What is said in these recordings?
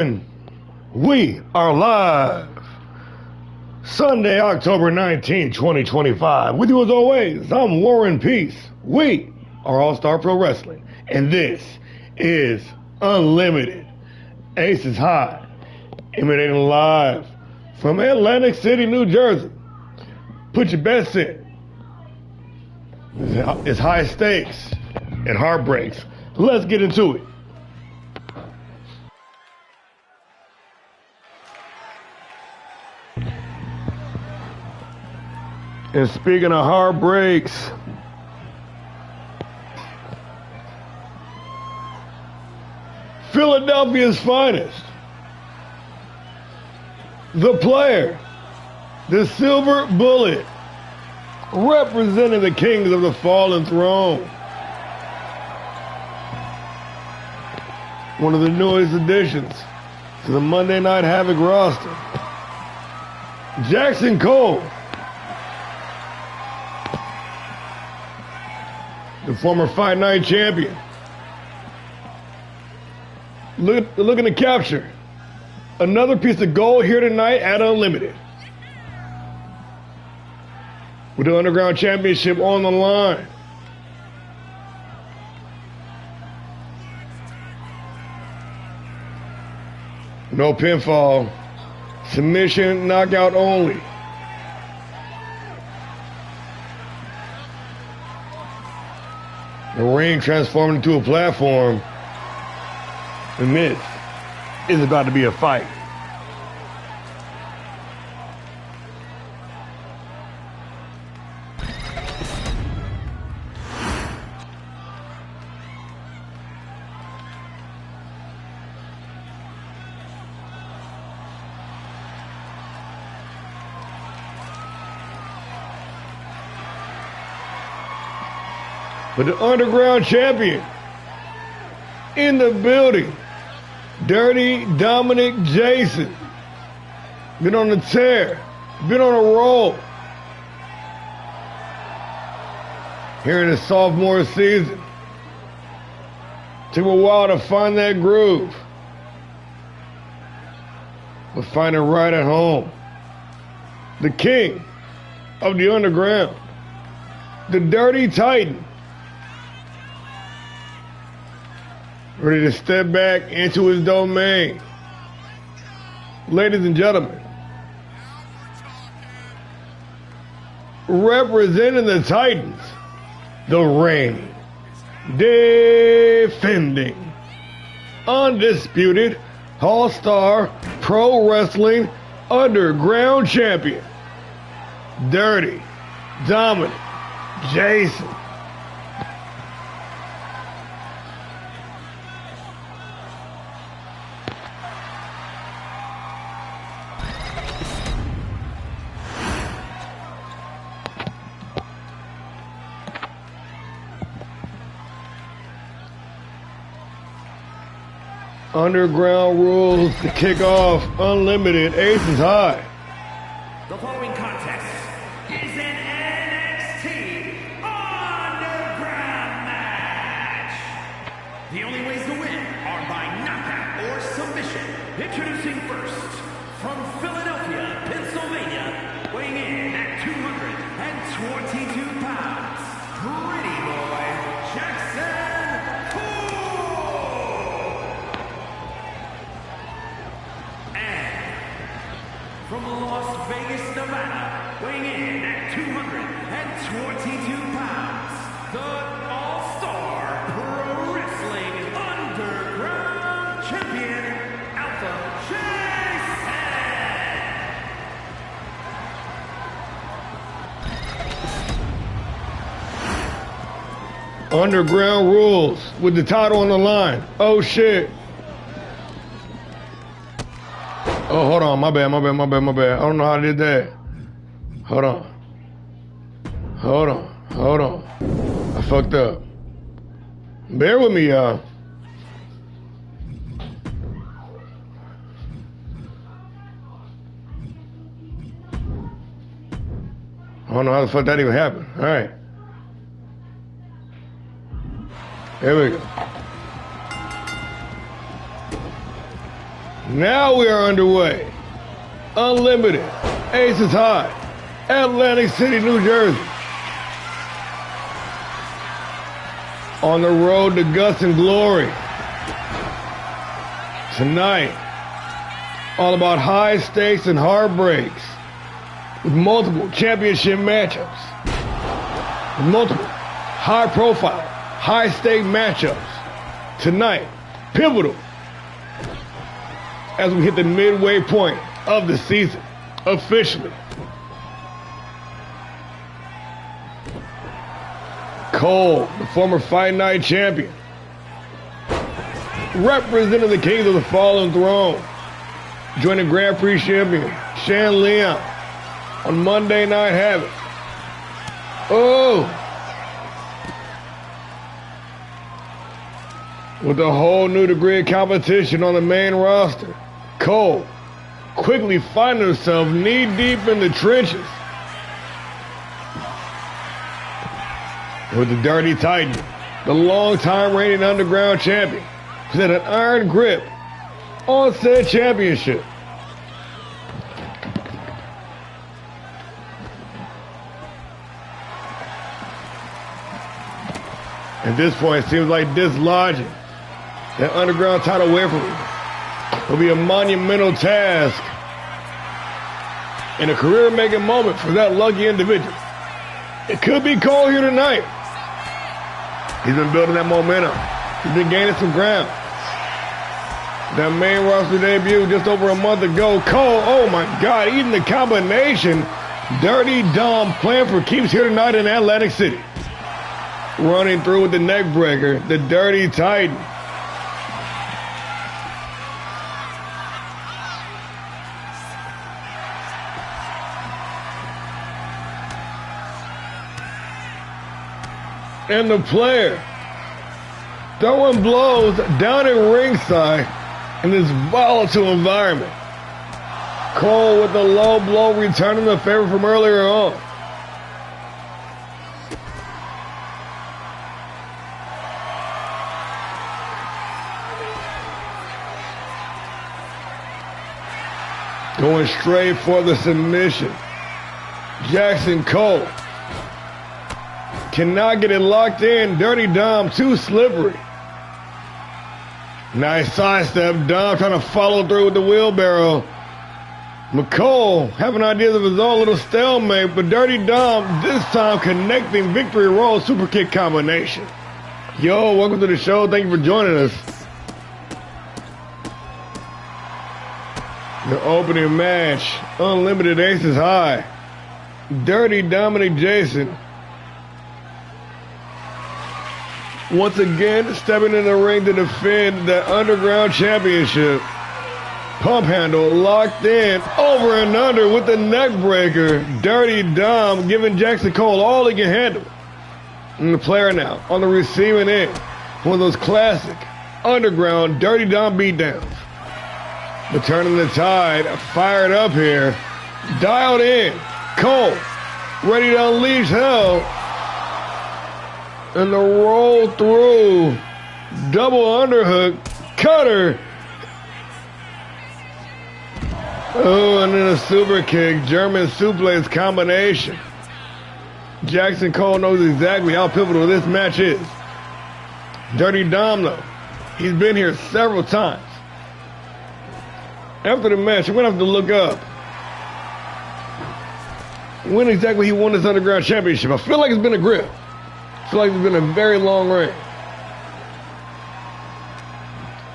We are live. Sunday, October 19, 2025. With you as always, I'm Warren Peace. We are Allstar Pro Wrestling. And this is Unlimited. Aces High. Emanating live from Atlantic City, New Jersey. Put your bets in. It's high stakes and heartbreaks. Let's get into it. And speaking of heartbreaks, Philadelphia's finest, the player, the Silver Bullet, representing the Kings of the Fallen Throne. One of the newest additions to the Monday Night Havoc roster, Jackson Cole, the former Fight Night champion, looking to capture another piece of gold here tonight at Unlimited. With the Underground Championship on the line. No pinfall, submission, knockout only. The ring transformed into a platform, and this is about to be a fight. But the Underground Champion in the building, Dirty Dominic Jason, been on the tear, been on a roll here in his sophomore season. Took a while to find that groove, but find it right at home. The King of the Underground, the Dirty Titan, ready to step back into his domain. Ladies and gentlemen, representing the Titans, the reigning, defending, undisputed Allstar Pro Wrestling Underground Champion, Dirty Dominic Jason. Underground rules to kick off Unlimited Aces High. The following contest is an NXT Underground match. The only ways to win are by knockout or submission. Introducing first, from Philadelphia, Pennsylvania, weighing in at 222 pounds, Pretty Boy Jackson Cole. From Las Vegas, Nevada, weighing in at 222 pounds, the All-Star Pro Wrestling Underground Champion, Alpha Jason. Underground rules with the title on the line. Oh shit. Oh, hold on, my bad. I don't know how I did that. Hold on. I fucked up. Bear with me, y'all. I don't know how the fuck that even happened. All right. Here we go. Now we are underway. Unlimited, Aces High, Atlantic City, New Jersey. On the road to guts and glory. Tonight, all about high stakes and heartbreaks with multiple championship matchups, with multiple high-profile, high-stake matchups. Tonight, pivotal as we hit the midway point of the season, officially. Cole, the former Fight Night champion, representing the Kings of the Fallen Throne, joining Grand Prix champion Shan Leon on Monday Night Havoc. Oh! With a whole new degree of competition on the main roster, Cole quickly finding himself knee-deep in the trenches with the Dirty Titan, the long-time reigning underground champion, who's had an iron grip on said championship. At this point, it seems like dislodging that underground title away from him will be a monumental task and a career-making moment for that lucky individual. It could be Cole here tonight. He's been building that momentum. He's been gaining some ground. That main roster debut just over a month ago. Cole, oh my God, eating the combination. Dirty Dom playing for keeps here tonight in Atlantic City. Running through with the neck breaker, the Dirty Titan. And the player throwing blows down at ringside in this volatile environment. Cole with the low blow returning the favor from earlier on. Going straight for the submission. Jackson Cole cannot get it locked in. Dirty Dom too slippery. Nice sidestep. Dom trying to follow through with the wheelbarrow. McCole having ideas of his own little stalemate, but Dirty Dom this time connecting victory roll super kick combination. Yo, welcome to the show. Thank you for joining us. The opening match, Unlimited Aces High. Dirty Dominic Jason once again stepping in the ring to defend the Underground Championship. Pump handle locked in, over and under with the neck breaker. Dirty Dom giving Jackson Cole all he can handle. And the player now on the receiving end. One of those classic Underground Dirty Dom beatdowns. But turning the tide, fired up here. Dialed in. Cole ready to unleash hell. And the roll through. Double underhook. Cutter. Oh, and then a super kick. German suplex combination. Jackson Cole knows exactly how pivotal this match is. Dirty Dom, though, he's been here several times. After the match, I'm going to have to look up when exactly he won this Underground Championship. I feel like it's been a grip. I feel like it's been a very long reign.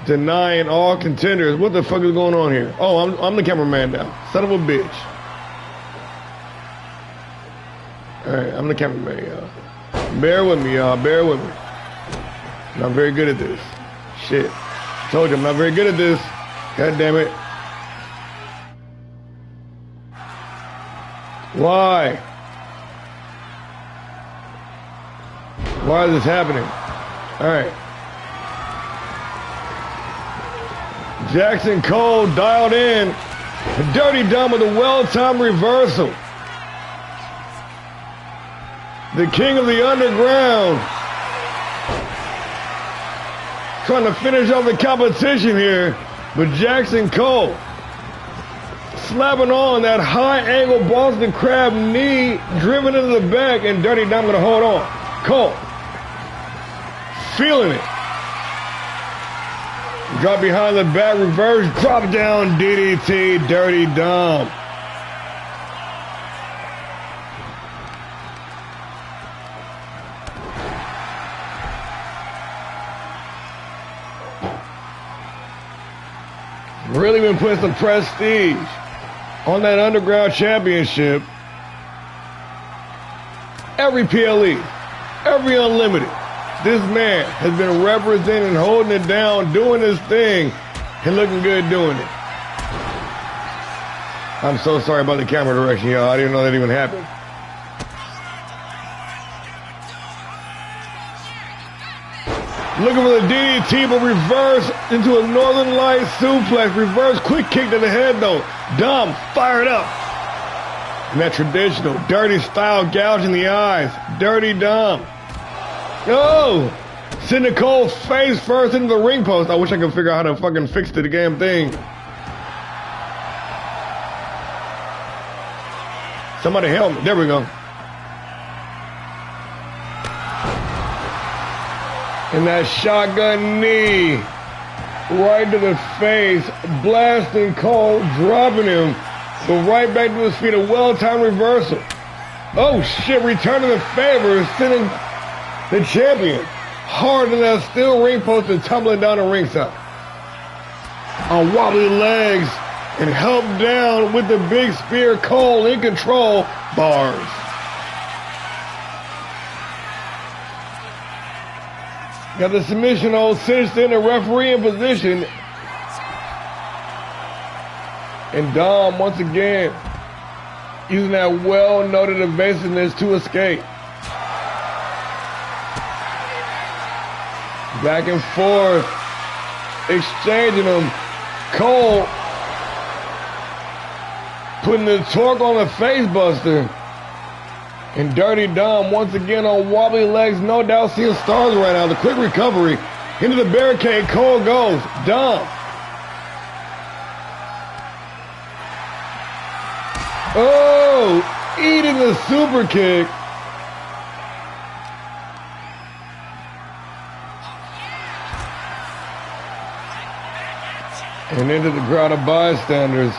Denying all contenders. What the fuck is going on here? Oh, I'm the cameraman now. Son of a bitch. Alright, I'm the cameraman, y'all. Bear with me, y'all. Bear with me. I'm not very good at this. Shit. Told you I'm not very good at this. God damn it. Why? Why is this happening? Alright. Jackson Cole dialed in. Dirty Dom with a well-timed reversal. The king of the underground. Trying to finish off the competition here. But Jackson Cole slapping on that high angle Boston Crab knee, driven into the back, and Dirty Dom gonna hold on. Cole feeling it. Drop behind the back, reverse, drop down DDT, Dirty Dom. Really been putting some prestige on that Underground Championship. Every PLE, every Unlimited, this man has been representing, holding it down, doing his thing, and looking good doing it. I'm so sorry about the camera direction, y'all. I didn't know that even happened. Looking for the DDT, but reverse into a Northern Light suplex. Reverse quick kick to the head, though. Dom fired up. And that traditional dirty style gouge in the eyes. Dirty Dom. Oh! Sending Cole face first into the ring post. I wish I could figure out how to fucking fix the damn thing. Somebody help me. There we go. And that shotgun knee right to the face, blasting Cole, dropping him, but right back to his feet, a well-timed reversal. Oh shit, returning the favor, sending the champion hard in that steel ring post and tumbling down the ringside. On wobbly legs and helped down with the big spear, Cole in control, bars. Got the submission hold cinched in, the referee in position. And Dom, once again, using that well-noted evasiveness to escape. Back and forth, exchanging them. Cole putting the torque on the face buster. And Dirty Dom once again on wobbly legs, no doubt seeing stars right now. The quick recovery into the barricade. Cole goes. Dom. Oh, eating the super kick. And into the crowd of bystanders.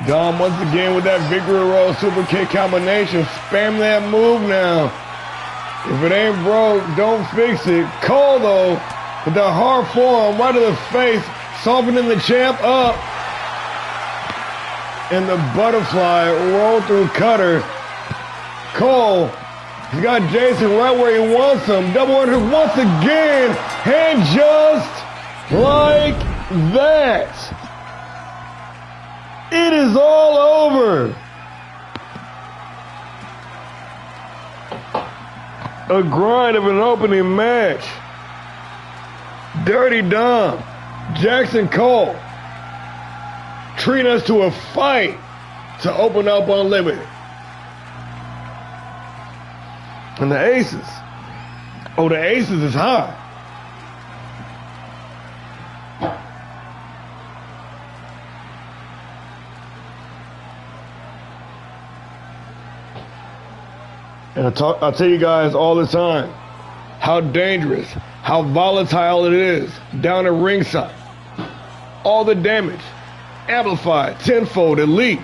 Dom once again with that victory roll super kick combination. Spam that move now. If it ain't broke, don't fix it. Cole though, with that hard forearm right to the face, softening the champ up. And the butterfly roll through cutter. Cole, he's got Jason right where he wants him. Double under once again. And just like that. It is all over. A grind of an opening match. Dirty Dom, Jackson Cole, treat us to a fight to open up Unlimited. And the Aces. Oh, the Aces is high. And I tell you guys all the time how dangerous, how volatile it is down at ringside. All the damage, amplified, tenfold at least.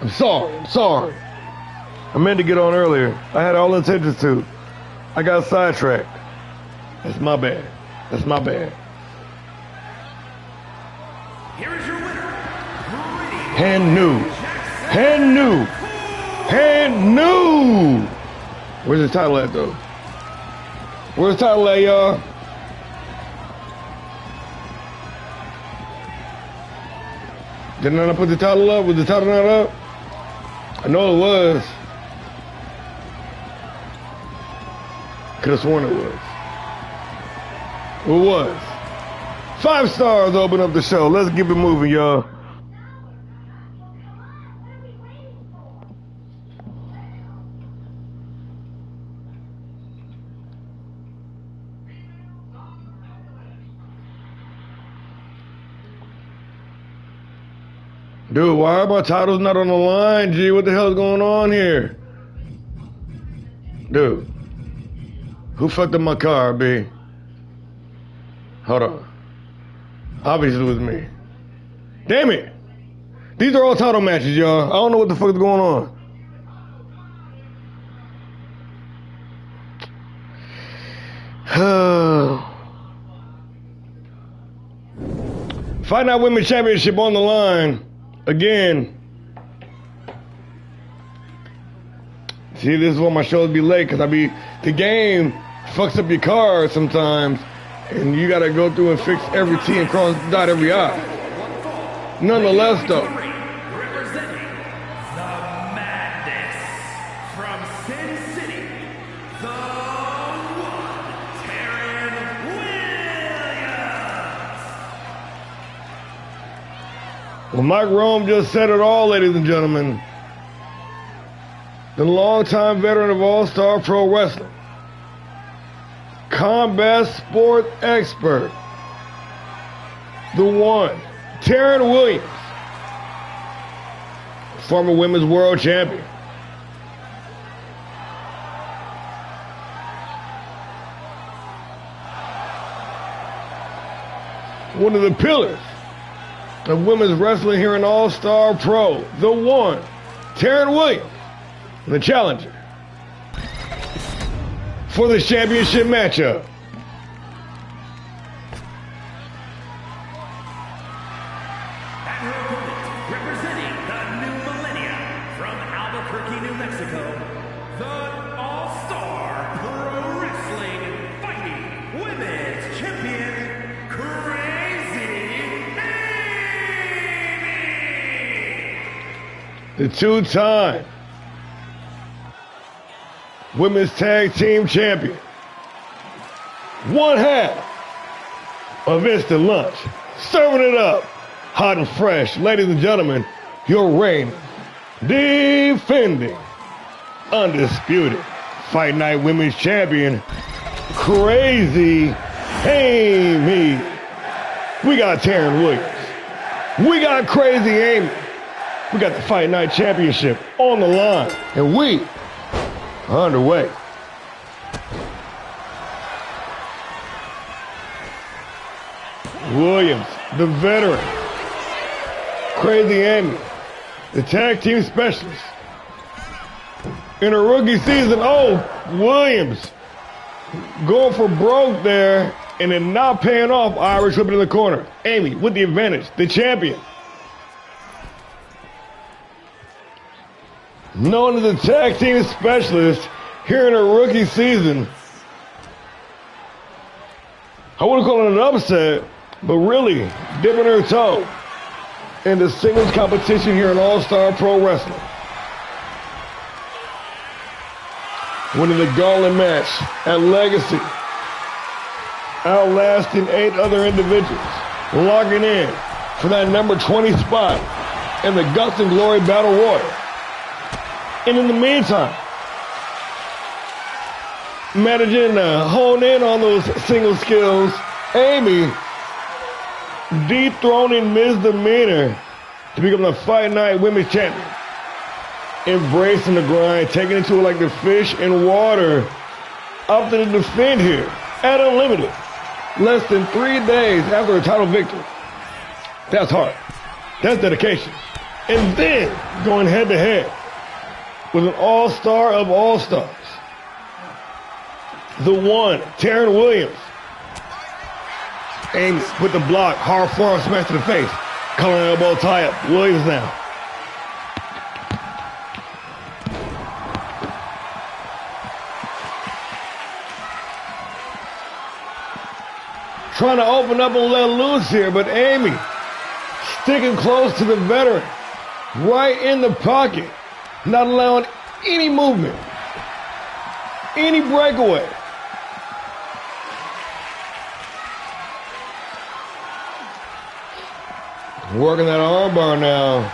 I'm sorry. I meant to get on earlier. I had all intentions to. I got sidetracked. That's my bad. Here is your winner. Hand new. Where's the title at, though? Where's the title at, y'all? Didn't I put the title up? Was the title not up? I know it was. Could have sworn it was. It was. 5 stars open up the show. Let's keep it moving, y'all. Dude, why are my titles not on the line, G? What the hell's going on here? Dude. Who fucked up my car, B? Hold on. Obviously it was me. Damn it! These are all title matches, y'all. I don't know what the fuck is going on. Fight Night Women's Championship on the line. Again. See, this is why my shows be late, because the game fucks up your car sometimes, and you gotta go through and fix every T and cross dot every I. Nonetheless, though. Representing the Madness from Sin City, the one, Taryn Williams. Well, Mike Rome just said it all, ladies and gentlemen. The longtime veteran of All-Star Pro Wrestling. Combat sport expert. The one, Taryn Williams. Former women's world champion. One of the pillars of women's wrestling here in All-Star Pro. The one, Taryn Williams. The challenger for the championship matchup. And her opponent, representing the new millennia from Albuquerque, New Mexico, the All-Star Pro Wrestling Fighting Women's Champion, Crazy Amy! The two-time Women's Tag Team Champion. One half of Instant Lunch. Serving it up. Hot and fresh. Ladies and gentlemen, your reigning, defending, undisputed Fight Night Women's Champion, Crazy Amy. We got Taryn Williams. We got Crazy Amy. We got the Fight Night Championship on the line. And we underway. Williams, the veteran. Crazy Amy, the tag team specialist. In her rookie season, Williams going for broke there and then not paying off. Irish whipping in the corner. Amy with the advantage, the champion. Known as the tag team specialist here in her rookie season. I wouldn't call it an upset, but really dipping her toe in the singles competition here in All-Star Pro Wrestling. Winning the gauntlet match at Legacy. Outlasting 8 other individuals. Locking in for that number 20 spot in the Guts and Glory Battle Royal. And in the meantime, managing to hone in on those single skills, Amy dethroning Misdemeanor to become the Fight Night Women's Champion. Embracing the grind, taking it to it like the fish in water. Opting to defend here at Unlimited. Less than 3 days after a title victory. That's hard. That's dedication. And then going head to head with an all-star of all-stars. The one, Taryn Williams. Amy with the block, hard forearm smash to the face. Collar elbow tie up. Williams now. trying to open up and let loose here, but Amy sticking close to the veteran, right in the pocket, not allowing any movement, any breakaway. Working that armbar now.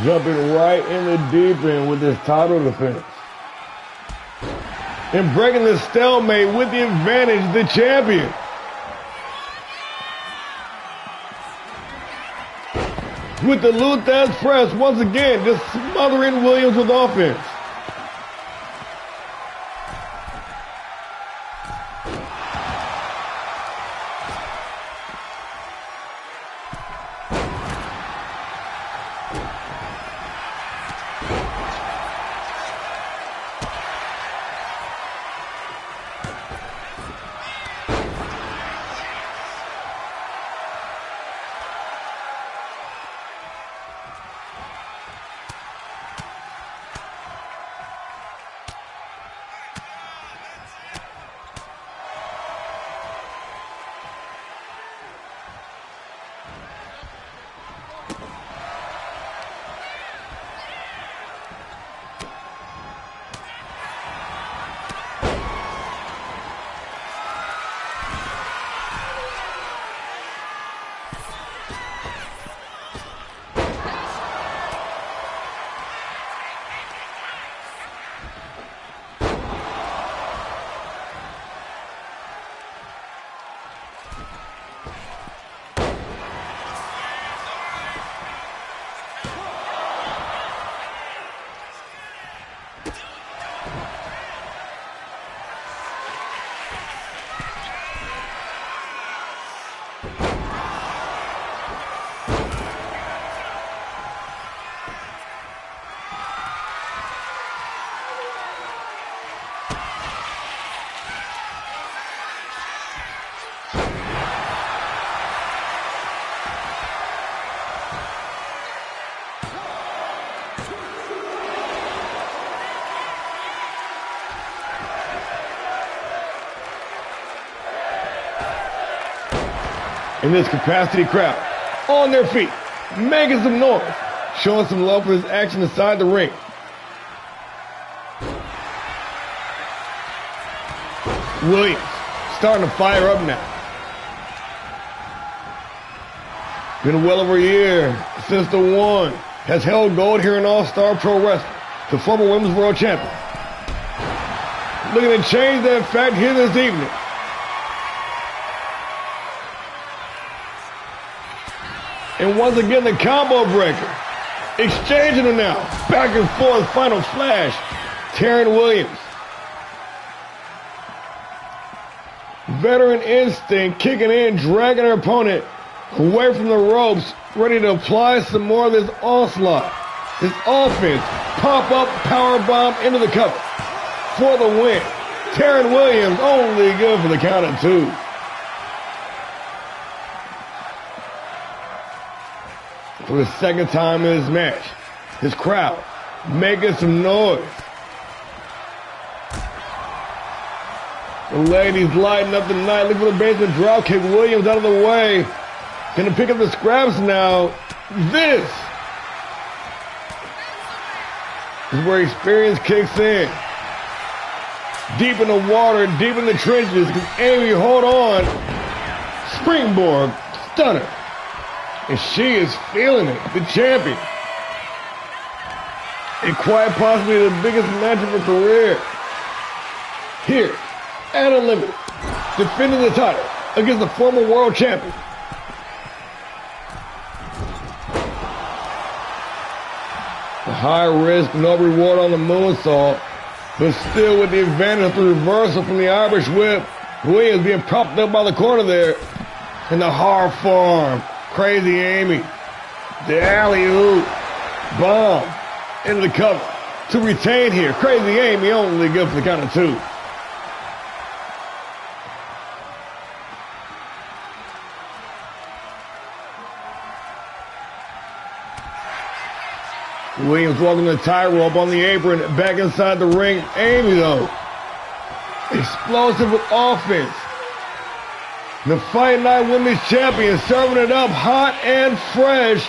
Jumping right in the deep end with this title defense. And breaking the stalemate with the advantage, the champion. With the Luthez press, once again, just smothering Williams with offense. In this capacity crowd, on their feet, making some noise, showing some love for his action inside the ring. Williams starting to fire up now. Been well over a year since the one has held gold here in Allstar Pro Wrestling, the former Women's World Champion. Looking to change that fact here this evening. And once again, the combo breaker. Exchanging them now. Back and forth, final flash. Taryn Williams. Veteran instinct kicking in, dragging her opponent away from the ropes, ready to apply some more of this onslaught. This offense. Pop-up power bomb into the cover for the win. Taryn Williams only good for the count of two. For the second time in this match, his crowd making some noise. The ladies lighting up the night. Look for the basement drop kick. Williams out of the way. Gonna pick up the scraps now. This is where experience kicks in. Deep in the water, deep in the trenches. Amy, hold on. Springboard, stunner. And she is feeling it, the champion. And quite possibly the biggest match of her career. Here, at Unlimited, defending the title against the former world champion. The high risk, no reward on the moonsault, but still with the advantage of the reversal from the Irish whip. Williams being propped up by the corner there. And the hard forearm. Crazy Amy, the alley-oop, bomb into the cover to retain here. Crazy Amy only good for the count of two. Williams walking the tightrope on the apron, back inside the ring. Amy, though, explosive with offense. The Fight Night Women's Champion serving it up hot and fresh.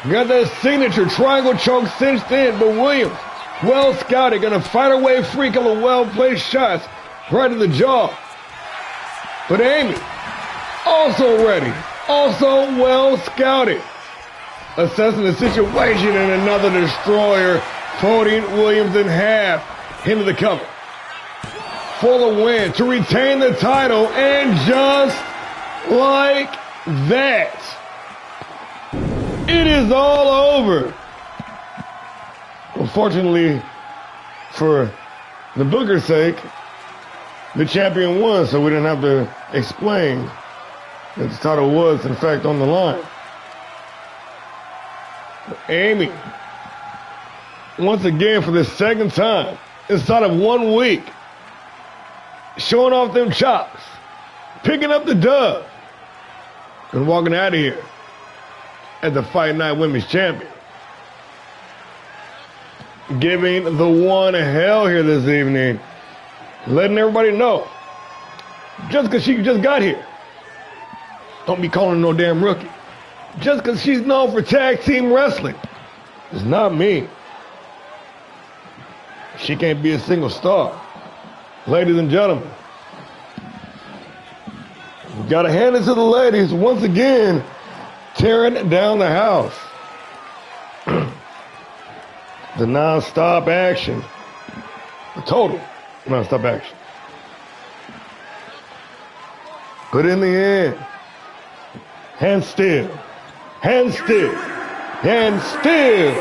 Got that signature triangle choke cinched in, but Williams, well scouted, gonna fight her way free, couple of well-placed shots right in the jaw. But Amy, also ready, also well scouted. Assessing the situation, and another destroyer, folding Williams in half into the cover. For the win, to retain the title, and just like that, it is all over. Unfortunately, for the Booker's sake, the champion won, so we didn't have to explain that the title was, in fact, on the line. Amy, once again for the second time inside of 1 week, showing off them chops, picking up the dub, and walking out of here as the Fight Night Women's Champion. Giving the one hell here this evening, letting everybody know, just because she just got here, don't be calling her no damn rookie. Just because she's known for tag team wrestling does not mean she can't be a single star. Ladies and gentlemen, we got to hand it to the ladies once again, tearing down the house. The non-stop action, the total non-stop action. But in the end, hand still. Hand still. Hand still.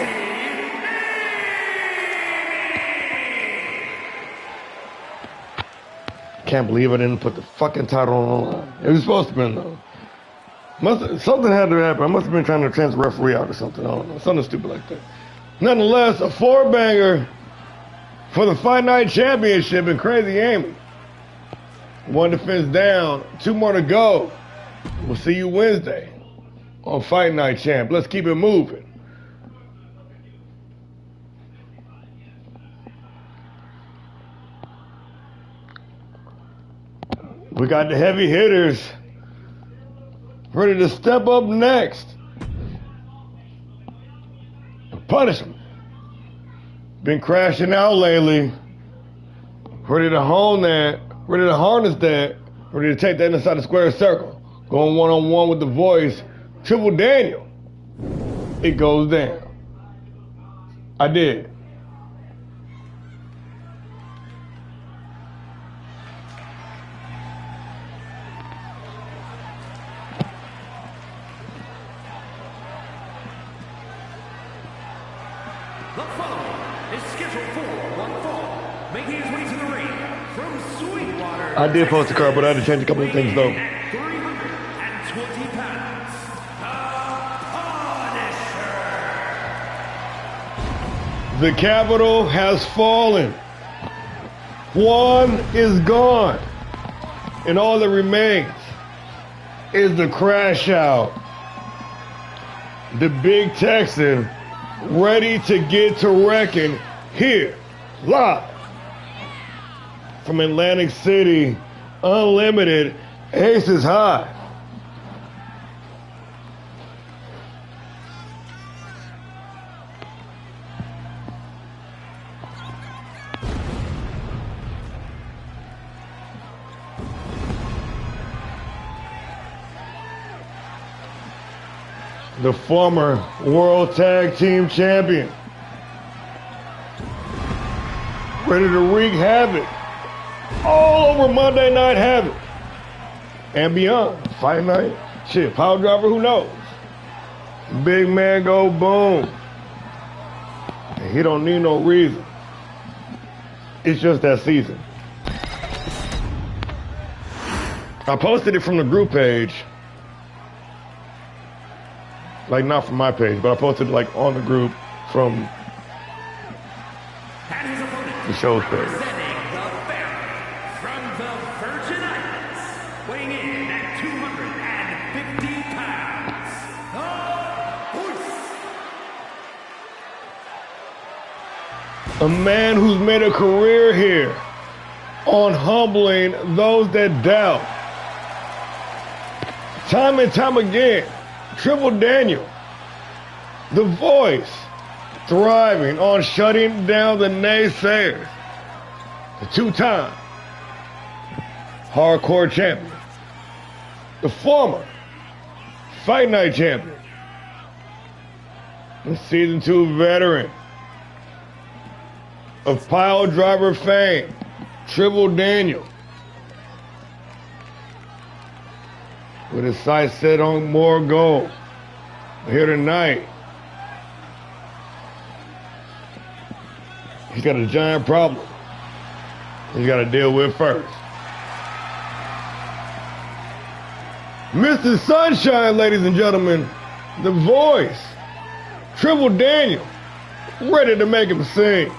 Can't believe I didn't put the fucking title on the line. It was supposed to be, though. Something had to happen. I must have been trying to transfer referee out or something. I don't know. Something stupid like that. Nonetheless, a four-banger for the Fight Night Championship and Crazy Amy. One defense down. 2 more to go. We'll see you Wednesday on Fight Night Champ. Let's keep it moving. We got the heavy hitters ready to step up next. Punishment. Been crashing out lately. Ready to hone that. Ready to harness that. Ready to take that inside the square circle. Going one-on-one with the voice. Triple Daniel. It goes down. I did. The following is scheduled for one fall, making his way to the ring from Sweetwater. I did post the card, but I had to change a couple of things though. 320 pounds, the Punisher. The capital has fallen. One is gone. And all that remains is the crash out. The big Texan ready to get to wrecking here, live from Atlantic City, Unlimited, Aces High. The former World Tag Team Champion. Ready to wreak havoc all over Monday Night Havoc and beyond. Fight Night, shit, Power Driver, who knows? Big man go boom. And he don't need no reason. It's just that season. I posted it from the group page. Like, not from my page, but I posted it, like, on the group from the show's page. Representing the Pharaoh from the Virgin Islands, weighing in at 250 pounds, the A man who's made a career here on humbling those that doubt. Time and time again, Triple Daniel, the voice, thriving on shutting down the naysayers. The two-time hardcore champion. The former Fight Night champion. The Season 2 veteran of pile driver fame, Triple Daniel. With his sights set on more gold. Here tonight, he's got a giant problem he's got to deal with first. Mr. Sunshine, ladies and gentlemen, the voice, Triple Daniel, ready to make him sing.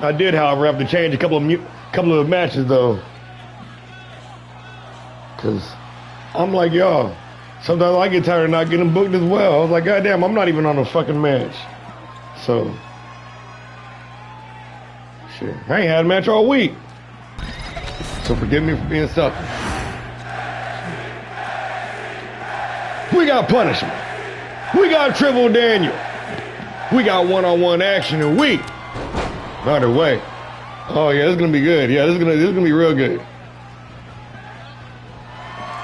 I did, however, have to change a couple of matches, though. Because I'm like, y'all, sometimes I get tired of not getting booked as well. I was like, goddamn, I'm not even on a fucking match. So, shit, I ain't had a match all week. So forgive me for being selfish. We got punishment. We got Triple Daniel. We got one-on-one action, and we either way. Oh yeah, this is gonna be good. Yeah, this is gonna be real good.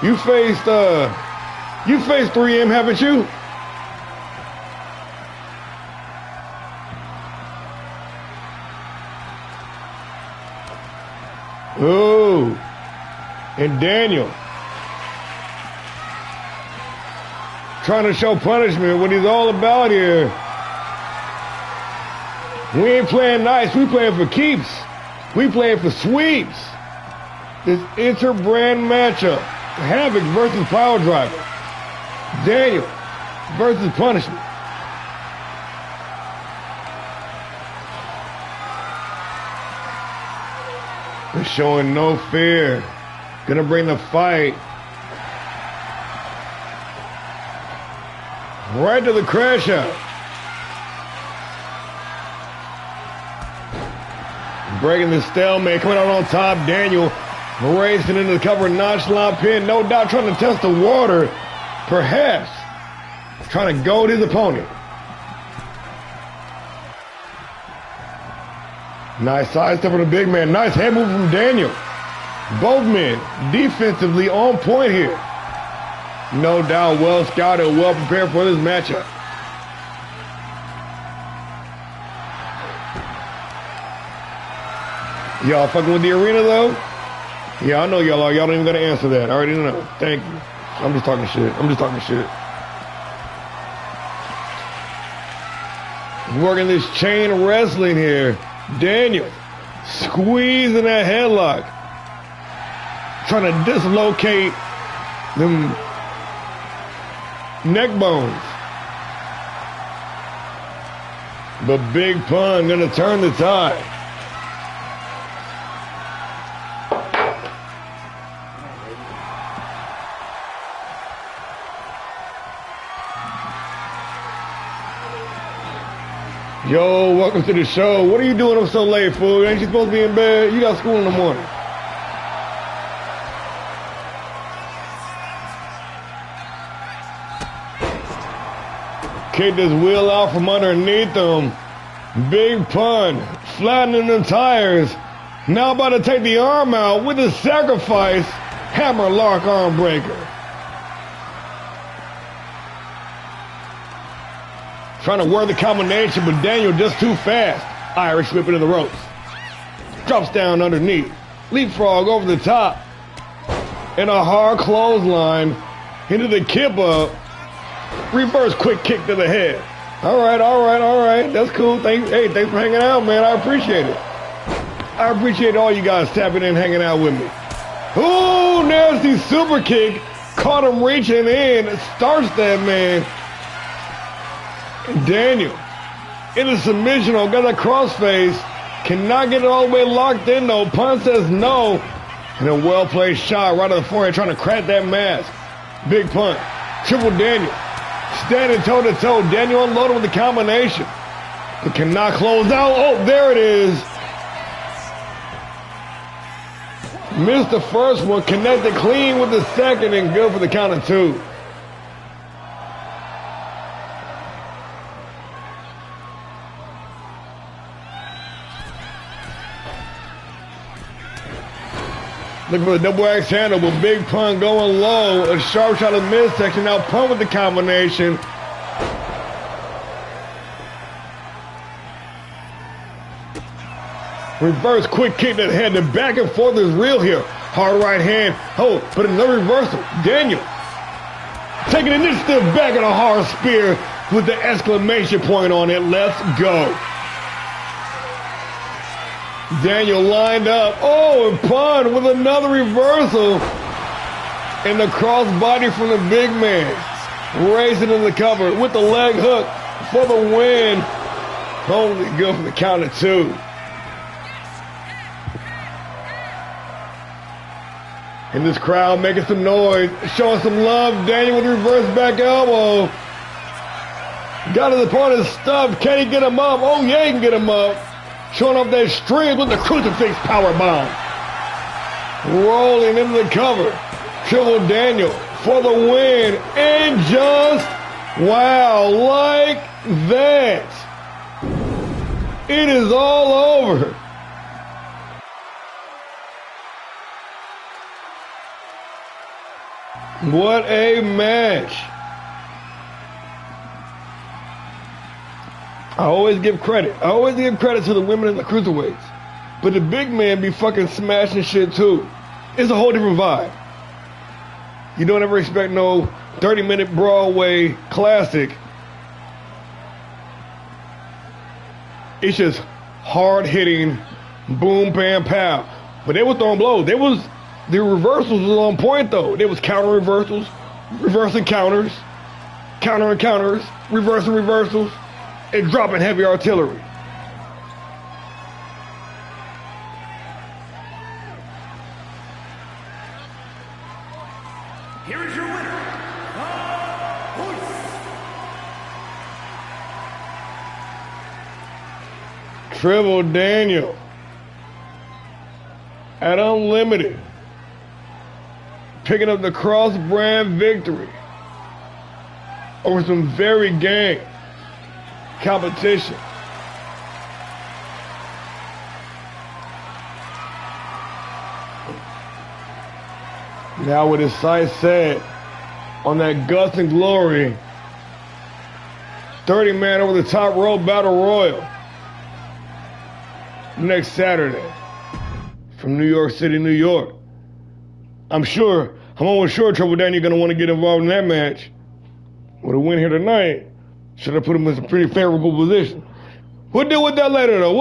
You faced 3M, haven't you? Oh, and Daniel trying to show punishment, what he's all about here. We ain't playing nice, we playing for keeps. We playing for sweeps. This inter-brand matchup, Havoc versus Power Driver. Daniel versus Punishment. They're showing no fear. Gonna bring the fight right to the crash out. Breaking the stalemate, coming out on top, Daniel racing into the cover, nonchalant pin, no doubt trying to test the water, perhaps trying to goad his opponent. Nice sidestep from the big man, nice head move from Daniel. Both men defensively on point here. No doubt well scouted, well prepared for this matchup. Y'all fucking with the arena though? Yeah, I know y'all are. Y'all don't even gotta answer that. I already know. Thank you. I'm just talking shit. Working this chain wrestling here. Daniel squeezing that headlock. Trying to dislocate them neck bones. But Big Pun gonna turn the tide. Yo, welcome to the show. What are you doing up so late, fool? Ain't you supposed to be in bed? You got school in the morning. Kicked his wheel out from underneath him. Big Pun, flattening them tires. Now about to take the arm out with a sacrifice. Hammer lock arm breaker. Trying to work the combination, but Daniel just too fast. Irish whip into the ropes. Drops down underneath. Leapfrog over the top. And a hard clothesline into the kipper. Reverse quick kick to the head. All right. That's cool. Thanks for hanging out, man. I appreciate it. I appreciate all you guys tapping in, hanging out with me. Ooh, nasty super kick. Caught him reaching in. Starts that man. Daniel into submission on got that crossface. Cannot get it all the way locked in though. Pun says no. And a well-played shot right on the forehead trying to crack that mask. Big punt. Triple Daniel. Standing toe-to-toe. Daniel unloaded with the combination. But cannot close out. Oh, there it is. Missed the first one. Connected clean with the second and good for the count of 2. Looking for the double axe handle, but big pun going low. A sharp shot of midsection. Now pun with the combination. Reverse quick kick that head. The back and forth is real here. Hard right hand. Oh, but another reversal. Daniel taking an initiative back at a hard spear with the exclamation point on it. Let's go. Daniel lined up. Oh, and pun with another reversal. And the crossbody from the big man. Racing in the cover with the leg hook for the win. Only good for the count of 2. And this crowd making some noise, showing some love. Daniel with the reverse back elbow. Got his opponent stuffed. Can he get him up? Oh, yeah, he can get him up. Showing off that strength with the crucifix power bomb. Rolling into the cover. Triple Daniel for the win. And just, wow, like that. It is all over. What a match. I always give credit. I always give credit to the women in the cruiserweights. But the big men be fucking smashing shit too. It's a whole different vibe. You don't ever expect no 30-minute Broadway classic. It's just hard-hitting, boom, bam, pow. But they were throwing blows. The reversals was on point though. There was counter reversals, reversing counters, counter and counters, reversing reversals, and dropping heavy artillery. Here is your winner, Triple Daniel at Unlimited, picking up the cross-brand victory over some very gang competition. Now with his sights set on that guts and glory 30-man over the top rope battle royal next Saturday from New York City, New York. I'm almost sure Triple Daniel gonna want to get involved in that match. With a win here tonight, should have put him in some pretty favorable position. We'll deal with that later though.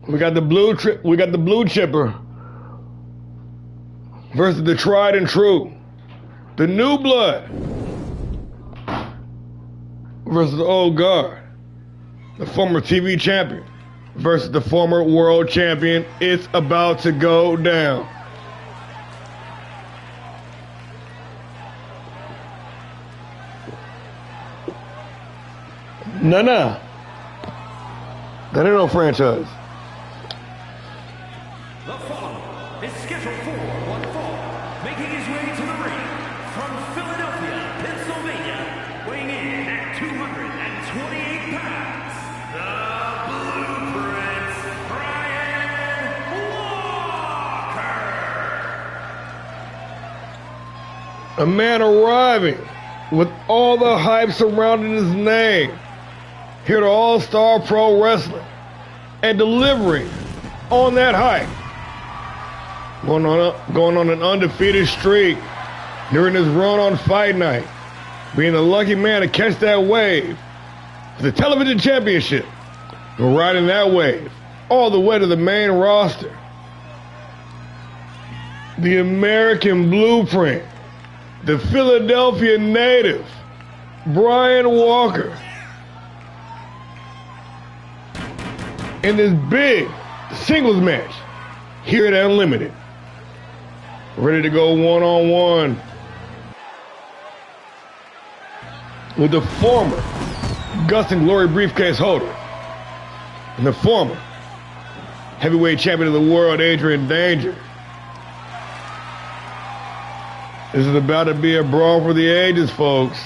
We got the blue chipper versus the tried and true. The new blood versus the old guard. The former TV champion versus the former world champion. It's about to go down. Nah. That ain't no franchise. The following is scheduled for one fall, making his way to the ring from Philadelphia, Pennsylvania, weighing in at 228 pounds, the Blueprint, Brian Walker. A man arriving with all the hype surrounding his name here to Allstar Pro Wrestling and delivering on that hype. Going on an undefeated streak during his run on Fight Night, being the lucky man to catch that wave for the television championship, and riding that wave all the way to the main roster. The American Blueprint, the Philadelphia native, Brian Walker, in this big singles match here at Unlimited. Ready to go one-on-one with the former Gust and Glory briefcase holder and the former heavyweight champion of the world, Adrian Danger. This is about to be a brawl for the ages, folks.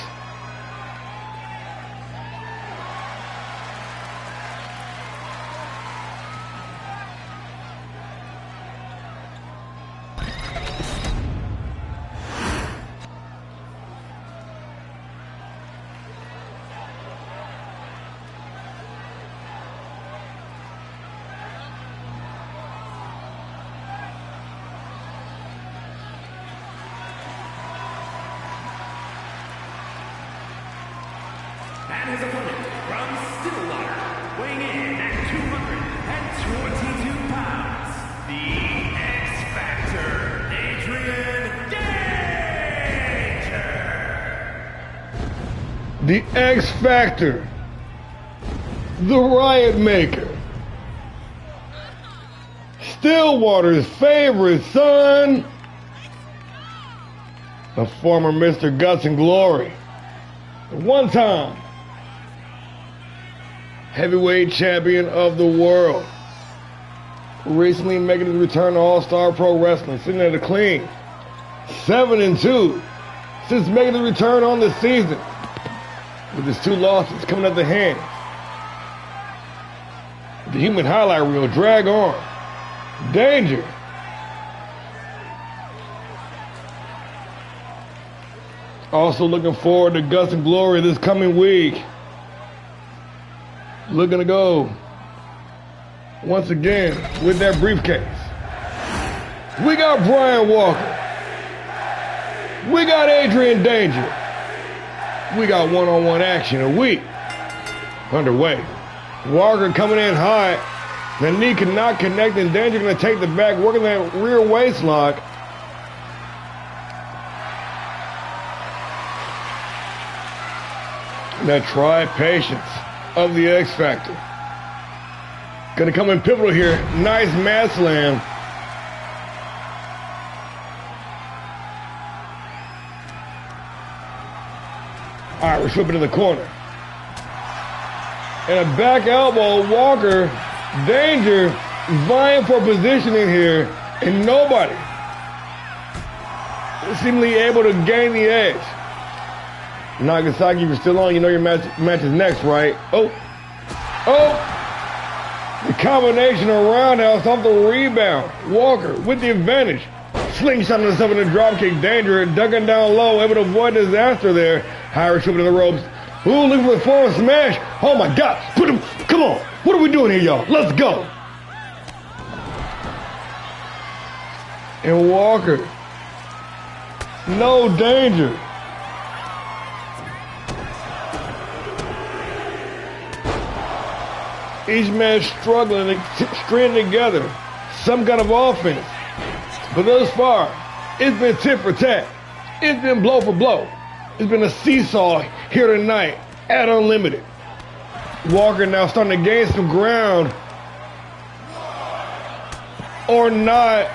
And his opponent from Stillwater, weighing in at 222 pounds, the X Factor, Adrian Danger. The X Factor, the Riot Maker, Stillwater's favorite son, the former Mr. Guts and Glory, one time heavyweight champion of the world, recently making his return to Allstar Pro Wrestling, sitting at a clean 7-2 since making his return on the season, with his 2 losses coming at the hands the human highlight reel drag on Danger. Also looking forward to Gust and Glory this coming week. Looking to go once again with that briefcase. We got Brian Walker. We got Adrian Danger. We got one-on-one action a week underway. Walker coming in high. The knee cannot connect, and Danger going to take the back, working that rear waist lock. That try patience of the X Factor. Gonna come in pivotal here. Nice mat slam. All right, we're flipping to the corner. And a back elbow. Walker, Danger, vying for positioning here, and nobody seemingly able to gain the edge. Nagasaki, if you're still on, you know your match is next, right? Oh! The combination of roundhouse off the rebound. Walker with the advantage. Slingshot himself in a dropkick. Danger, ducking down low, able to avoid disaster there. Higher tripping to the ropes. Ooh, looking for the forward smash. Oh my God! Put him! Come on! What are we doing here, y'all? Let's go! And Walker, no Danger. Each man struggling to string together some kind of offense. But thus far, it's been tit for tat. It's been blow for blow. It's been a seesaw here tonight at Unlimited. Walker now starting to gain some ground. Or not.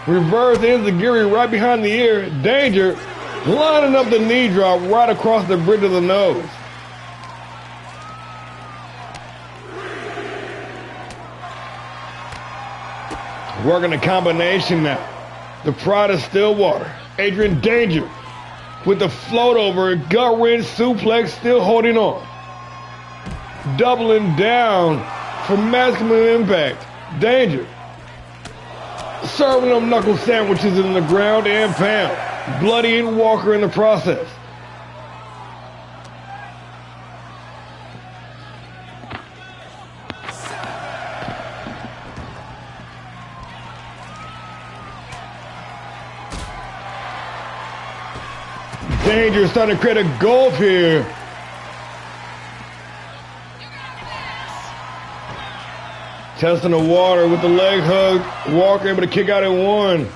Reverse enziguri right behind the ear. Danger lining up the knee drop right across the bridge of the nose. Working a combination now. The pride of Stillwater. Adrian Danger with the float over, gut wrench suplex, still holding on. Doubling down for maximum impact. Danger serving them knuckle sandwiches in the ground and pound. Bloodying Walker in the process. Danger starting to create a gulf here. Testing the water with the leg hug. Walker able to kick out at one.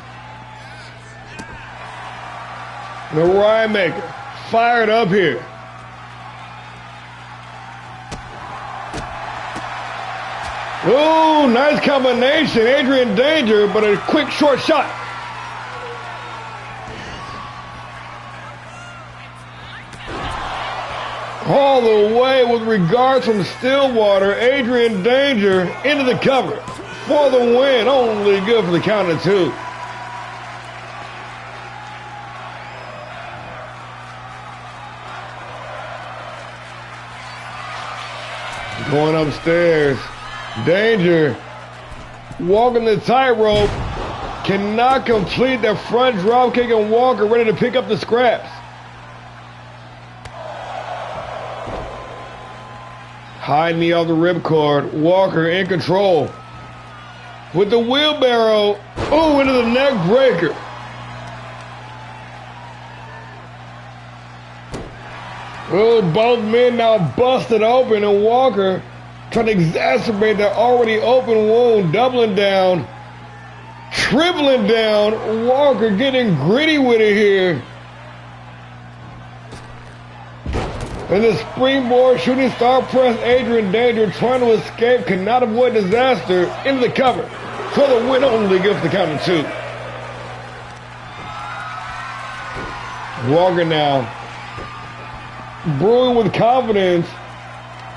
The Ryan Maker fired up here. Ooh, nice combination. Adrian Danger, but a quick short shot. All the way with regards from Stillwater. Adrian Danger into the cover for the win. Only good for the count of 2. Going upstairs. Danger walking the tightrope, cannot complete that front drop kick, and Walker ready to pick up the scraps. High knee off the ripcord. Walker in control with the wheelbarrow. Oh, into the neck breaker. Oh, both men now busted open, and Walker trying to exacerbate that already open wound, doubling down, tripling down. Walker getting gritty with it here. And the springboard shooting star press, Adrian Danger trying to escape, cannot avoid disaster, into the cover for the win. Only good for the count of 2. Walker now brewing with confidence,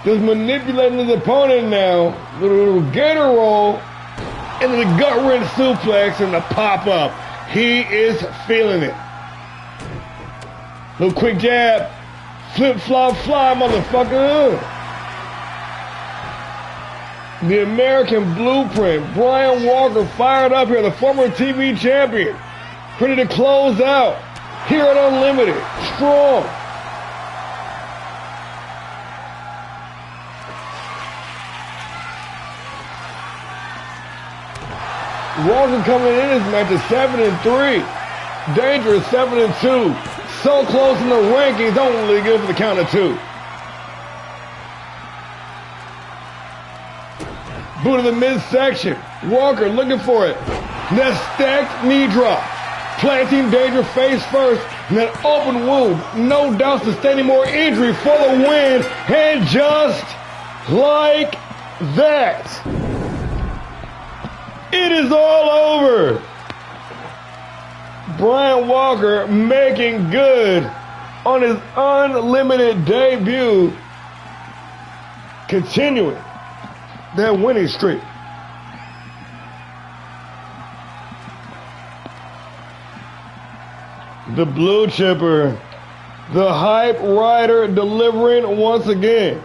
just manipulating his opponent now with a little gator roll and the gut wrench suplex and the pop up. He is feeling it. Little quick jab, flip flop fly, motherfucker. The American Blueprint, Brian Walker fired up here, the former TV champion, ready to close out here at Unlimited, strong. Walker coming in his match is 7-3. Danger is 7-2. So close in the rankings, only good for the count of 2. Boot to the midsection. Walker looking for it. That stacked knee drop. Planting Danger face first. And that open wound. No doubt sustaining more injury for the win. And just like that, it is all over. Brian Walker making good on his Unlimited debut, continuing that winning streak. The Blue Chipper, the Hype Rider, delivering once again.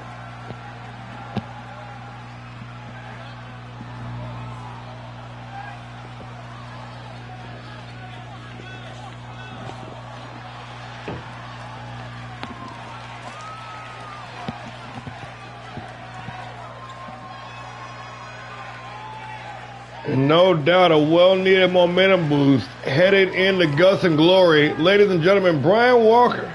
And no doubt a well-needed momentum boost headed into Guts and Glory. Ladies and gentlemen, Brian Walker.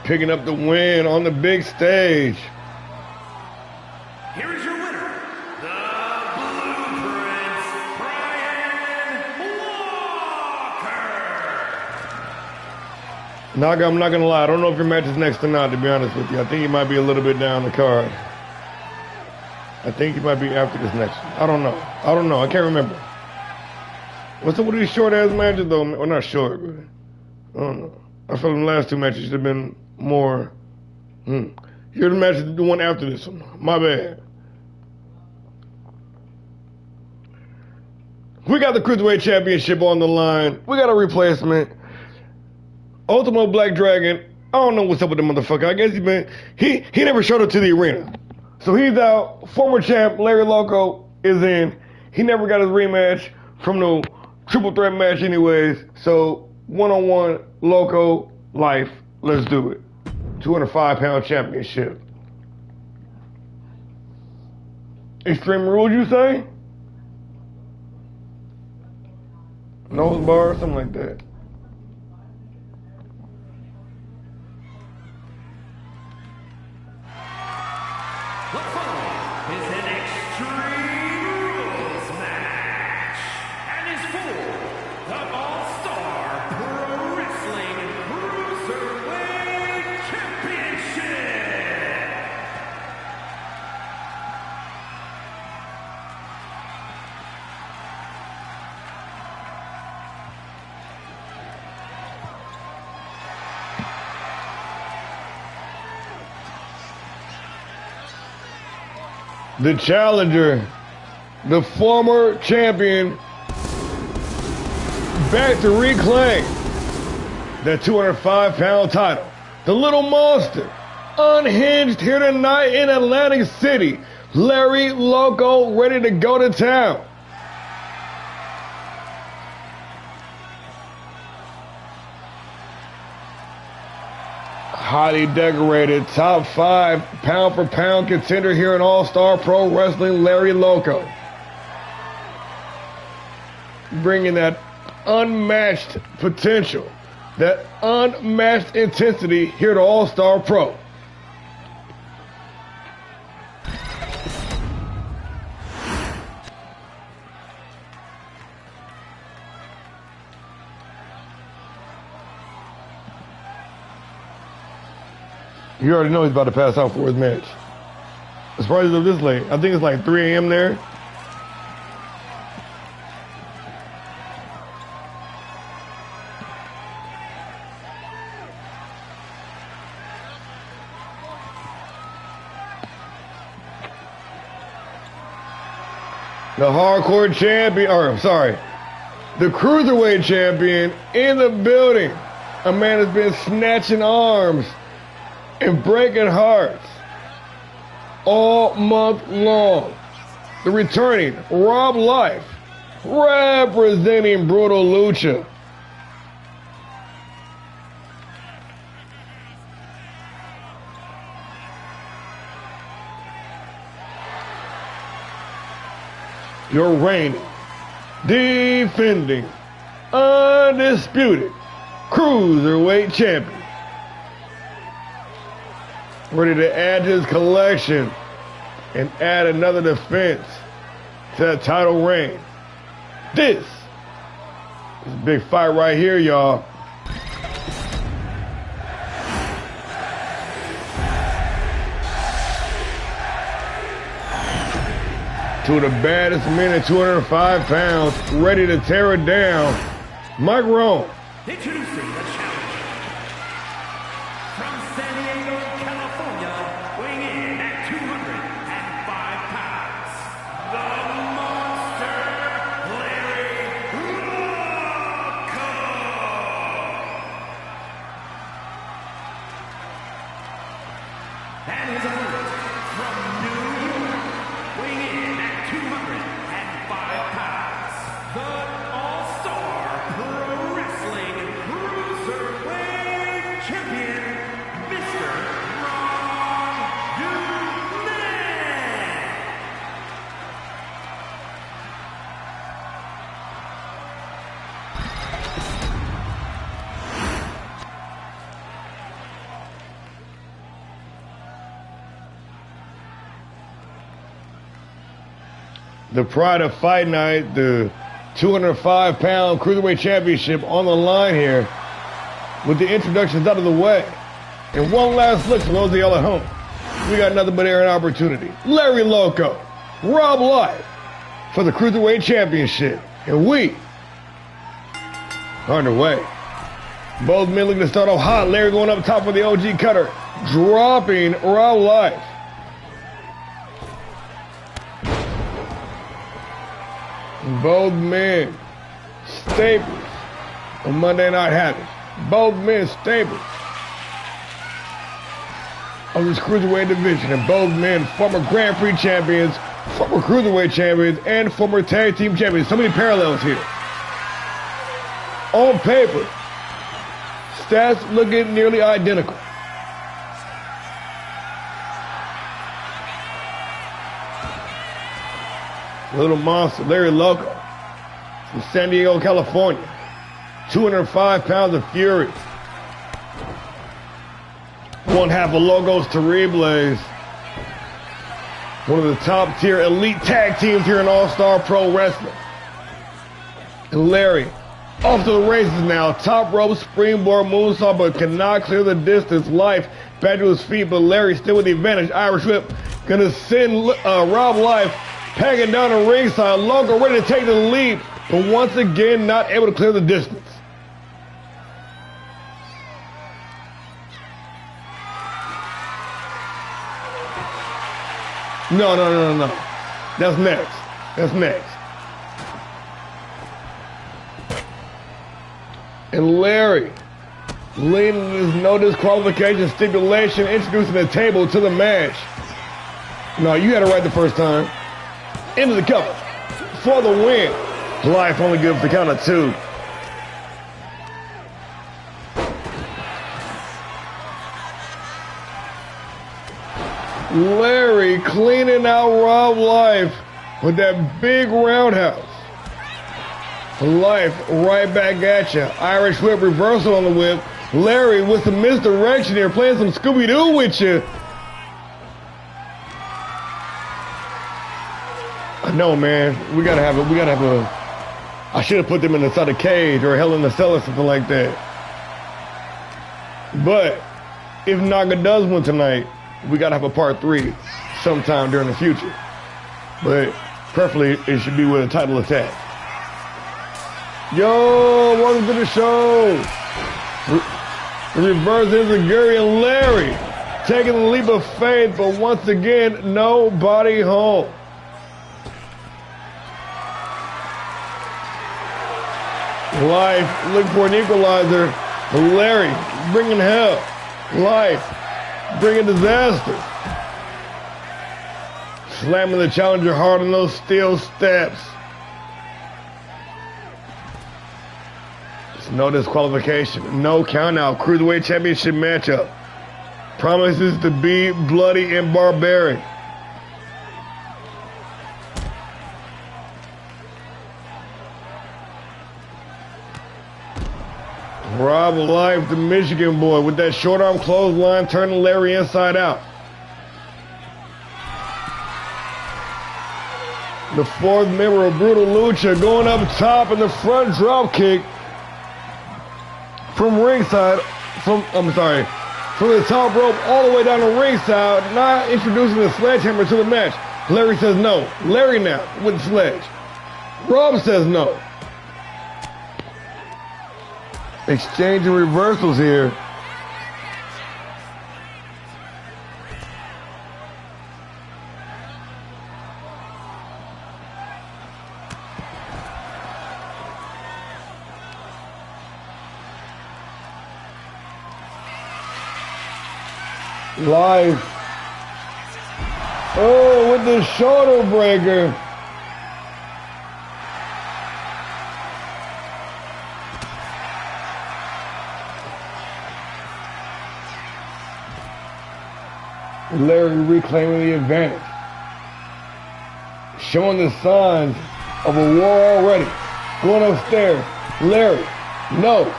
Picking up the win on the big stage. Here is your winner, the Blueprint, Brian Walker. I'm not going to lie. I don't know if your match is next or not, to be honest with you. I think you might be a little bit down the card. I think you might be after this next one. I don't know. I can't remember. What's up with these short-ass matches, though? Well, not short, but I don't know. I feel the last 2 matches should have been more. Here's the match, the one after this one. My bad. We got the Cruiserweight Championship on the line. We got a replacement. Ultimo Black Dragon. I don't know what's up with the motherfucker. I guess he never showed up to the arena. So he's out. Former champ Larry Loco is in. He never got his rematch from the triple threat match anyways. So one-on-one Loco life. Let's do it. 205-pound championship. Extreme Rules, you say? Nose bar, something like that. the challenger, the former champion, back to reclaim that 205-pound title. The little monster, unhinged here tonight in Atlantic City. Larry Loco ready to go to town. Highly decorated, top 5 pound-for-pound contender here in All-Star Pro Wrestling, Larry Loco. Bringing that unmatched potential, that unmatched intensity here to All-Star Pro. You already know he's about to pass out for his match. As far as this late, I think it's like 3 a.m. there. The hardcore champion, the cruiserweight champion in the building. A man has been snatching arms and breaking hearts all month long. The returning Rob Life, representing Brutal Lucha. Your reigning, defending, undisputed cruiserweight champion. Ready to add to his collection and add another defense to that title reign. This is a big fight right here, y'all. Two of the baddest men at 205 pounds, ready to tear it down. Mike Rome. Introducing the challenger. From San Diego, California, weighing in at 205 pounds, the monster, Larry Loco. And his opponent, from New York, weighing in at 205 pounds, the All-Star Pro Wrestling Cruiserweight Champion, Mr. Ron Duman. The pride of Fight Night, the 205-pound Cruiserweight Championship on the line here with the introductions out of the way. And one last look for those of y'all at home. We got nothing but air and opportunity. Larry Loco, Rob Life for the Cruiserweight Championship. And we are underway. Both men looking to start off hot. Larry going up top for the OG cutter, dropping Rob Life. Both men staples of Monday Night Havoc. Both men staples of this cruiserweight division, and both men former Grand Prix champions, former cruiserweight champions, and former tag team champions. So many parallels here. On paper, stats looking nearly identical. Little monster, Larry Loco, from San Diego, California. 205 pounds of fury. One half of Logos Terribles. One of the top tier elite tag teams here in All-Star Pro Wrestling. And Larry, off to the races now. Top rope springboard moonsault, but cannot clear the distance. Life back to his feet, but Larry still with the advantage. Irish whip, gonna send Rob Life pegging down the ringside. Loco ready to take the lead, but once again not able to clear the distance. No. That's next. That's next. And Larry, leading this no disqualification stipulation, introducing the table to the match. No, you had it right the first time. Into the cover for the win. Life only good for the count of 2. Larry cleaning out Rob Life with that big roundhouse. Life right back at you. Irish whip reversal on the whip. Larry with some misdirection here, playing some Scooby-Doo with you. I know, man. We gotta have a. I should have put them inside a cage or Hell in a Cell or something like that. But if Naga does win tonight, we gotta have a part 3 sometime during the future. But preferably it should be with a title attack. Yo, welcome to the show. The reverse is Gary and Larry taking the leap of faith, but once again, nobody home. Life looking for an equalizer. Larry bringing hell. Life bringing disaster. Slamming the challenger hard on those steel steps. It's no disqualification, no count out. Cruiserweight Championship matchup. Promises to be bloody and barbaric. Rob Life, the Michigan boy, with that short arm clothesline, turning Larry inside out. The 4th member of Brutal Lucha going up top in the front drop kick from ringside, from the top rope all the way down to ringside, not introducing the sledgehammer to the match. Larry says no. Larry now with the sledge. Rob says no. Exchanging reversals here. Live. Oh, with the shoulder breaker. Larry reclaiming the advantage. Showing the signs of a war already. Going upstairs. Larry. No.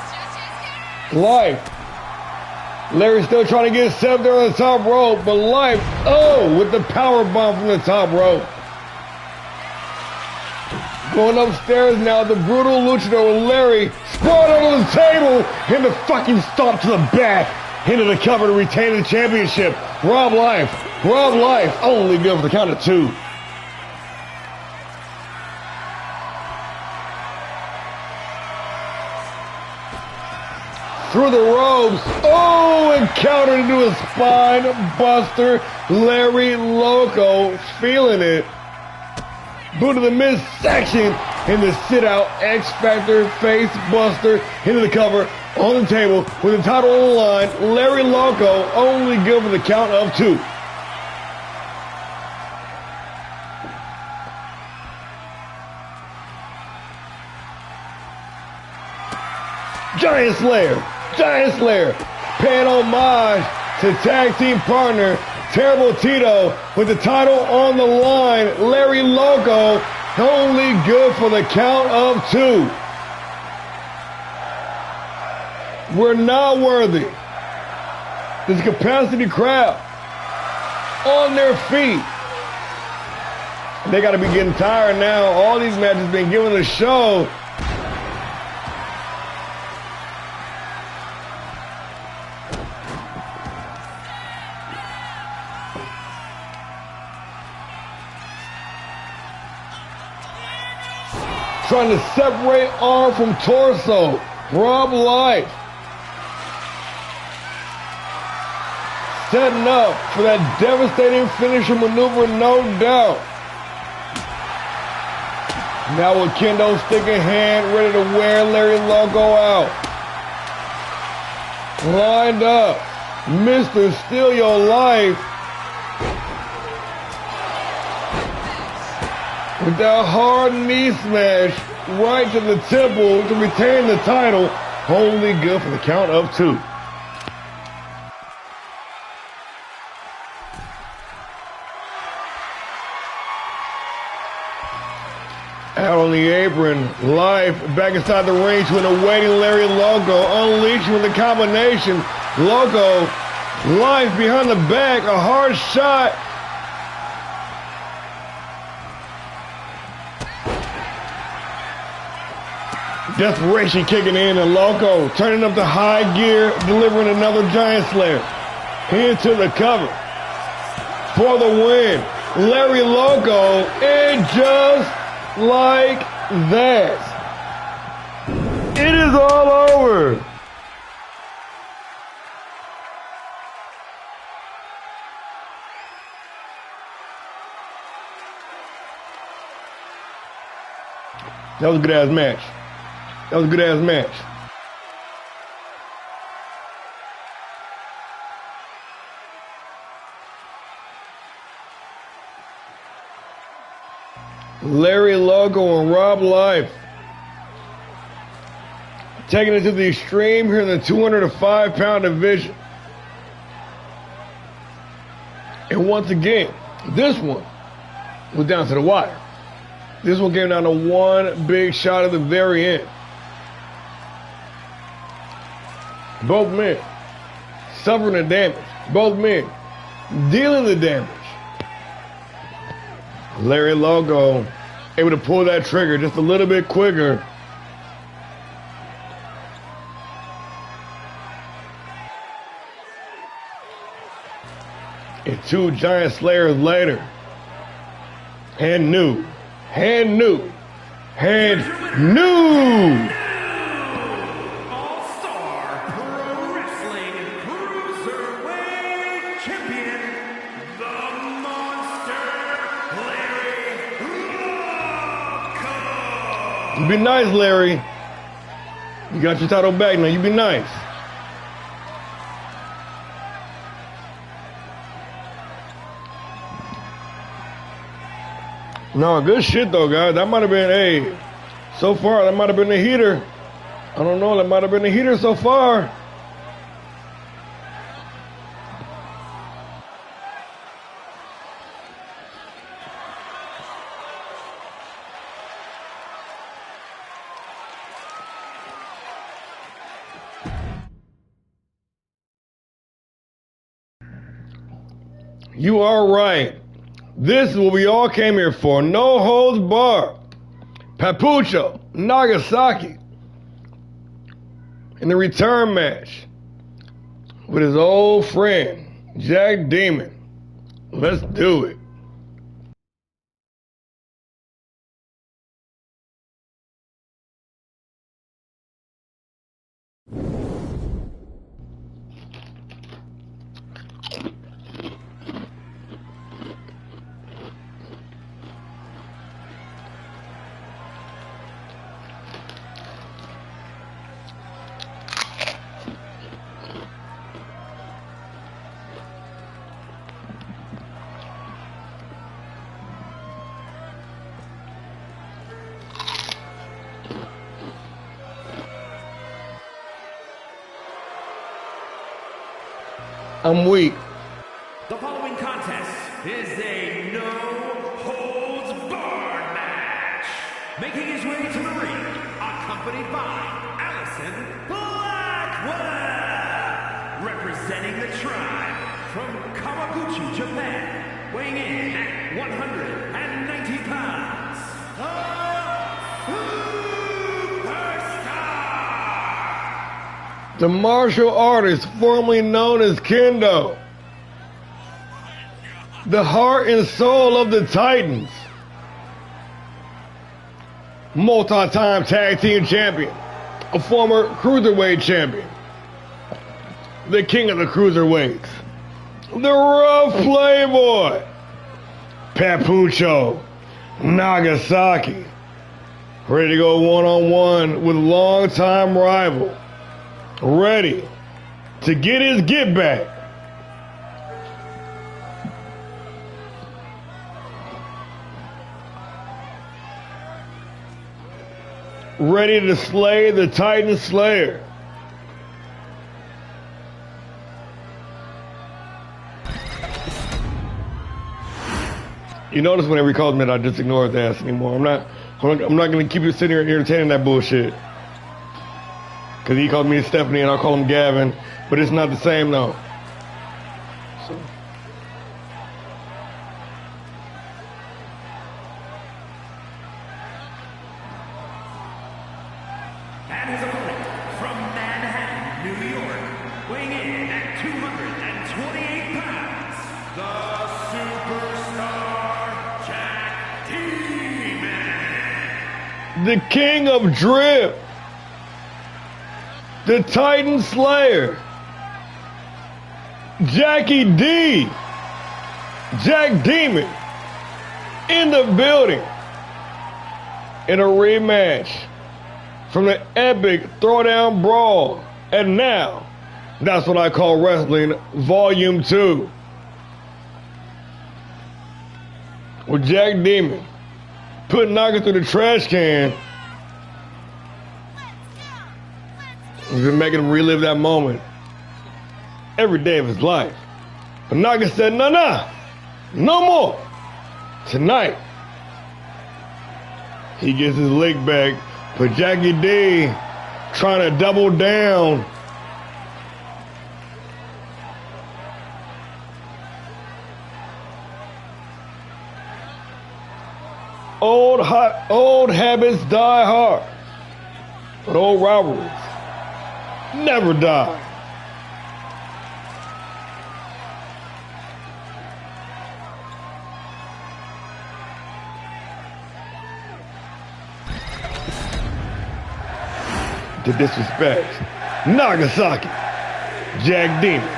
Life. Larry still trying to get set there on the top rope, but Life, oh, with the power bomb from the top rope. Going upstairs now, the brutal luchador Larry sprawled under the table, and the fucking stomp to the back. Into the cover to retain the championship. Rob Life, only good for the count of 2. Through the ropes, oh, and countered into a spine buster. Larry Loco feeling it. Boot to the midsection in the sit out X Factor face buster into the cover. On the table with the title on the line, Larry Loco only good for the count of 2. Giant Slayer, paying homage to tag team partner Terrible Tito with the title on the line. Larry Loco only good for the count of 2. We're not worthy. This capacity crowd on their feet. They got to be getting tired now. All these matches been given a show. Trying to separate arm from torso. Rob Life. setting up for that devastating finisher maneuver, no doubt. Now with kendo stick in hand, ready to wear Larry Loco out. Lined up, Mr. Steal Your Life. With that hard knee smash right to the temple to retain the title. Only good for the count of 2. Out on the apron, Life back inside the ring to an awaiting Larry Loco, unleashing with the combination. Loco, Life behind the back, a hard shot. Desperation kicking in, and Loco turning up the high gear, delivering another Giant Slayer. Into the cover for the win. Larry Loco, and just like that, it is all over. That was a good-ass match. That was a good-ass match. Larry Loco and Rob Life taking it to the extreme here in the 205-pound division. And once again, this one was down to the wire. This one came down to one big shot at the very end. Both men suffering the damage. Both men dealing the damage. Larry Loco able to pull that trigger just a little bit quicker. And 2 Giant Slayers later. Hand new. All-Star Pro Wrestling Cruiserweight Champion, the Monster, Larry Loco. You be nice, Larry. You got your title back now. You be nice. No, good shit though, guys. That might have been so far that might have been the heater. I don't know, that might have been the heater so far. You are right. This is what we all came here for. No holds barred. Papucho, Nagasaki. In the return match with his old friend, Jack Demon. Let's do it. I'm weak. The following contest is a no-holds-barred match. Making his way to the ring, accompanied by Allison Blackwell, representing the tribe from Kawaguchi, Japan, weighing in at 190 pounds. The martial artist formerly known as Kendo. The heart and soul of the Titans. Multi-time tag team champion. A former cruiserweight champion. The king of the cruiserweights. the rough playboy, Papucho Nagasaki, ready to go one-on-one with longtime rival, ready to get his get back. Ready to slay the Titan Slayer. You notice whenever he calls me that, I just ignore his ass anymore. I'm not going to keep you sitting here entertaining that bullshit. Because he called me Stephanie and I'll call him Gavin. But it's not the same, though. So. And his opponent from Manhattan, New York, weighing in at 228 pounds, the superstar Jack Demon. The king of drip. The Titan Slayer. Jackie D. Jack Demon. In the building. In a rematch from the epic Throwdown Brawl. And now, that's what I call wrestling Volume 2. With Jack Demon putting Naga through the trash can. He's been making him relive that moment every day of his life. But Naga said, no more. Tonight, he gets his lick back. But Jackie D trying to double down. Old habits die hard, but old rivalries never die. The disrespect. Nagasaki. Jack Demon.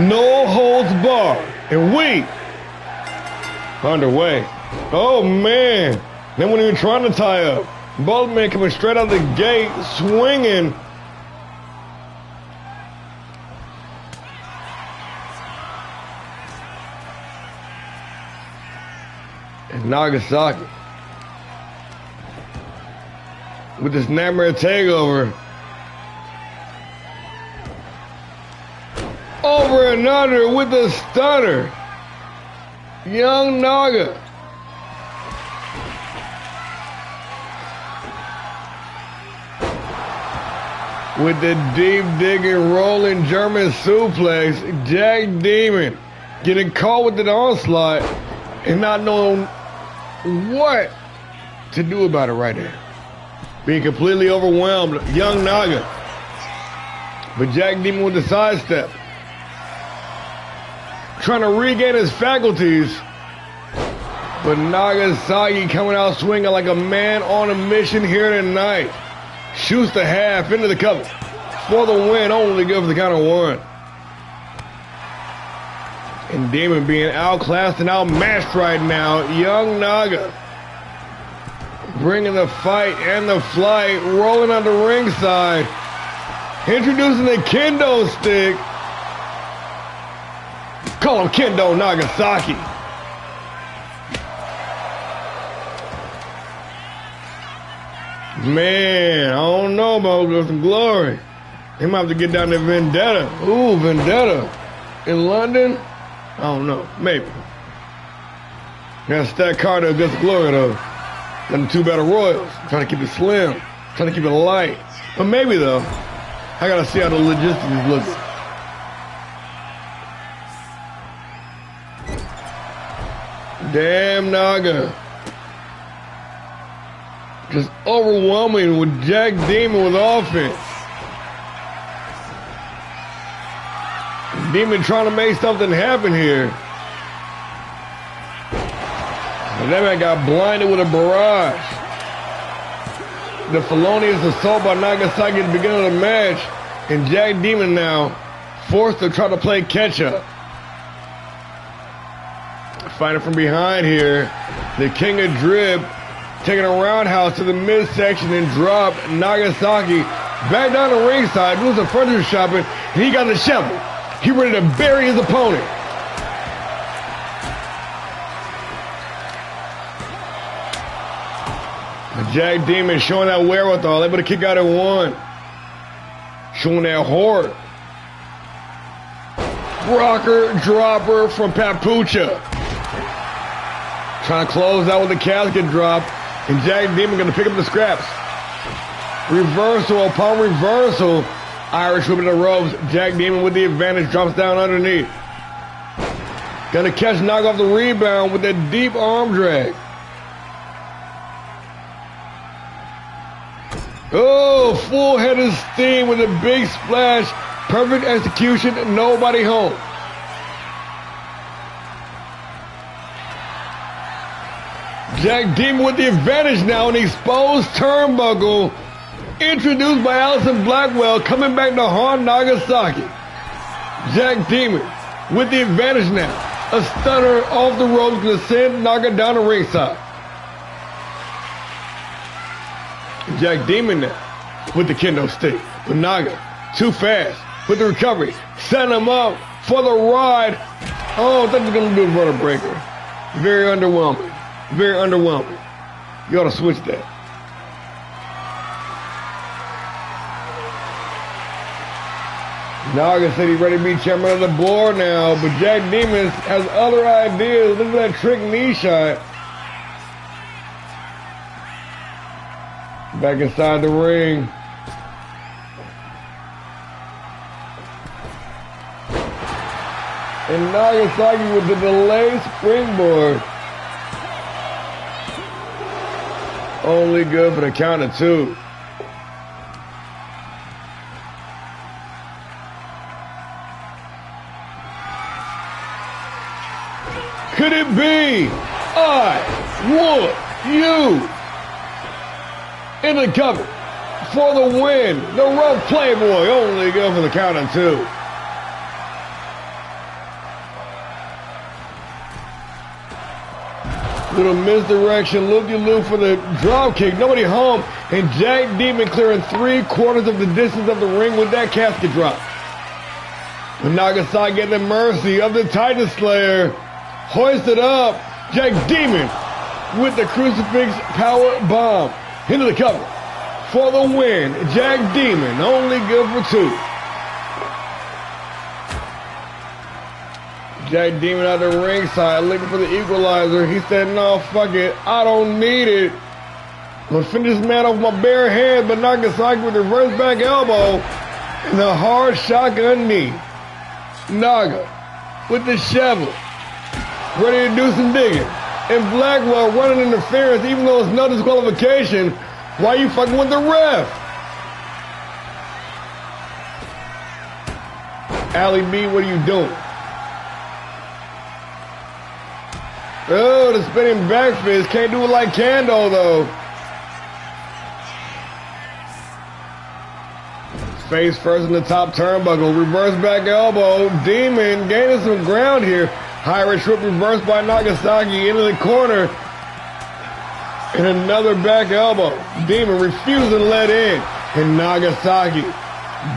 No holds barred. And we underway. Oh man. They weren't even trying to tie up. Both men coming straight out the gate, swinging. And Nagasaki, with this nightmare takeover, over and under with a stunner. Young Naga. With the deep digging rolling German suplex, Jack Demon getting caught with an onslaught and not knowing what to do about it right now. Being completely overwhelmed, young Naga. But Jack Demon with the sidestep. Trying to regain his faculties. But Nagasaki coming out swinging like a man on a mission here tonight. Shoots the half into the cover. For the win, only good for the count of one. And Demon being outclassed and outmatched right now. Young Naga bringing the fight and the flight, rolling on the ringside, introducing the kendo stick. Call him Kendo Nagasaki. Man, I don't know about some glory. He might have to get down to Vendetta. Ooh, Vendetta. In London? I don't know. Maybe. Gotta stack Carter against Glory though. Got the 2 battle royals. Trying to keep it slim. Trying to keep it light. But maybe though. I gotta see how the logistics is looking. Damn Naga. Just overwhelming with Jack Demon with offense. Demon trying to make something happen here. And that man got blinded with a barrage. The felonious assault by Nagasaki at the beginning of the match. And Jack Demon now forced to try to play catch up. Fighting from behind here. The King of Drip taking a roundhouse to the midsection and drop Nagasaki back down the ringside, doing some furniture shopping, and he got the shovel. He ready to bury his opponent. Jack Demon showing that wherewithal, able to kick out at one. Showing that heart. Rocker dropper from Papucha. Trying to close out with the casket drop. And Jack Demon going to pick up the scraps. Reversal upon reversal. Irish whipping the ropes. Jack Demon with the advantage drops down underneath. Gonna catch Naga off the rebound with that deep arm drag. Oh, full head of steam with a big splash. Perfect execution. Nobody home. Jack Demon with the advantage now. An exposed turnbuckle. Introduced by Allison Blackwell. Coming back to haunt Nagasaki. Jack Demon with the advantage now. A stunner off the ropes. Going to send Naga down the ringside. Jack Demon now with the kendo stick. But Naga too fast with the recovery. Setting him up for the ride. Oh, I thought he was going to do a rudder breaker. Very underwhelming. Very underwhelming. You ought to switch that. Naga said he's ready to be chairman of the board now, but Jack Demon has other ideas. Look at that trick knee shot. Back inside the ring. And Nagasaki with the delayed springboard. Only good for the count of two. Could it be? I want you. In the cover for the win. The rough Playboy only good for the count of two. Little misdirection, loop-de-loop for the drop kick. Nobody home. And Jack Demon clearing 3/4 of the distance of the ring with that casket drop. But Nagasaki getting the mercy of the Titan Slayer. Hoisted up. Jack Demon with the crucifix power bomb. Into the cover for the win. Jack Demon only good for two. Jack Demon out the ringside looking for the equalizer. He said, no, fuck it. I don't need it. I'm going to finish this man off my bare head, but Nagasaki with the reverse back elbow and the hard shotgun knee. Naga with the shovel. Ready to do some digging. And Blackwell running interference even though it's no disqualification. Why you fucking with the ref? Allie B, what are you doing? Oh, the spinning back fist. Can't do it like Kando, though. Face first in the top turnbuckle. Reverse back elbow. Demon gaining some ground here. Irish whip reversed by Nagasaki into the corner. And another back elbow. Demon refusing to let in. And Nagasaki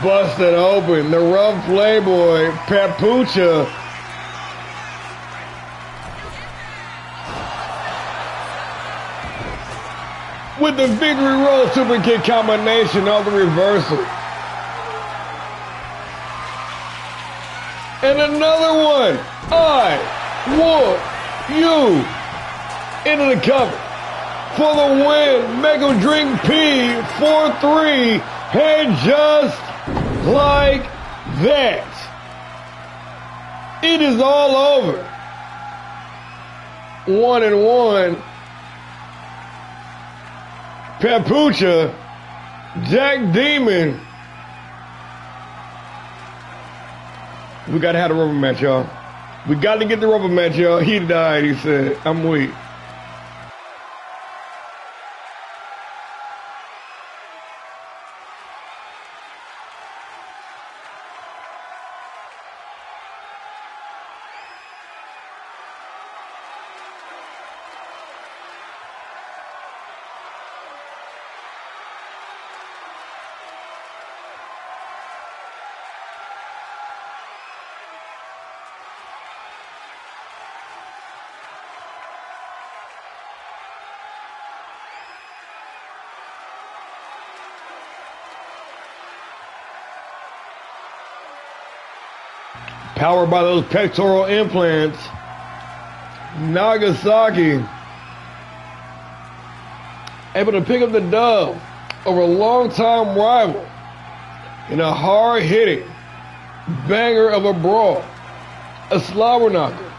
busted open. The rough Playboy, Papucha. With the victory roll super kick combination on the reversal. And another one. I want you. Into the cover. For the win. Make him drink pee. 4-3. And just like that. It is all over. 1-1. Papucha, Jack Demon. We gotta have a rubber match, y'all. We gotta get the rubber match, y'all. He died, he said. I'm weak. Powered by those pectoral implants, Nagasaki able to pick up the dub over a long-time rival in a hard-hitting banger of a brawl, a slobber knocker,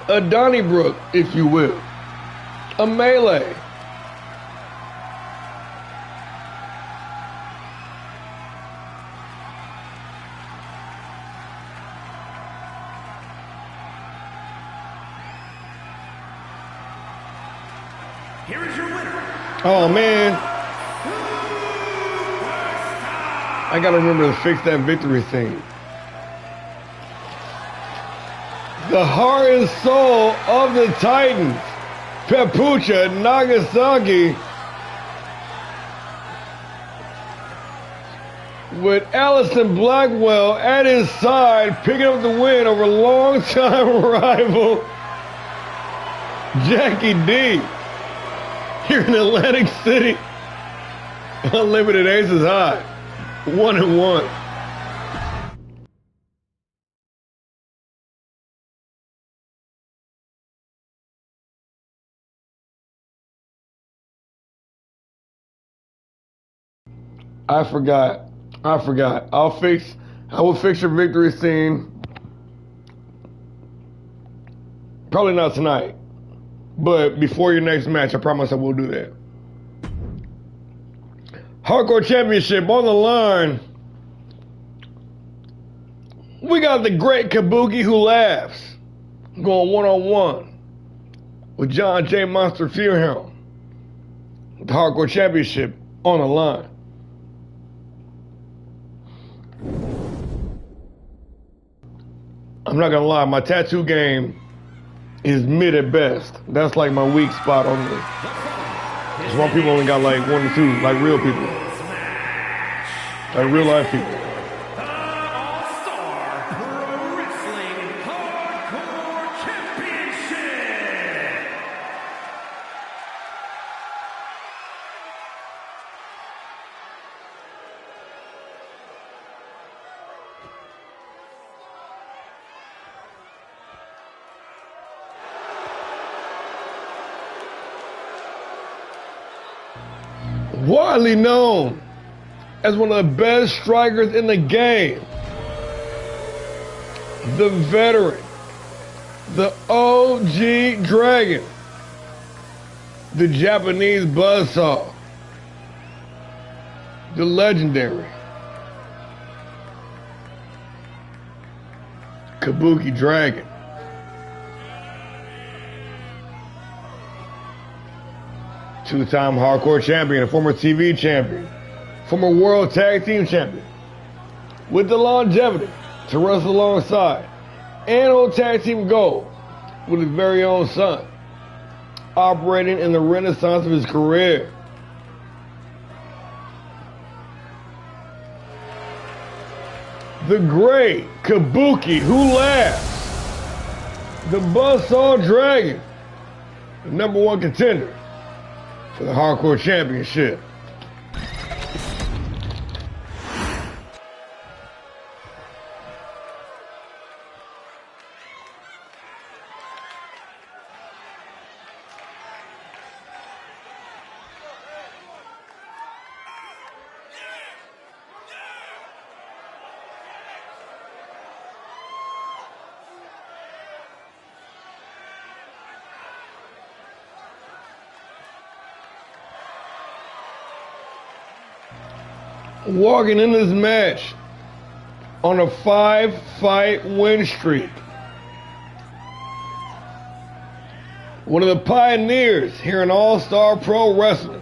a Donnybrook, if you will, a melee. Here is your winner. Oh man, I gotta remember to fix that victory thing. The heart and soul of the Titans, Pepucha Nagasaki, with Allison Blackwell at his side, picking up the win over longtime rival Jackie D. Here in Atlantic City. Unlimited Aces High, 1-1. I forgot. I will fix your victory scene. Probably not tonight, but before your next match, I promise I will do that. Hardcore Championship on the line. We got the great Kabuki Who Laughs going one-on-one with John J. Monster Fearhelm. The Hardcore Championship on the line. I'm not gonna lie, my tattoo game is mid at best. That's like my weak spot only. That's why people only got like 1 or 2, like real people. Like real life people. The All-Star Pro Wrestling Hardcore Championship. Widely known as one of the best strikers in the game, the veteran, the OG Dragon, the Japanese buzzsaw, the legendary Kabuki Dragon. Two-time hardcore champion, a former TV champion, former world tag team champion, with the longevity to wrestle alongside, and hold tag team gold with his very own son, operating in the renaissance of his career. The great Kabuki Who Laughs, the Buzzsaw Dragon, the #1 contender for the Hardcore Championship. Walking in this match on a 5-fight win streak. One of the pioneers here in All-Star Pro Wrestling.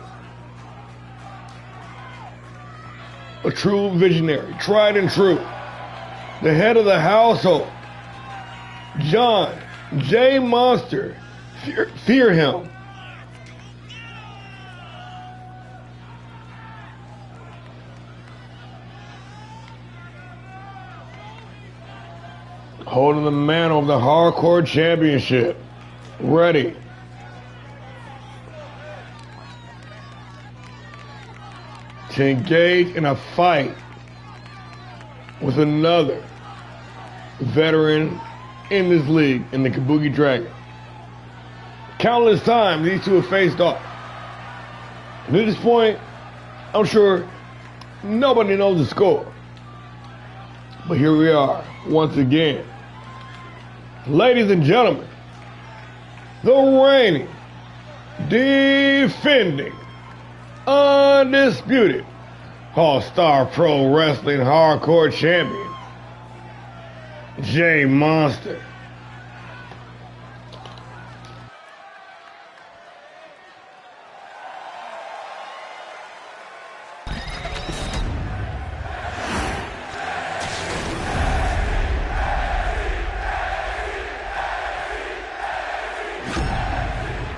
A true visionary, tried and true. The head of the household, John J. Monster Fearhelm. Holding the mantle of the Hardcore Championship. Ready. To engage in a fight with another veteran in this league, in the Kabuki Dragon. Countless times these two have faced off. And at this point, I'm sure nobody knows the score. But here we are, once again. Ladies and gentlemen, the reigning, defending, undisputed All-Star Pro Wrestling Hardcore Champion, J Monster.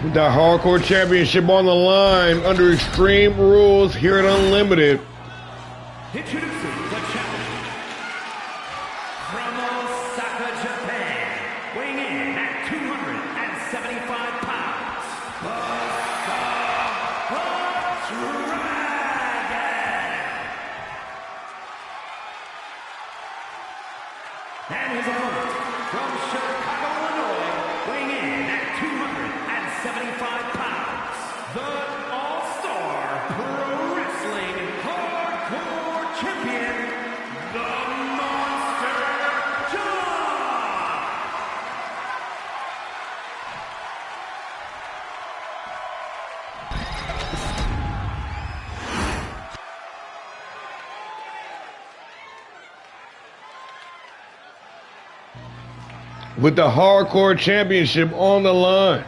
With that Hardcore Championship on the line under Extreme Rules here at Unlimited. Introducing the challenger from Osaka, Japan, weighing in at 275 pounds, the Dragon. And his opponent from Chicago, Illinois, weighing in at 275 pounds, the All-Star Pro Wrestling Hardcore Champion, the Monster John. With the Hardcore Championship on the line.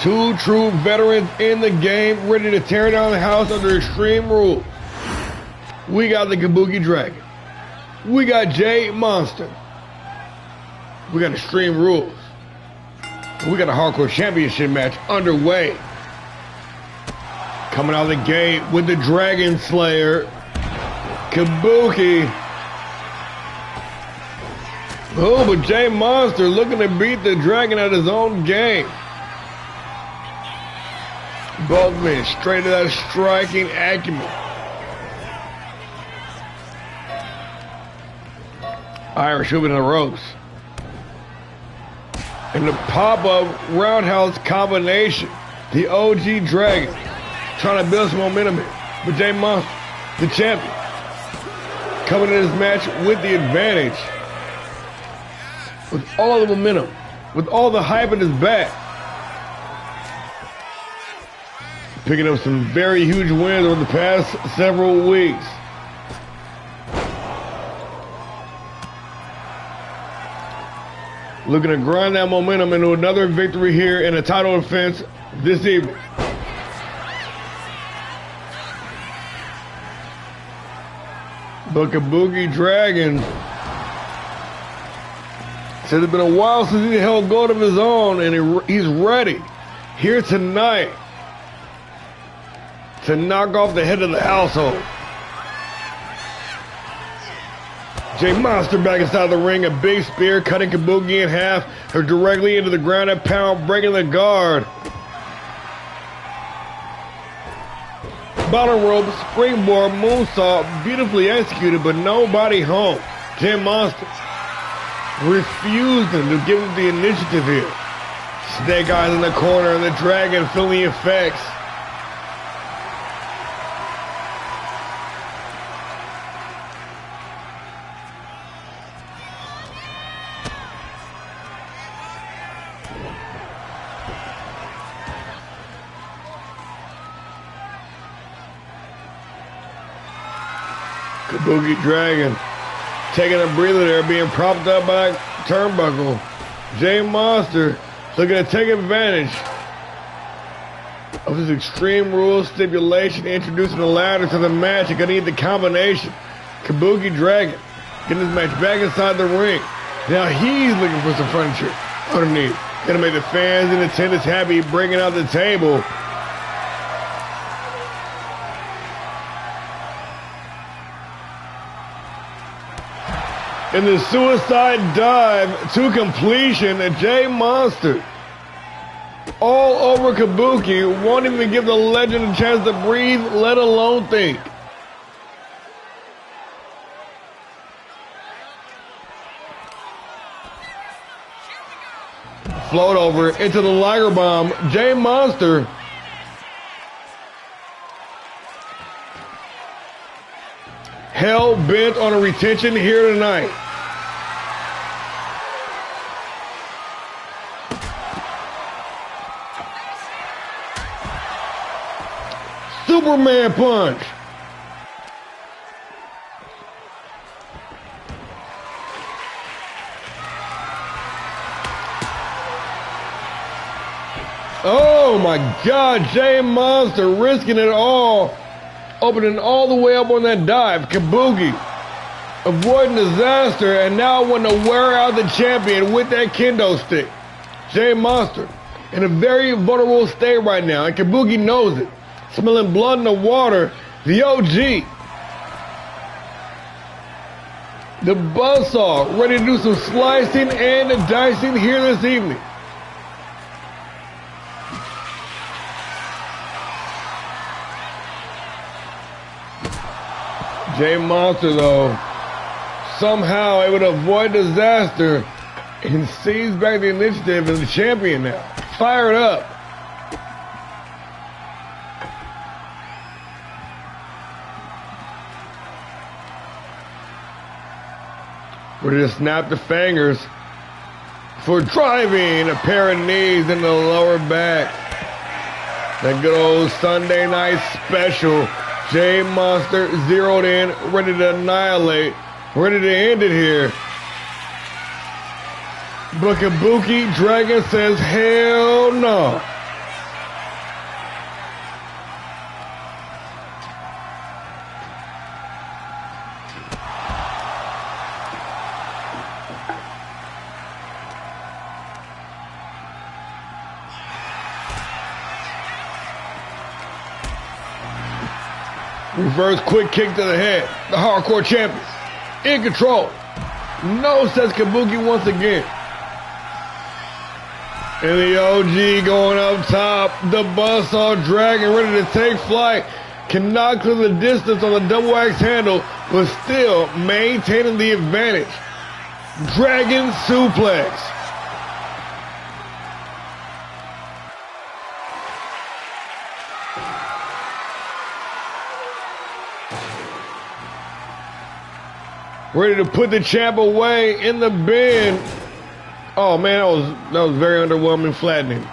Two true veterans in the game, ready to tear down the house under Extreme Rules. We got the Kabuki Dragon. We got J Monster. We got Extreme Rules. We got a Hardcore Championship match underway. Coming out of the gate with the Dragon Slayer, Kabuki. Oh, but J Monster looking to beat the Dragon at his own game. Both men straight to that striking acumen. Irish whip in the ropes. And the pop-up roundhouse combination. The OG Dragon trying to build some momentum here. But J Monster, the champion, coming in this match with the advantage. With all the momentum, with all the hype in his back. Picking up some very huge wins over the past several weeks. Looking to grind that momentum into another victory here in a title defense this evening. But Kabuki Dragon said it's been a while since he held gold of his own, and he's ready here tonight to knock off the head of the household. J Monster back inside the ring, a big spear cutting Kabuki in half, or directly into the ground and pound, breaking the guard. Bottom rope, springboard, moonsault, beautifully executed, but nobody home. J Monster refusing to give him the initiative here. Snake Eyes in the corner, and the Dragon feeling the effects. Kabuki Dragon taking a breather there, being propped up by turnbuckle. J Monster looking to take advantage of his Extreme Rules stipulation, introducing the ladder to the match. You're gonna need the combination. Kabuki Dragon getting this match back inside the ring. Now he's looking for some furniture underneath. Gonna make the fans in attendance happy, bringing out the table. In the suicide dive to completion, J Monster all over Kabuki, won't even give the legend a chance to breathe, let alone think. Float over into the Liger Bomb. Jay Monster. Hell bent on a retention here tonight. Superman punch. Oh my God, Jay Monster risking it all, opening all the way up on that dive. Kabuki avoiding disaster, and now wanting to wear out the champion with that kendo stick. Jay Monster in a very vulnerable state right now, and Kabuki knows it. Smelling blood in the water, the OG. The Buzzsaw ready to do some slicing and dicing here this evening. Jay Monster, though, somehow able to avoid disaster and seize back the initiative as the champion now. Fired up. Ready to snap the fingers for driving a pair of knees in the lower back. That good old Sunday night special. Jay Monster zeroed in, ready to annihilate, ready to end it here. But Kabuki Dragon says, hell no. Reverse quick kick to the head. The hardcore champion in control. No, says Kabuki once again. And the OG going up top. The Buzzsaw Dragon ready to take flight. Cannot clear the distance on the double axe handle, but still maintaining the advantage. Dragon suplex. Ready to put the champ away in the bin. Oh man, that was very underwhelming, flattening.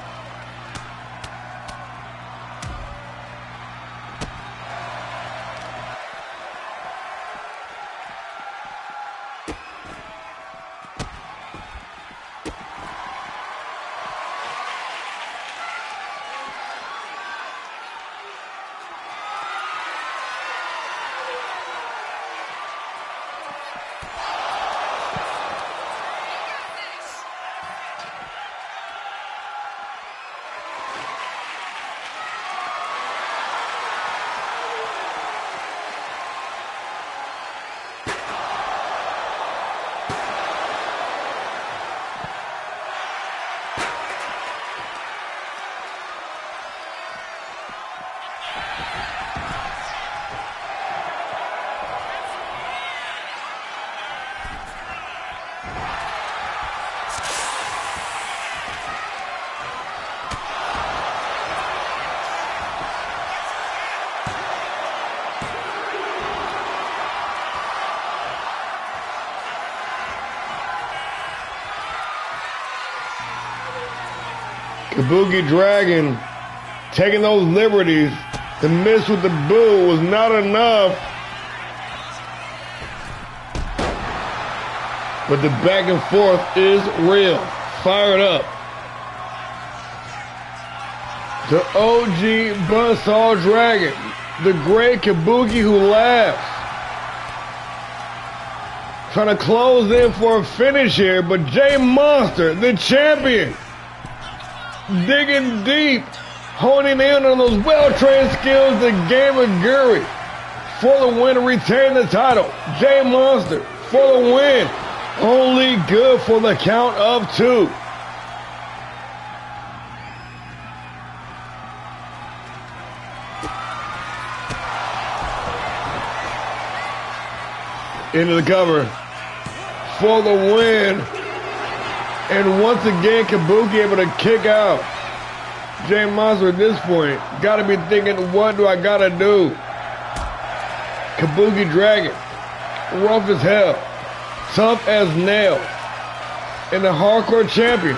Kabuki Dragon taking those liberties. The miss with the boo was not enough. But the back and forth is real. Fired up. The OG Buzzsaw Dragon. The great Kabuki who laughs. Trying to close in for a finish here, but Jay Monster, the champion, digging deep, honing in on those well-trained skills that game of Guri for the win to retain the title. Jay Monster for the win. Only good for the count of 2. Into the cover for the win. And once again, Kabuki able to kick out. Jay Monster at this point gotta be thinking, what do I gotta do? Kabuki Dragon, rough as hell, tough as nails, and the hardcore champion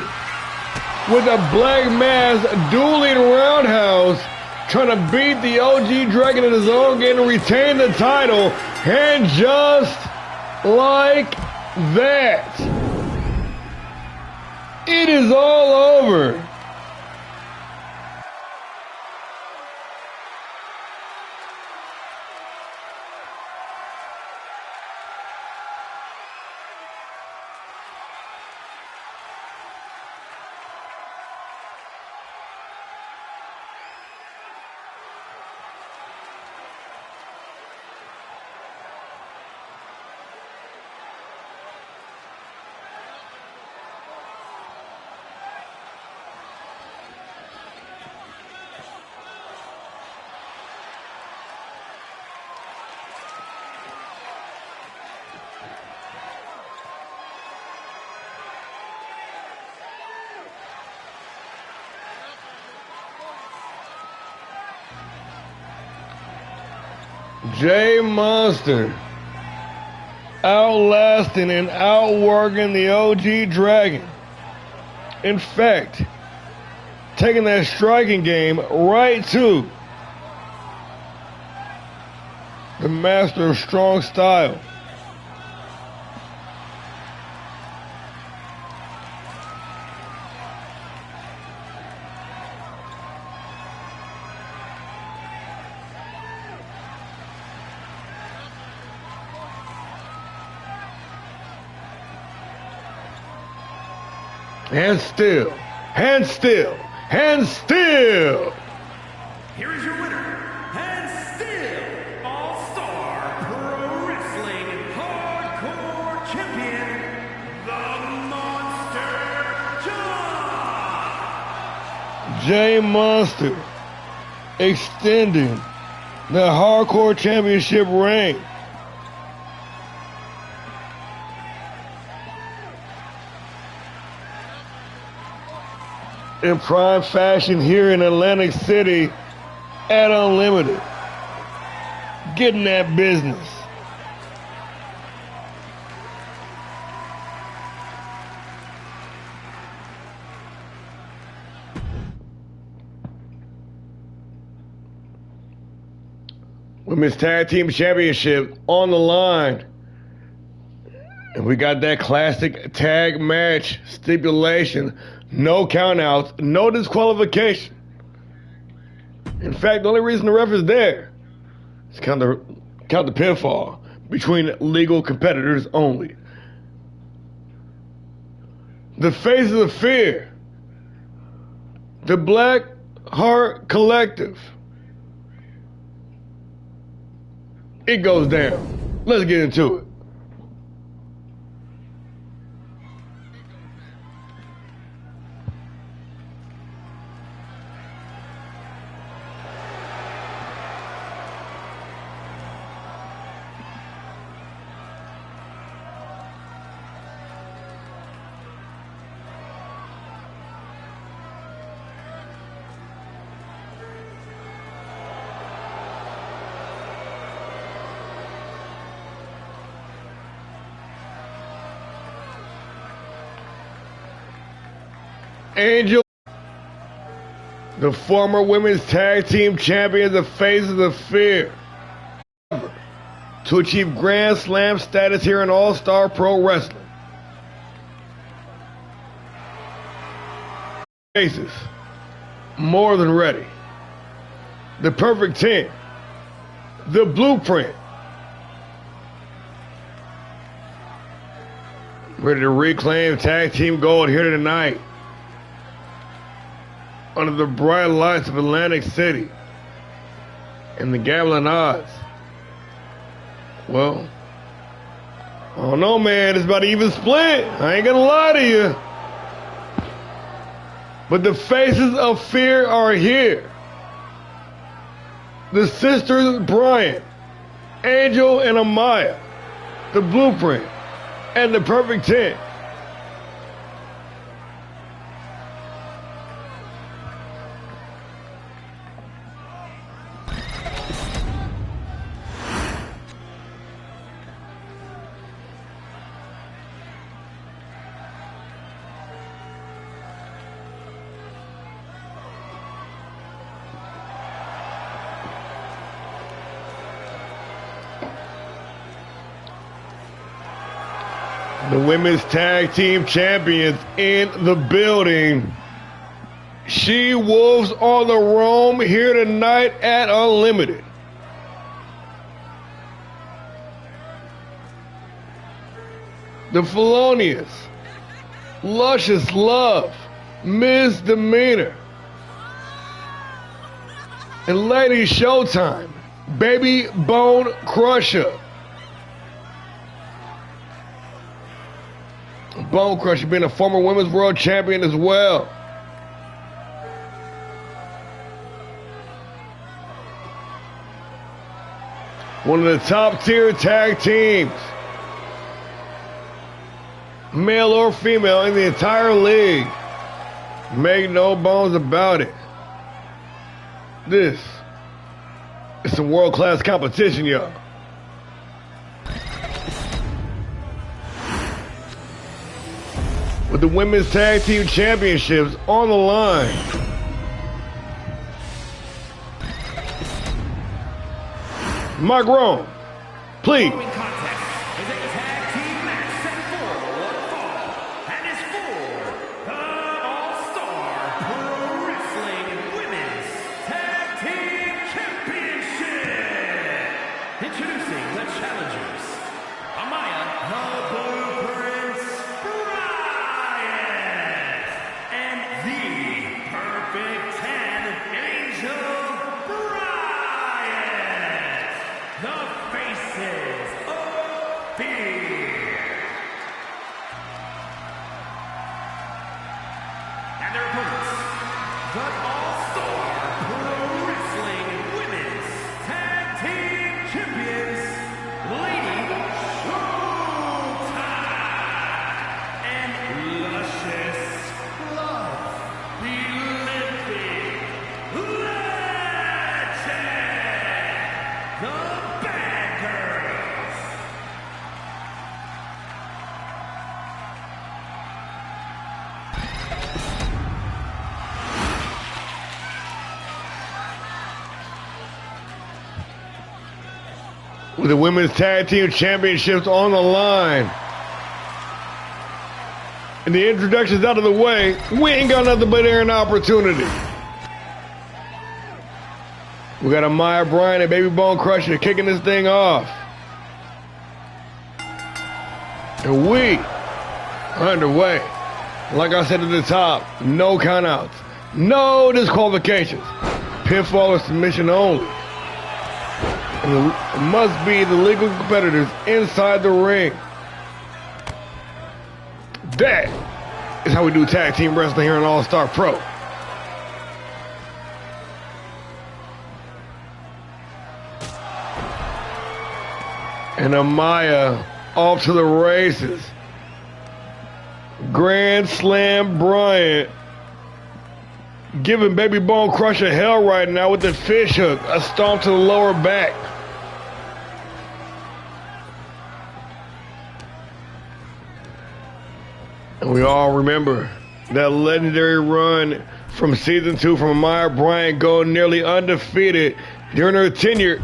with a black mass dueling roundhouse, trying to beat the OG Dragon in his own game to retain the title, and just like that, it is all over. Jay Monster outlasting and outworking the OG Dragon. In fact, taking that striking game right to the master of strong style. And still, and still, and still. Here is your winner, and still All-Star Pro Wrestling Hardcore Champion, the Monster John. Jay Monster extending the Hardcore Championship reign. In prime fashion here in Atlantic City at Unlimited. Getting that business. Women's Tag Team Championship on the line. And we got that classic tag match stipulation. No countouts, no disqualification. In fact, the only reason the ref is there is count the pinfall between legal competitors only. The Faces of Fear, the Black Heart Collective. It goes down. Let's get into it. Angel, the former women's tag team champion, the Faces of Fear, to achieve Grand Slam status here in All-Star Pro Wrestling. Faces, more than ready. The Perfect 10, the Blueprint, ready to reclaim tag team gold here tonight. Under the bright lights of Atlantic City and the gambling odds. Well, I don't know, man. It's about to even split. I ain't gonna lie to you. But the Faces of Fear are here. The sisters Brian, Angel, and Amaya, the Blueprint, and the Perfect 10. The women's tag team champions in the building. She Wolves on the roam here tonight at Unlimited. The Felonious, Luscious Love, Misdemeanor, and Lady Showtime, Baby Bone Crusher. Bone Crusher being a former women's world champion as well. One of the top tier tag teams, male or female, in the entire league. Make no bones about it. This is some world-class competition, y'all. With the women's tag team championships on the line. Mike Rome, please. Following contest is a tag team match set for one fall and is for the All-Star Pro Wrestling Women's Tag Team Championship. Introducing the challengers, Amaya the Blueprince Bryant and the Perfect 10 Angel Bryant. The Faces of Fear. And their opponents, the All-Star Pro Wrestling Women's Tag Team Champions, Lady Showtime and Luscious Love, the Living Legend, the Bad Girls. With the women's tag team championships on the line. And the introductions out of the way, we ain't got nothing but an opportunity. We got Amaya Bryant and Baby Bone Crusher kicking this thing off. And we are underway. Like I said at the top, no countouts, no disqualifications, pinfall or submission only. And it must be the legal competitors inside the ring. That is how we do tag team wrestling here in All-Star Pro. And Amaya off to the races. Grand Slam Bryant giving Baby Bone Crusher hell right now with the fish hook. A stomp to the lower back. And we all remember that legendary run from season 2 from Amaya Bryant going nearly undefeated during her tenure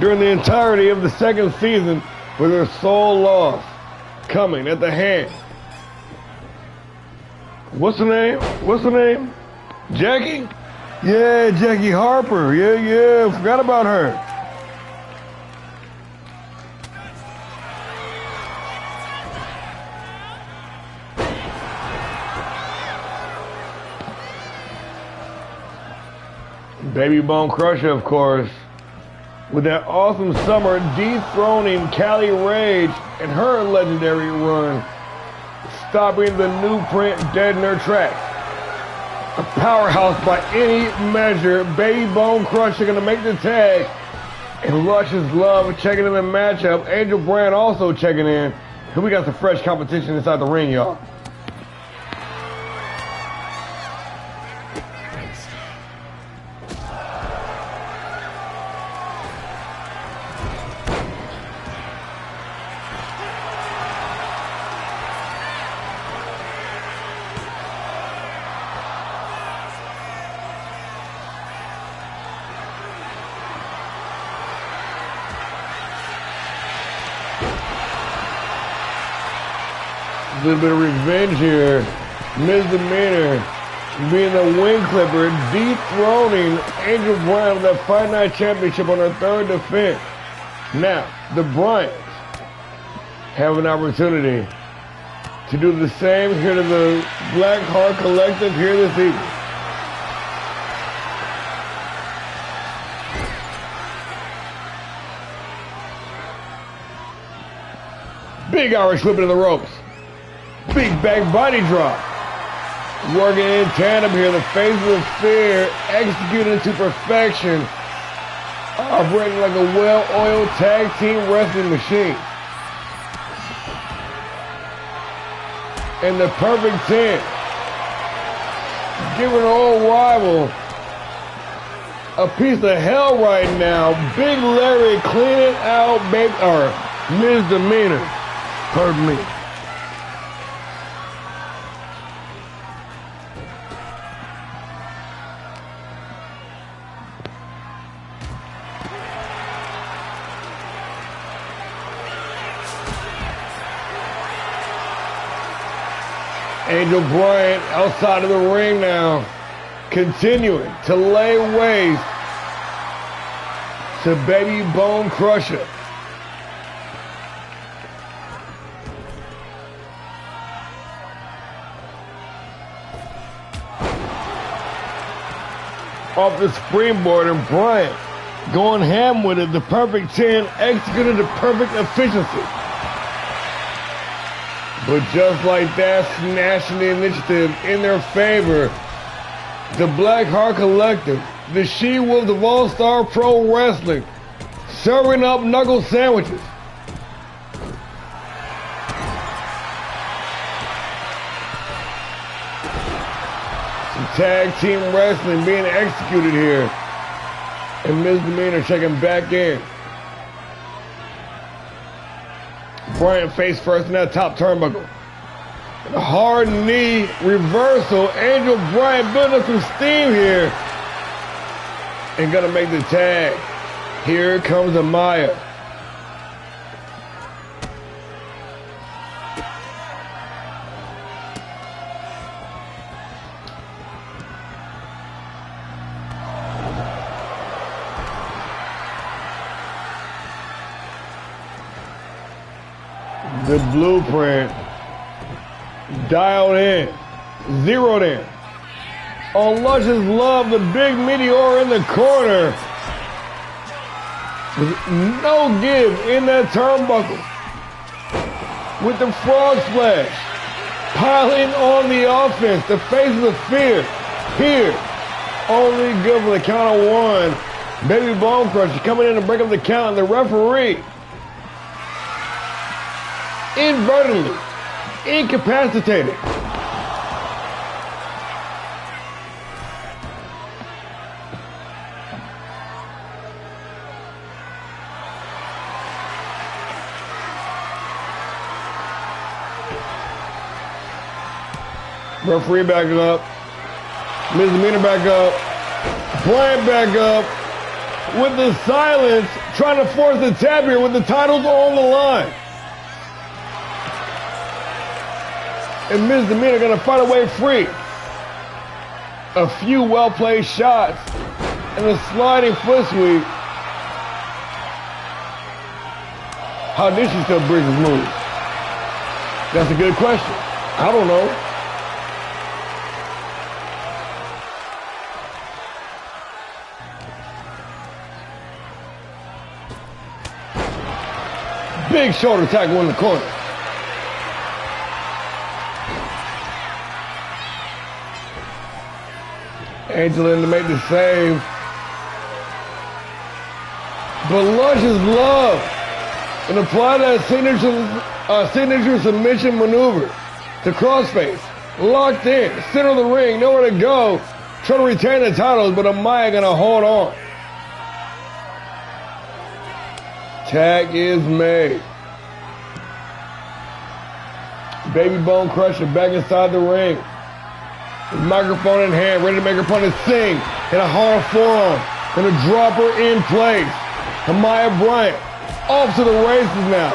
during the entirety of the second season with her sole loss coming at the hand. What's her name? What's her name? Jackie? Yeah, Jackie Harper. Yeah, forgot about her. Baby Bone Crusher, of course, with that awesome summer dethroning Callie Rage and her legendary run, stopping the New Print dead in her tracks. A powerhouse by any measure. Baby Bone Crusher gonna make the tag, and Luscious Love checking in the matchup. Angel Brand also checking in, and we got some fresh competition inside the ring, y'all. A little bit of revenge here. Misdemeanor being the wing clipper, dethroning Angel Bryant of that Fight Night Championship on her third defense. Now, the Bryants have an opportunity to do the same here to the Black Heart Collective here this evening. Big Irish whip into the ropes. Big back body drop. Working in tandem here, the Faces of Fear executed to perfection. Operating like a well-oiled tag team wrestling machine. And the Perfect 10 giving her old rival a piece of hell right now. Big Larry cleaning out misdemeanor. Pardon me. Angel Bryant outside of the ring now, continuing to lay waste to Baby Bone Crusher. Off the springboard, and Bryant going ham with it. The Perfect 10 executed the perfect efficiency. But just like that, snatching the initiative in their favor, the Black Heart Collective, the She-Wolves of All-Star Pro Wrestling, serving up knuckle sandwiches. Some tag team wrestling being executed here. And Misdemeanor checking back in. Bryant face first in that top turnbuckle. And a hard knee reversal. Angel Bryant building up some steam here. And gonna make the tag. Here comes Amaya. The blueprint dialed in, zeroed in. On Luscious Love, the big meteor in the corner. With no give in that turnbuckle. With the frog splash. Piling on the offense. The Faces of Fear. Here. Only good for the count of one. Baby Bone Crusher coming in to break up the count. And the referee inadvertently incapacitated. Referee back up. Misdemeanor back up. Bryant back up. With the silence, trying to force the tap here with the titles on the line. And Misdemeanor gonna find a way free. A few well-played shots and a sliding foot sweep. How did she still bring his moves? That's a good question. I don't know. Big shoulder tackle in the corner. Angel in to make the save. But Luscious Love and apply that signature submission maneuver to crossface. Locked in, center of the ring, nowhere to go. Trying to retain the titles, but Amaya gonna hold on. Tag is made. Baby Bone Crusher back inside the ring. With microphone in hand, ready to make her opponent sing. And a hard forearm. Gonna drop her in place. Amaya Bryant off to the races now.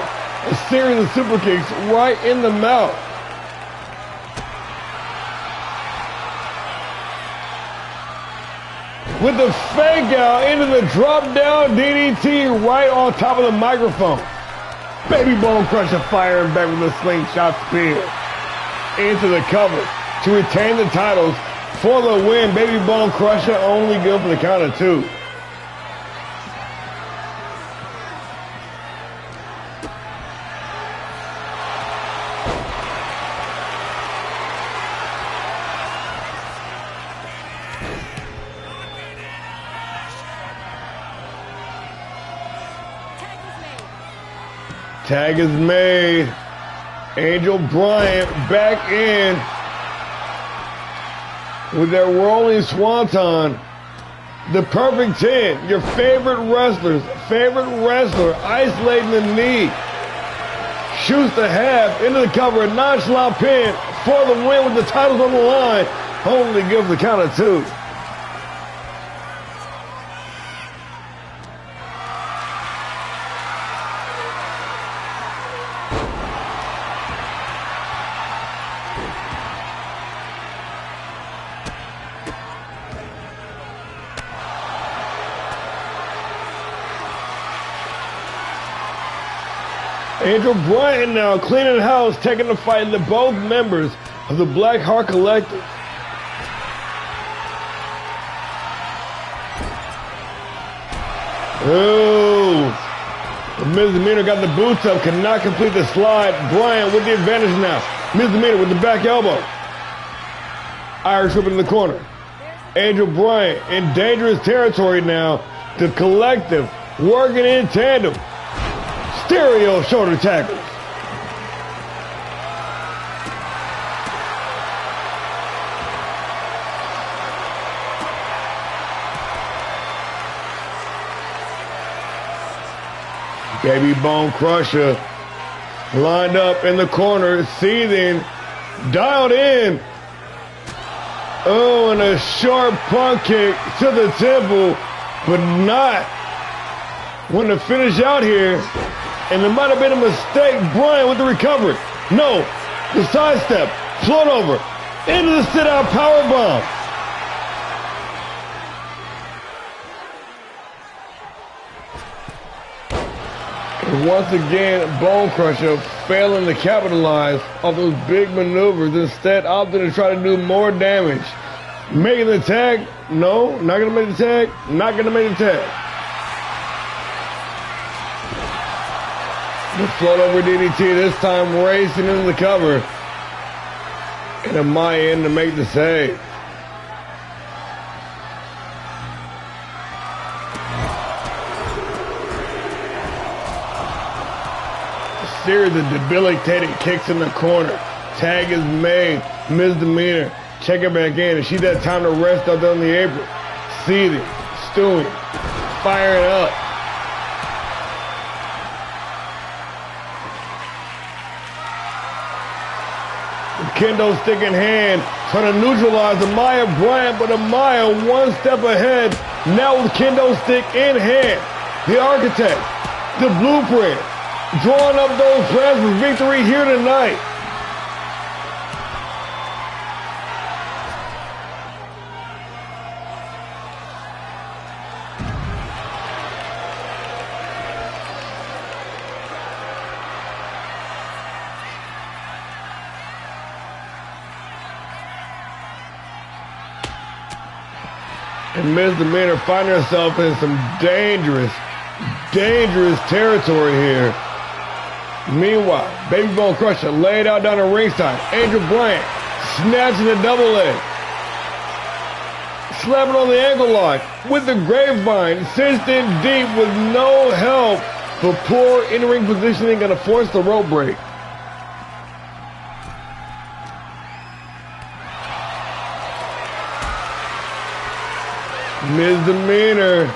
A series of super kicks right in the mouth. with the fake out into the drop down DDT right on top of the microphone. Baby Bone Crusher firing back with a slingshot spear into the cover to retain the titles for the win. Baby Bone Crusher only good for the count of 2. Tag is made. Angel Bryant back in with that rolling swanton. The perfect 10. Your favorite wrestler isolating the knee. Shoots the half into the cover. A nonchalant pin for the win with the titles on the line. Only gives the count of 2. Angel Bryant now cleaning house, taking the fight to both members of the Black Heart Collective. Oh, the Misdemeanor got the boots up, cannot complete the slide. Bryant with the advantage now. Misdemeanor with the back elbow. Irish whip in the corner. Angel Bryant in dangerous territory now. The Collective working in tandem. Stereo shoulder tackles. Baby Bone Crusher lined up in the corner, seething, dialed in. Oh, and a sharp punt kick to the temple, but not when to finish out here. And there might have been a mistake. Bryant with the recovery. No, the sidestep, float over, into the sit-out powerbomb. And once again, Bone Crusher failing to capitalize off those big maneuvers. Instead, opting to try to do more damage. Making the tag? No, not going to make the tag. Not going to make the tag. The float over DDT, this time racing into the cover. And a Mayan to make the save. A series of debilitating kicks in the corner. Tag is made. Misdemeanor. Check it back in. And she had time to rest out there on the apron. Seething. Stewing. Firing up. Kendo stick in hand, trying to neutralize Amaya Bryant, but Amaya one step ahead, now with Kendo stick in hand. The architect, the blueprint, drawing up those plans for victory here tonight. And Misdemeanor finding herself in some dangerous territory here. Meanwhile, Baby Bone Crusher laid out down the ringside. Angel Bryant snatching the double leg. Slapping on the ankle lock with the grapevine. Cinched in deep with no help. But poor in-ring positioning gonna force the rope break. Misdemeanor.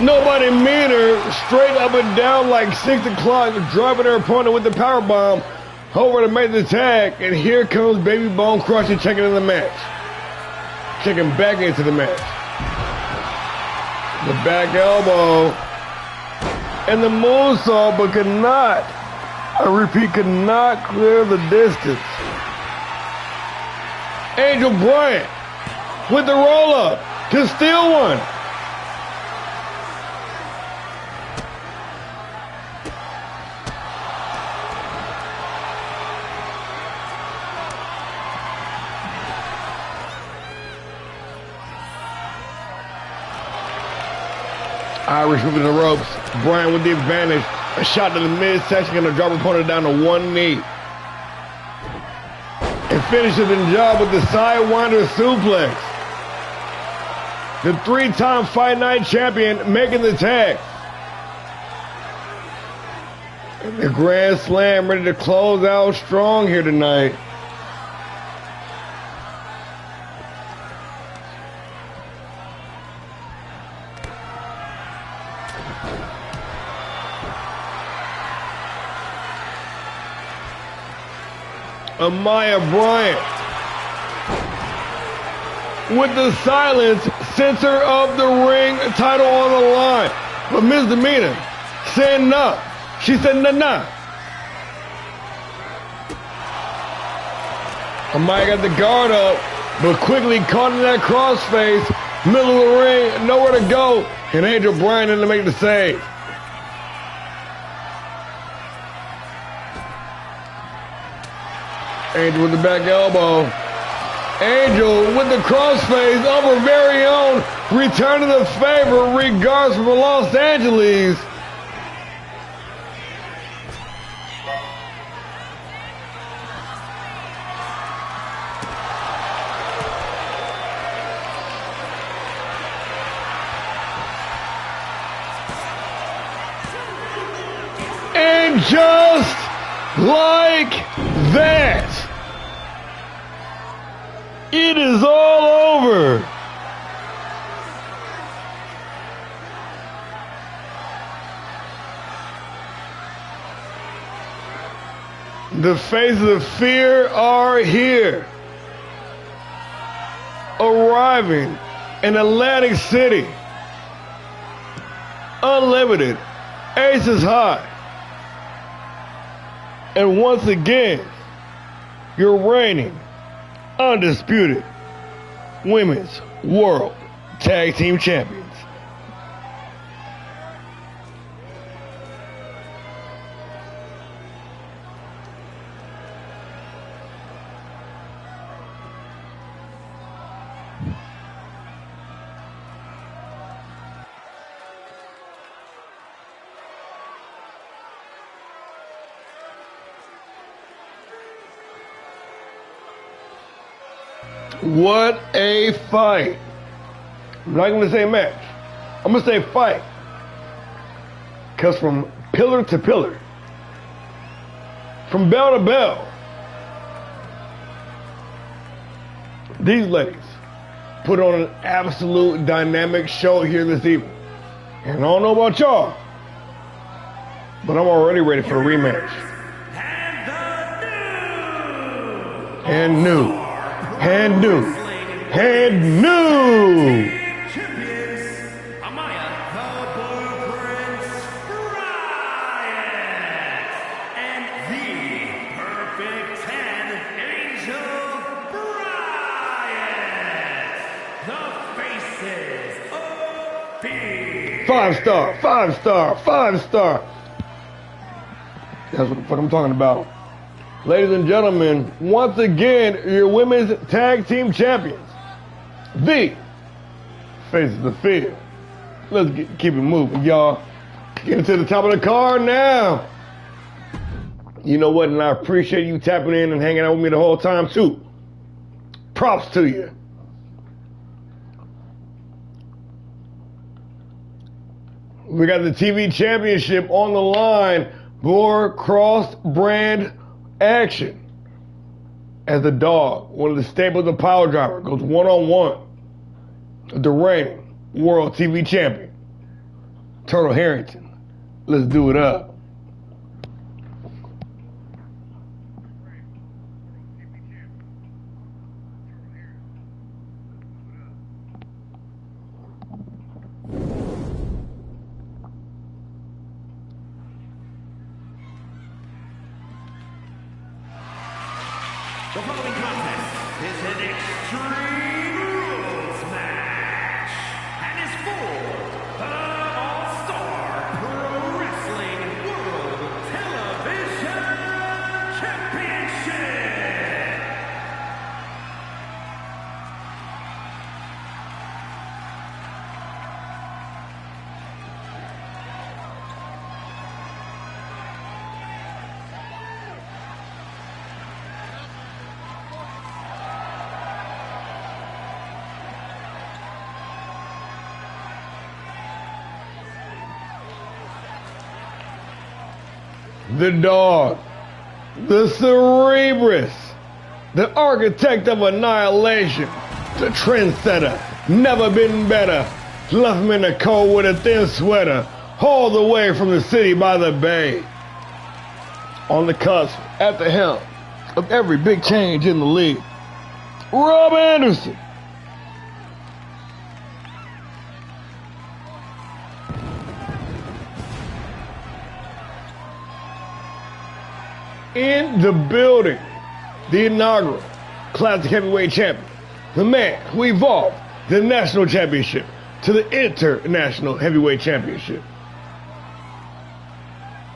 Nobody meaner. Straight up and down like 6 o'clock, driving her opponent with the powerbomb over to make the tag. And here comes Baby Bone Crusher checking in the match. Checking back into the match. The back elbow. And the moonsault, but could not, I repeat, could not clear the distance. Angel Bryant with the roll-up to steal one. Irish moving the ropes. Bryan with the advantage. A shot to the midsection and a drop opponent down to one knee. And finishes the job with the sidewinder suplex. The three-time Fight Night champion making the tag. And the Grand Slam ready to close out strong here tonight. Amaya Bryant with the silence, center of the ring, title on the line. But Ms. Demeanor said no. She said nah. Amaya got the guard up, but quickly caught in that crossface, middle of the ring, nowhere to go, and Angel Bryan in to make the save. Angel with the back elbow. Angel with the crossface of her very own, returning the favor regards from Los Angeles. And just like that, it is all over. The faces of fear are here, arriving in Atlantic City. Unlimited, aces high. And once again, your reigning, undisputed Women's World Tag Team Champions. What a fight. I'm not going to say match. I'm going to say fight. Because from pillar to pillar, from bell to bell, these ladies put on an absolute dynamic show here this evening. And I don't know about y'all, but I'm already ready for the rematch. And new. And new. And new. Champions, Amaya, the Blueprince, Bryant, and the Perfect 10, Angel Bryant, the faces of fear. 5-star, 5-star, 5-star. That's what the fuck I'm talking about. Ladies and gentlemen, once again, your women's tag team champions, the faces of fear. Let's keep it moving, y'all. Get to the top of the card now. You know what? And I appreciate you tapping in and hanging out with me the whole time, too. Props to you. We got the TV championship on the line. More cross-brand action. As the dog, one of the staples of Power Driver, goes one-on-one with the reigning World TV Champion, Turtle Harrington. Let's do it up. The following contest is an Extreme the dog, the Cerebrus, the architect of annihilation, the trendsetter, never been better, left him in the cold with a thin sweater, hauled away from the city by the bay. On the cusp, at the helm of every big change in the league, Rob Anderson. In the building, the inaugural Classic Heavyweight Champion, the man who evolved the National Championship to the International Heavyweight Championship.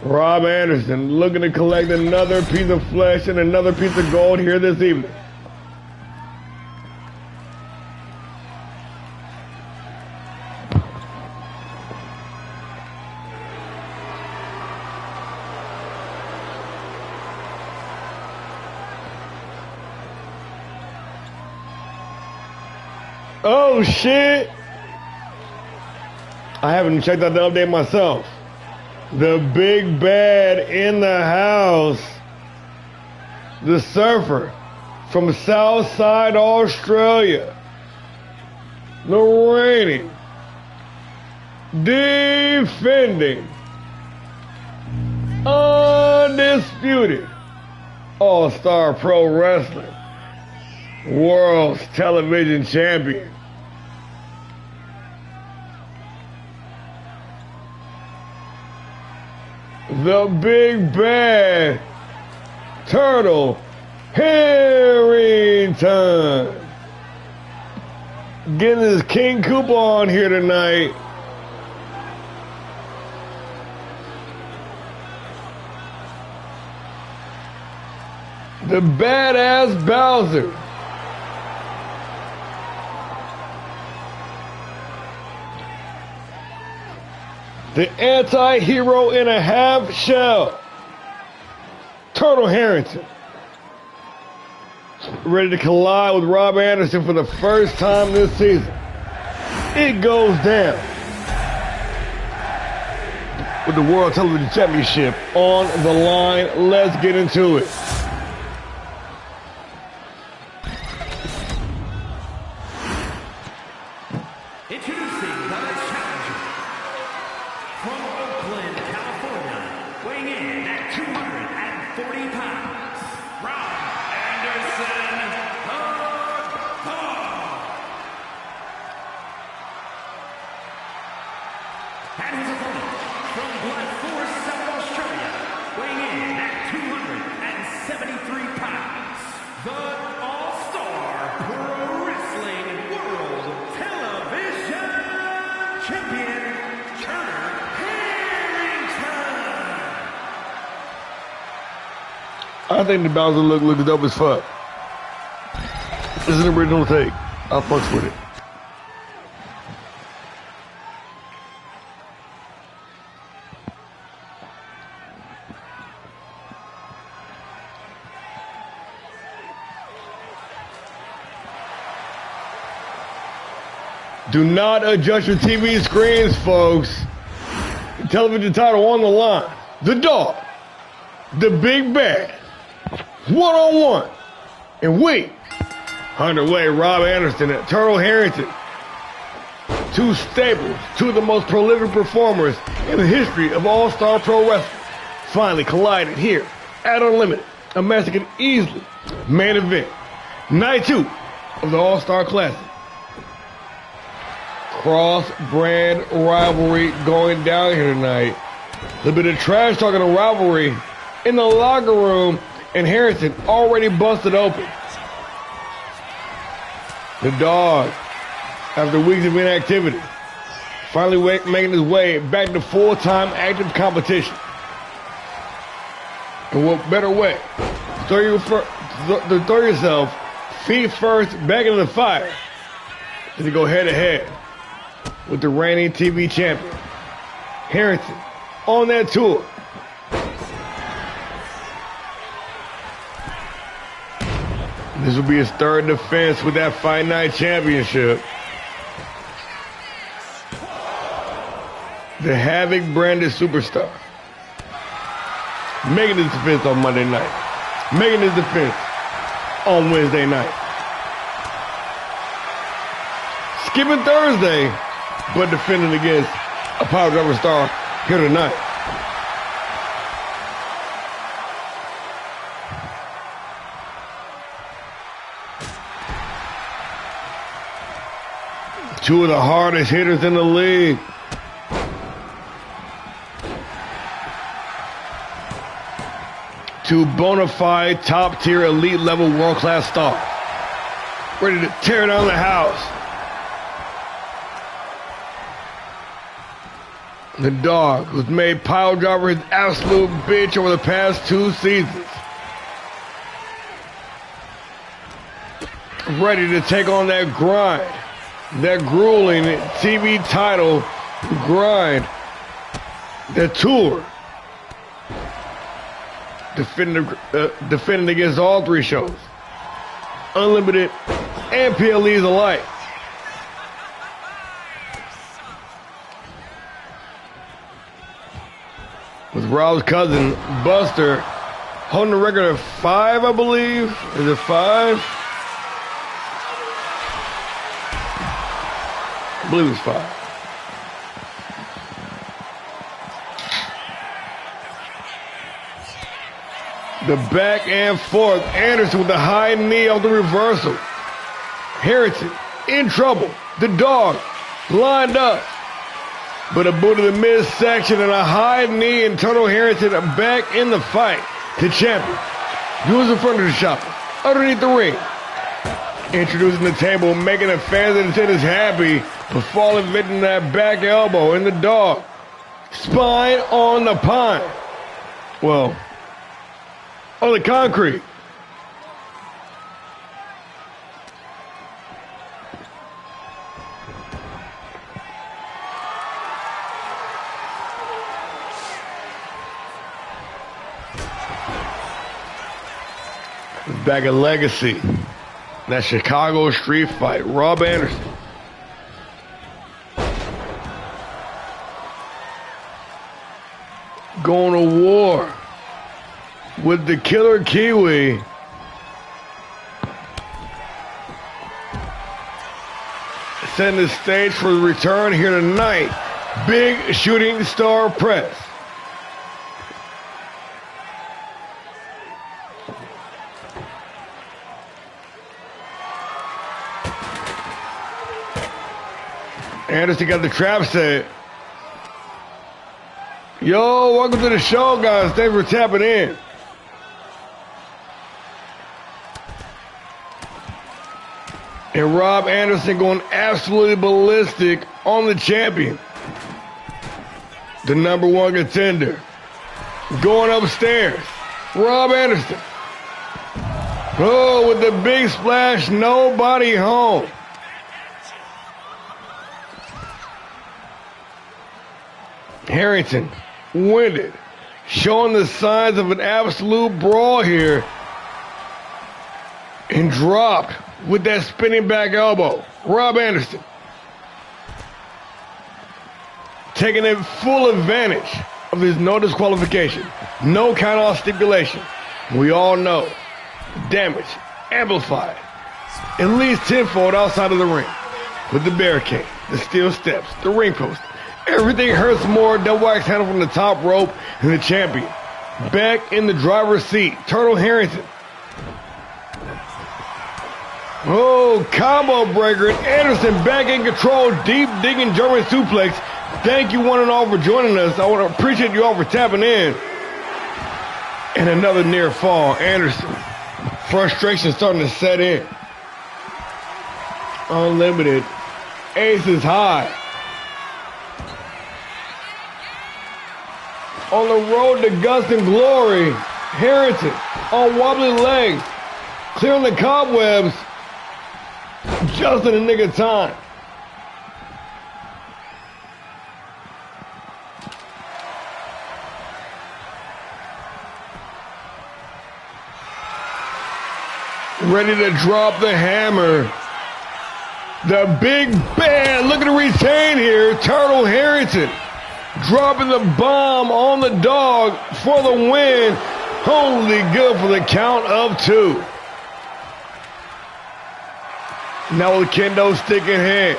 Rob Anderson looking to collect another piece of flesh and another piece of gold here this evening. Oh shit! I haven't checked out the update myself. The big bad in the house. The surfer from Southside Australia. The reigning, defending, undisputed All-Star Pro Wrestling World's Television Champion. The big bad Turtle Harrington. Getting his King Koopa on here tonight. The badass Bowser. The anti-hero in a half shell, Turtle Harrington, ready to collide with Rob Anderson for the first time this season. It goes down with the World Television Championship on the line. Let's get into it. And his opponent, from Blood Force, South Australia, weighing in at 273 pounds, the All-Star Pro Wrestling World Television Champion, Turner Harrington. I think the Bowser look looks dope as fuck. This is an original take. I fucks with it. Do not adjust your TV screens, folks. Television title on the line. The dog. The big bad. One-on-one. And we. Underway, Rob Anderson and Turtle Harrington. Two staples, two of the most prolific performers in the history of All-Star Pro Wrestling. Finally collided here at Unlimited. A match that can easily main event. Night 2 of the All-Star Classic. Cross-brand rivalry going down here tonight. A little bit of trash talking and rivalry in the locker room, and Harrison already busted open. The dog, after weeks of inactivity, finally making his way back to full-time active competition. And what better way to throw yourself feet first back into the fire than to go head-to-head with the reigning TV champion, Harrington, on that tour. This will be his third defense with that Fight Night Championship. The Havoc branded superstar making his defense on Monday night, making his defense on Wednesday night, skipping Thursday, but defending against a power driver star here tonight. Two of the hardest hitters in the league. Two bona fide, top-tier, elite-level, world-class stars. Ready to tear down the house. The dog, who's made pile driver his absolute bitch over the past 2 seasons. Ready to take on that grind. That grueling TV title grind. That tour. Defending against all 3 shows. Unlimited and PLEs alike. With Rob's cousin, Buster, holding the record of 5, I believe. Is it 5? I believe it's 5. The back and forth. Anderson with the high knee of the reversal. Harrington in trouble. The dog lined up. But a boot to the midsection and a high knee, and Turtle Harrington back in the fight. The champion goes in front of the shopper, underneath the ring. Introducing the table, making the fans in attendance happy, but falling victim to that back elbow in the dog. Spine on the pine. Well, on the concrete. Back at Legacy. That Chicago street fight. Rob Anderson. Going to war with the Killer Kiwi. Setting the stage for the return here tonight. Big Shooting Star Press. Anderson got the trap set. Yo, welcome to the show, guys. Thanks for tapping in. And Rob Anderson going absolutely ballistic on the champion. The #1 contender. Going upstairs. Rob Anderson. Oh, with the big splash, nobody home. Harrington, winded, showing the signs of an absolute brawl here, and dropped with that spinning back elbow. Rob Anderson taking a full advantage of his no disqualification, no count-out stipulation. We all know damage amplified at least tenfold outside of the ring with the barricade, the steel steps, the ring post. Everything hurts more. Double axe handle from the top rope, and the champion back in the driver's seat. Turtle Harrington. Oh, combo breaker. And Anderson back in control. Deep digging German suplex. Thank you one and all for joining us. I want to appreciate you all for tapping in. And another near fall. Anderson. Frustration starting to set in. Unlimited. Ace is high. On the road to Gust and Glory, Harrington on wobbly legs, clearing the cobwebs, just in the nick of time. Ready to drop the hammer. The big band looking to retain here, Turtle Harrington. dropping the bomb on the dog for the win. Only good for the count of 2. Now with kendo stick in hand.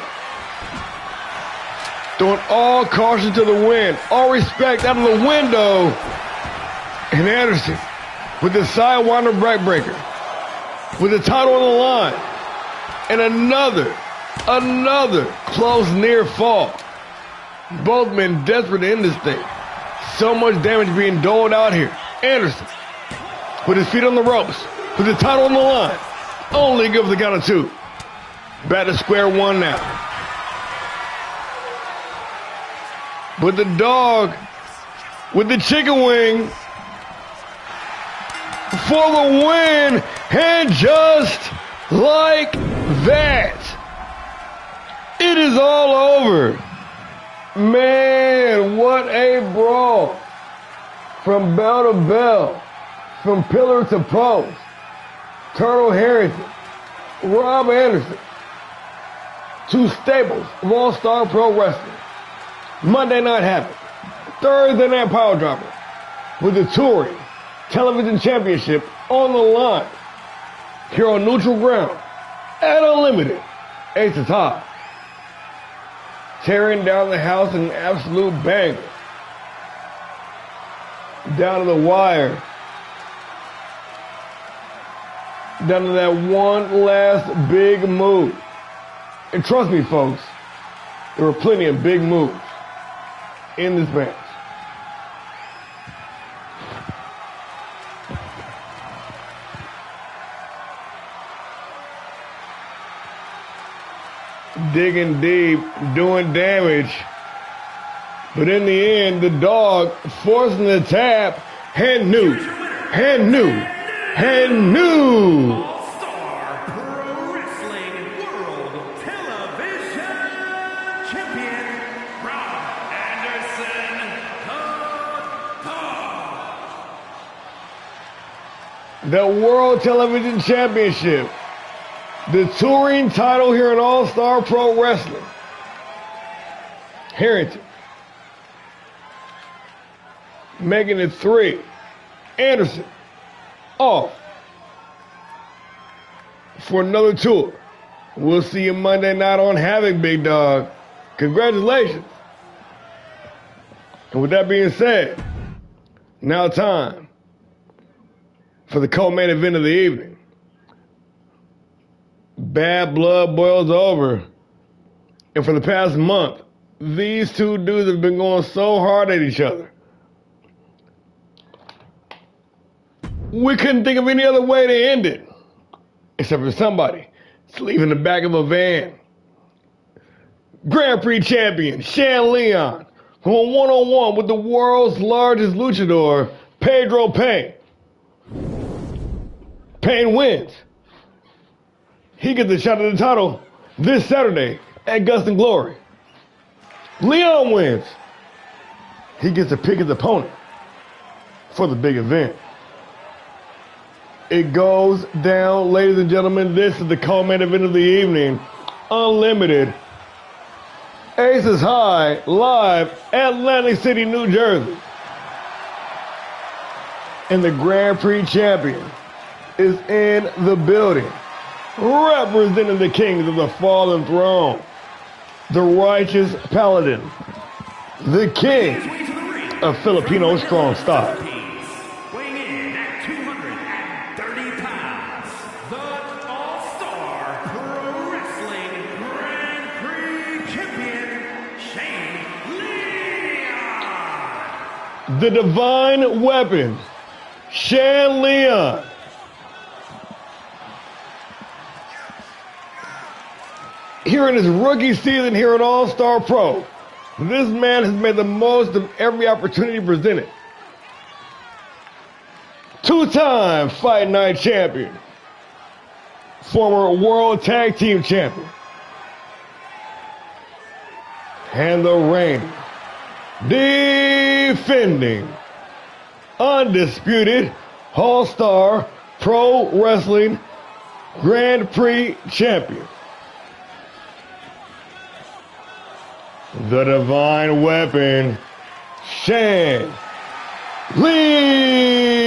Throwing all caution to the wind. All respect out of the window. And Anderson with the sidewinder backbreaker. With the title on the line. And another close near fall. Both men desperate to end this thing. So much damage being doled out here. Anderson with his feet on the ropes. With the title on the line. Only good for the count of 2. Back to square one now. With the dog, with the chicken wing for the win. And just like that, it is all over. Man, what a brawl. From bell to bell, from pillar to post. Colonel Harrington, Rob Anderson, 2 staples of All-Star Pro Wrestling. Monday Night Havoc, Thursday Night Power Dropper, with the touring television championship on the line. Here on neutral ground, at Unlimited, Ace of High. Tearing down the house in an absolute banger. Down to the wire. Down to that one last big move. And trust me, folks, there were plenty of big moves in this match. Digging deep, doing damage. But in the end, the dog forcing the tap and knew. All-Star Pro Wrestling World Television Champion, Rob Anderson, the dog. The World Television Championship. The touring title here in All-Star Pro Wrestling. Harrington. Making it 3. Anderson. Off. For another tour. We'll see you Monday night on Havoc, big dog. Congratulations. And with that being said, now time for the co-main event of the evening. Bad blood boils over. And for the past month, these 2 dudes have been going so hard at each other. We couldn't think of any other way to end it. Except for somebody sleeping in the back of a van. Grand Prix champion, Shan Leon, going one-on-one with the world's largest luchador, Pedro Payne. Payne wins. He gets a shot at the title this Saturday at Gust and Glory. Leon wins. He gets to pick his opponent for the big event. It goes down, ladies and gentlemen. This is the co-main event of the evening. Unlimited. Aces High, live, Atlantic City, New Jersey. And the Grand Prix champion is in the building. Representing the kings of the fallen throne. The righteous paladin. The king of Filipino strong style. Weighing in at 230 pounds, the All-Star Pro Wrestling Grand Prix champion, Shane Leon. The divine weapon, Shan Leon. Here in his rookie season here at All-Star Pro, this man has made the most of every opportunity presented. 2-time Fight Night champion. Former World Tag Team champion. And the reigning, defending, undisputed All-Star Pro Wrestling Grand Prix champion. The divine weapon, Shan Leon.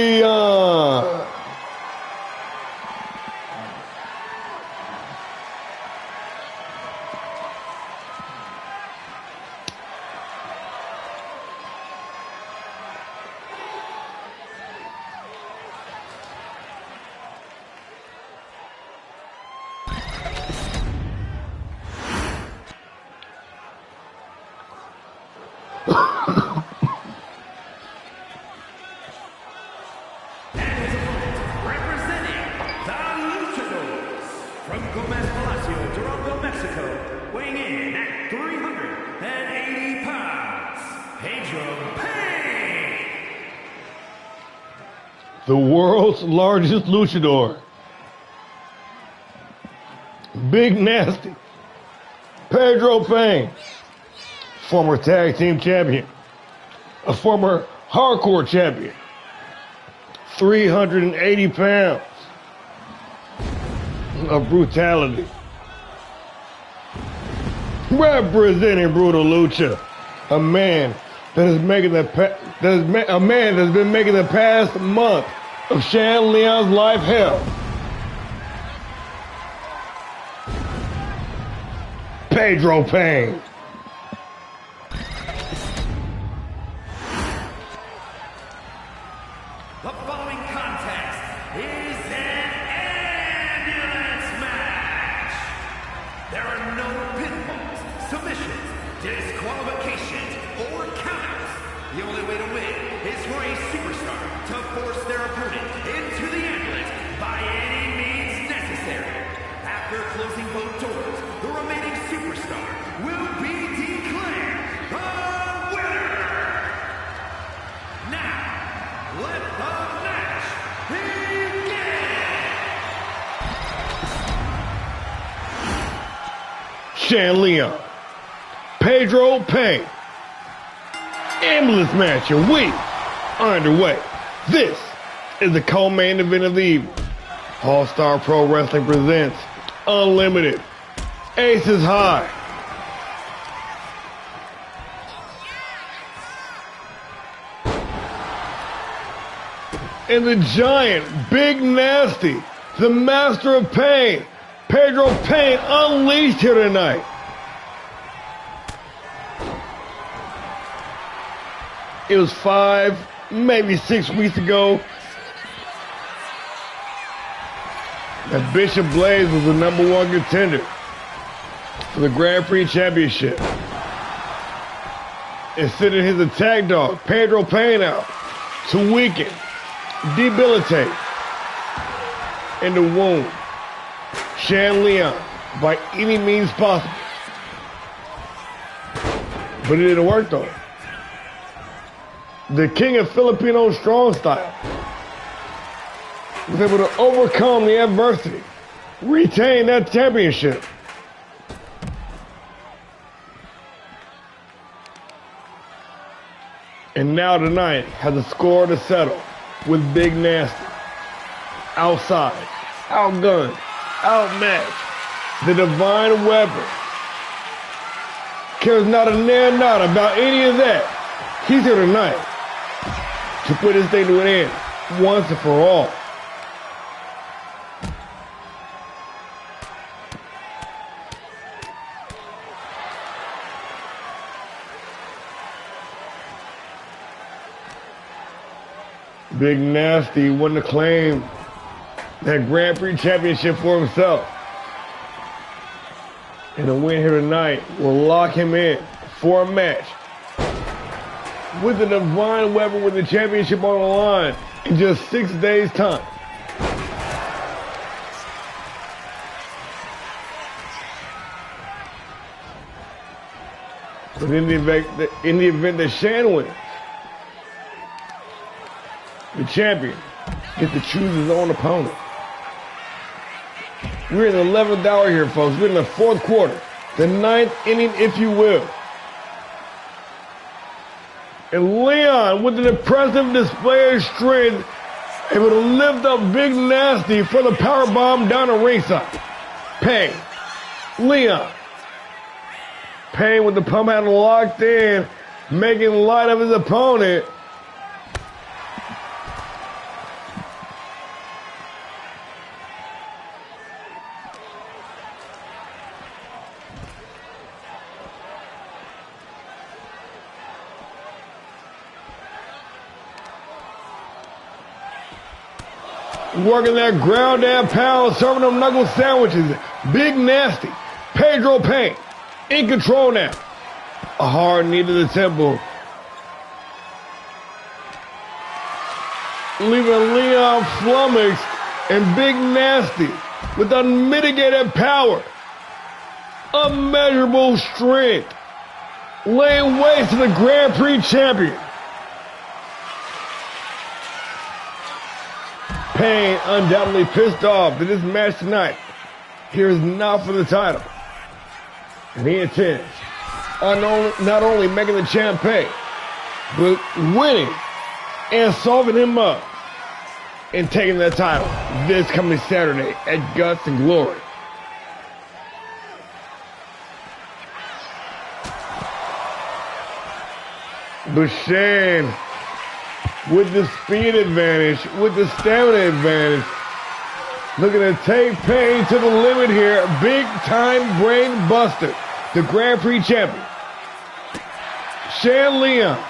Representing the Luchadors from Gomez Palacio, Durango, Mexico, weighing in at 380 pounds, Pedro Payne. The world's largest luchador. Big Nasty. Pedro Payne. Former tag team champion. A former hardcore champion. 380 pounds of brutality. Representing Brutal Lucha, a man that is making the a man that's been making the past month of Shan Leon's life hell. Pedro Payne. The following contest is an ambulance match. There are no pinfalls, submissions, disqualifications, or countouts. The only way to win is for a superstar to force their opponent into the ambulance by any means necessary. After closing both doors, the remaining superstar will be declared the winner. Now, let the match begin! Shan Leon. Pedro Payne. Ambulance match, and we are underway. This is the co-main event of the evening. Allstar Pro Wrestling presents Unlimited Aces High. And the giant, Big Nasty, the master of pain, Pedro Payne, unleashed here tonight. It was 5, maybe 6 weeks ago that Bishop Blaze was the #1 contender for the Grand Prix Championship. And sending his attack dog, Pedro Payne, out to weaken, debilitate, and to wound Shan Leon by any means possible. But it didn't work though. The king of Filipino strong style was able to overcome the adversity, retain that championship. And now tonight has a score to settle with Big Nasty. Outside, outgunned, outmatched. The divine weapon cares not a near not about any of that. He's here tonight to put this thing to an end once and for all. Big Nasty won to claim that Grand Prix championship for himself. And a win here tonight will lock him in for a match with the divine weapon with the championship on the line in just 6 days' time. But in the event that Shan wins, the champion gets to choose his own opponent. We're in the 11th hour here, folks. We're in the 4th quarter, the 9th inning, if you will. And Leon, with an impressive display of strength, able to lift up Big Nasty for the powerbomb down the ringside. Payne, Leon. Payne with the pump handle locked in, making light of his opponent. Working that ground and pound, serving them knuckle sandwiches. Big Nasty. Pedro Payne in control now. A hard knee to the temple. Leaving Leon flummoxed, and Big Nasty with unmitigated power, unmeasurable strength, laying waste to the Grand Prix champion. Payne undoubtedly pissed off that this match tonight here is not for the title. And he intends on not only making the champ pay, but winning and solving him up and taking that title this coming Saturday at Guts and Glory. But Shane, with the speed advantage, with the stamina advantage, looking to take Payne to the limit here. Big time brain buster. The Grand Prix champion, Shane Leon.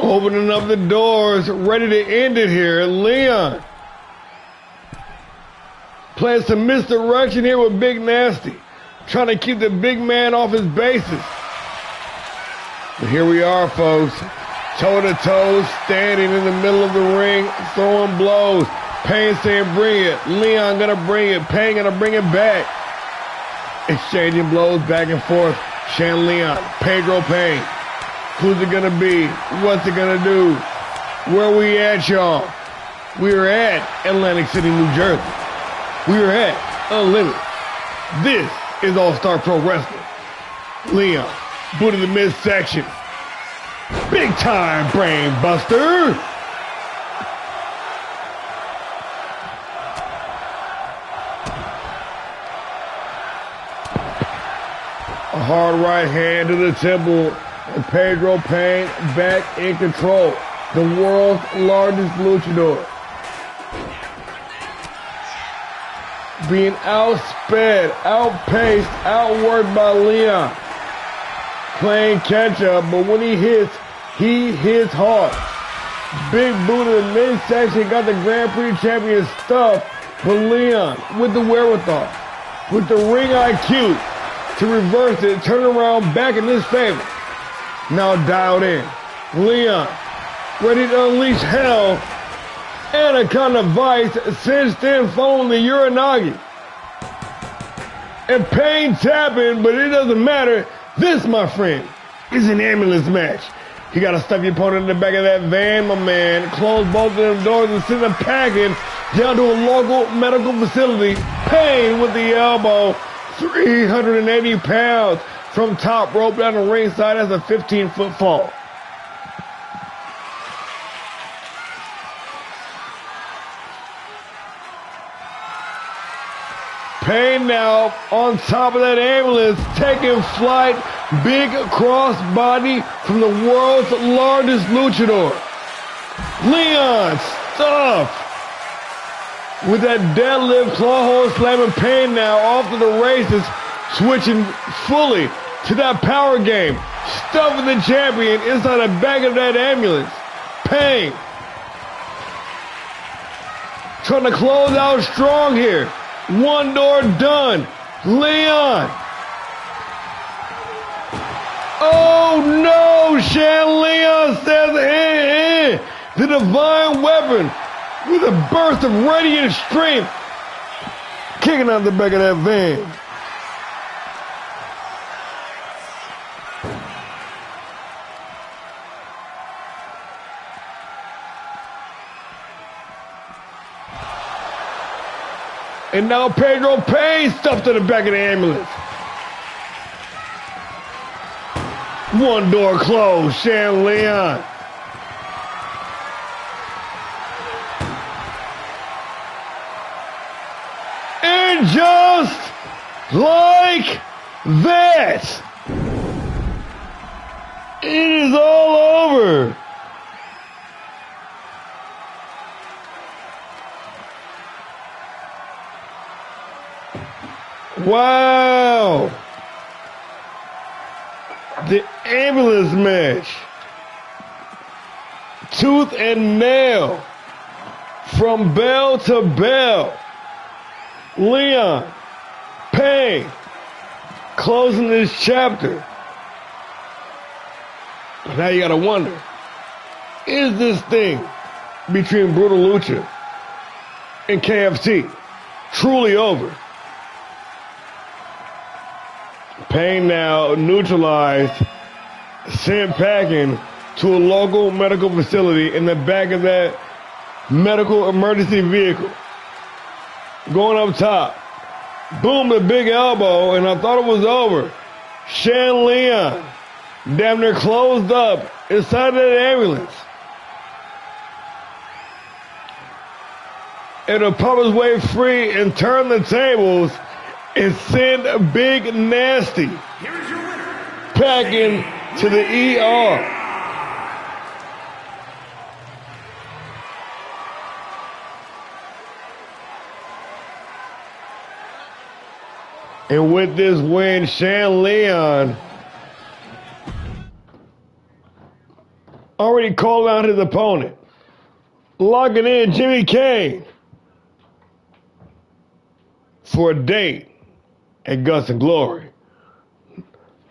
Opening up the doors, ready to end it here. Leon playing some misdirection here with Big Nasty, trying to keep the big man off his bases. But here we are, folks, toe to toe, standing in the middle of the ring, throwing blows. Payne saying, "Bring it." Leon gonna bring it. Payne gonna bring it back. Exchanging blows back and forth. Shane Leon, Pedro Payne. Who's it gonna be? What's it gonna do? Where we at, y'all? We're at Atlantic City, New Jersey. We're at Unlimited. This is All-Star Pro Wrestling. Leon, boot in the midsection. Big time brain buster. A hard right hand to the temple. And Pedro Payne back in control. The world's largest luchador. Being outsped, outpaced, outworked by Leon. Playing catch up, but when he hits hard. Big boot in the midsection, got the Grand Prix champion stuff. But Leon with the wherewithal, with the ring IQ to reverse it, turn around back in his favor. Now dialed in. Leon, ready to unleash hell. Anaconda Vice cinched in following the Uranagi. And Payne tapping, but it doesn't matter. This, my friend, is an ambulance match. You gotta stuff your opponent in the back of that van, my man. Close both of them doors and send them packing down to a local medical facility. Payne with the elbow. 380 pounds. From top rope down the ringside as a 15-foot fall. Payne now on top of that ambulance, taking flight. Big crossbody from the world's largest luchador. Leon stuffed with that deadlift claw hold slamming. Payne now off to the races, switching fully to that power game, stuffing the champion inside the back of that ambulance. Payne trying to close out strong here. One door done. Leon. Oh no, Shane Leon says, the divine weapon with a burst of radiant strength, kicking out the back of that van. And now Pedro Payne stuffed in the back of the ambulance. One door closed, Shan Leon. And just like that, it is all over. Wow. The ambulance match. Tooth and nail. From bell to bell. Leon Payne closing this chapter. Now you gotta wonder, is this thing between Brutal Lucha and KFT truly over? Payne now neutralized, sent packing to a local medical facility in the back of that medical emergency vehicle. Going up top. Boom, the big elbow, and I thought it was over. Shan Leon damn near closed up inside of that ambulance. It'll pop his way free and turn the tables and send Big Nasty packing to the ER. And with this win, Shan Leon already called out his opponent, locking in Jimmy Kane for a date at Guts and Glory.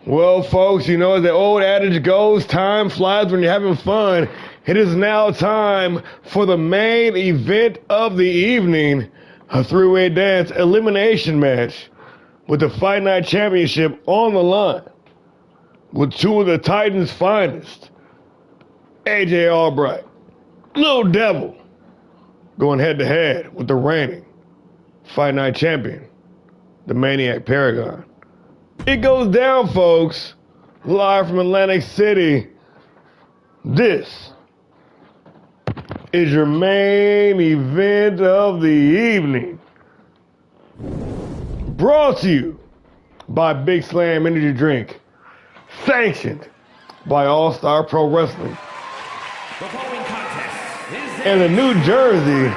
Well, folks, you know, as the old adage goes, time flies when you're having fun. It is now time for the main event of the evening, a three-way dance elimination match with the Fight Night Championship on the line, with two of the Titans' finest, AJ Albright, Little Devil, going head-to-head with the reigning Fight Night Champion, the Maniac Paragon. It goes down, folks, live from Atlantic City. This is your main event of the evening. Brought to you by Big Slam Energy Drink. Sanctioned by Allstar Pro Wrestling. The following contest is And the New Jersey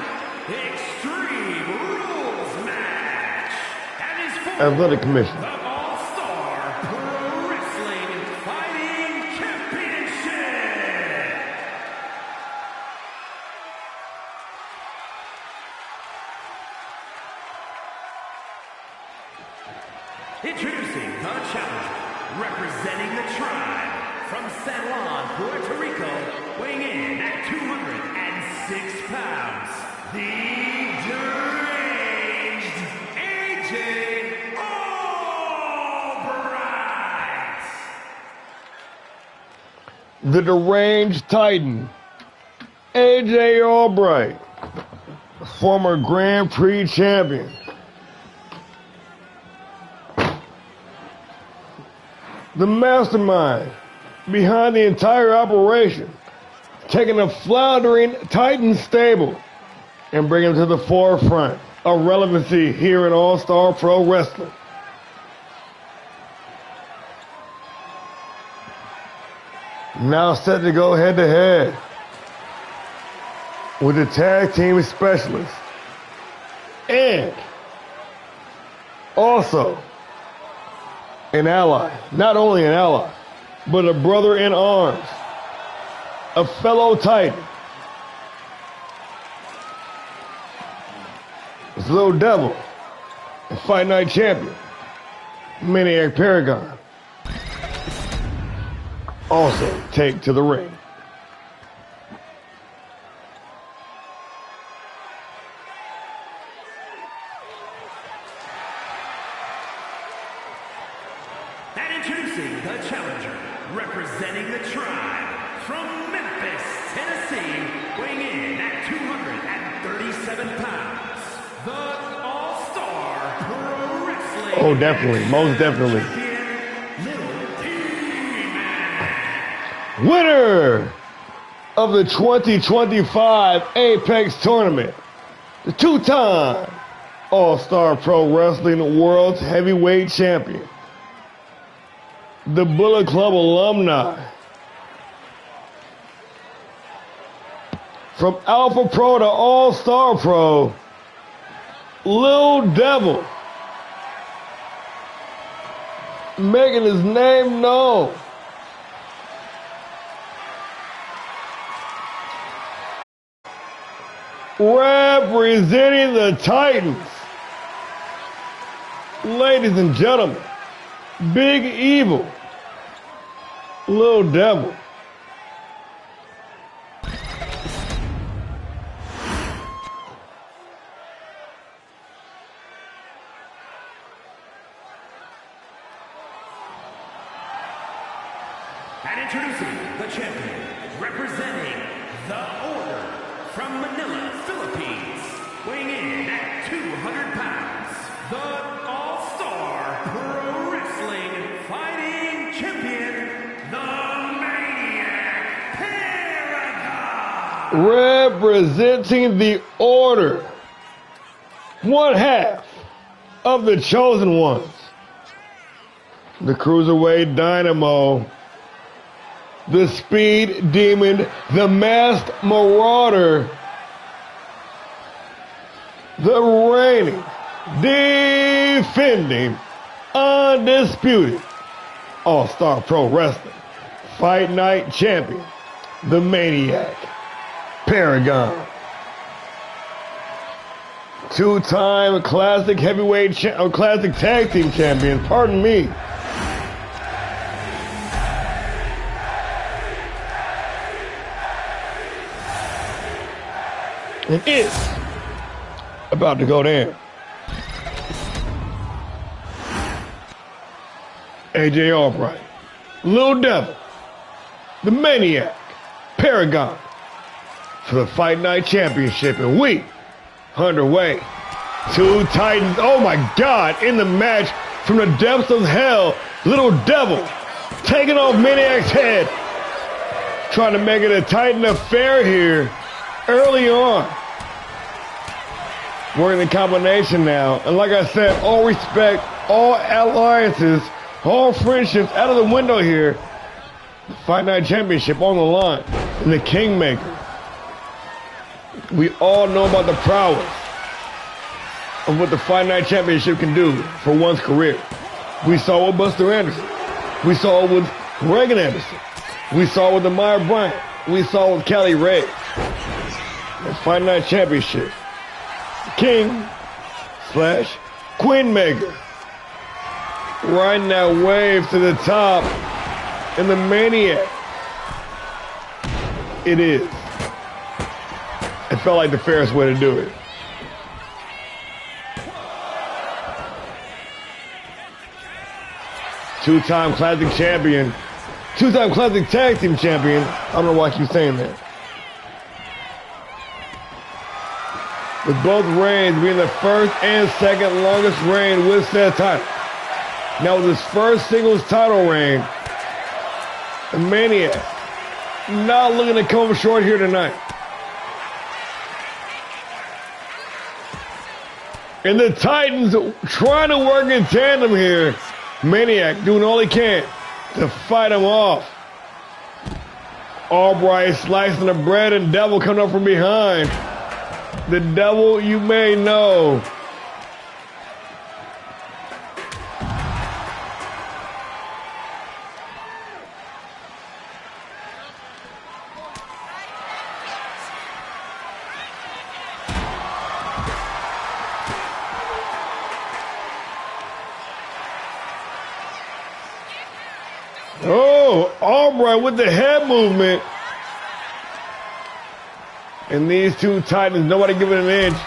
Extreme Rules match. And is for Athletic Commission. the All-Star Pro Wrestling Fighting Championship. Introducing the challenger, representing the tribe from San Juan, Puerto Rico, weighing in at 206 pounds, the deranged AJ Albright. The deranged Titan, AJ Albright, former Grand Prix champion. The mastermind behind the entire operation, taking a floundering Titan stable and bringing them to the forefront of relevancy here in All-Star Pro Wrestling. Now set to go head-to-head with the tag team specialists and also an ally, not only an ally, but a brother in arms, a fellow Titan. It's Little Devil, a Fight Night champion, Maniac Paragon. Also take to the ring. And introducing the challenger, representing the tribe from Memphis, Tennessee, weighing in at 237 pounds, the All-Star Wrestling. Oh, definitely. Most definitely. Winner of the 2025 Apex Tournament, the two-time All-Star Pro Wrestling World Heavyweight Champion, the Bullet Club alumni, from Alpha Pro to All-Star Pro, Lil Devil, making his name known. Representing the Titans, ladies and gentlemen, Big Evil, Lil Devil. And introducing the champion, representing the Order from Manila, Philippines, weighing in at 200 pounds, the All-Star Pro Wrestling Fighting Champion, the Maniac Paragon. Representing the Order, one half of the Chosen Ones, the Cruiserweight Dynamo, the Speed Demon, the Masked Marauder, the reigning, defending, undisputed All-Star Pro Wrestling Fight Night Champion, the Maniac Paragon. Two-time Classic Heavyweight Classic Tag Team Champion, pardon me. And it's about to go down. AJ Albright, Lil Devil, the Maniac, Paragon, for the Fight Night Championship, and we underway. Two Titans, oh my God, in the match from the depths of hell. Lil Devil taking off Maniac's head, trying to make it a Titan affair here early on. We're in the combination now. And like I said, all respect, all alliances, all friendships out of the window here. The Fight Night Championship on the line. And the Kingmaker. We all know about the prowess of what the Fight Night Championship can do for one's career. We saw it with Buster Anderson. We saw it with Reagan Anderson. We saw it with Amaya Bryant. We saw it with Kelly Ray. The Fight Night Championship. King / Queen Maker. Riding that wave to the top. And the Maniac. It is. It felt like the fairest way to do it. Two-time Classic Champion. Two-time Classic Tag Team Champion. I don't know why I keep saying that. With both reigns being the first and second longest reign with said title. Now with his first singles title reign, the Maniac not looking to come short here tonight. And the Titans trying to work in tandem here. Maniac doing all he can to fight him off. Albright slicing the bread and Devil coming up from behind. The Devil you may know. Oh, Albright with the head movement. And these two Titans, nobody giving an inch.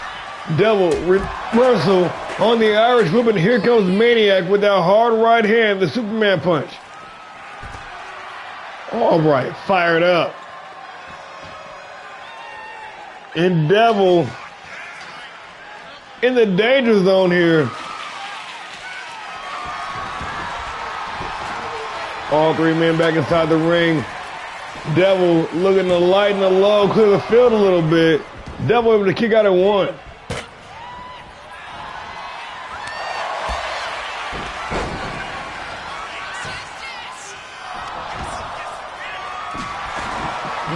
Devil reversal on the Irish whip, and here comes Maniac with that hard right hand, the Superman punch. Albright fired up. And Devil in the danger zone here. All three men back inside the ring. Devil looking to lighten the load, clear the field a little bit. Devil able to kick out at one.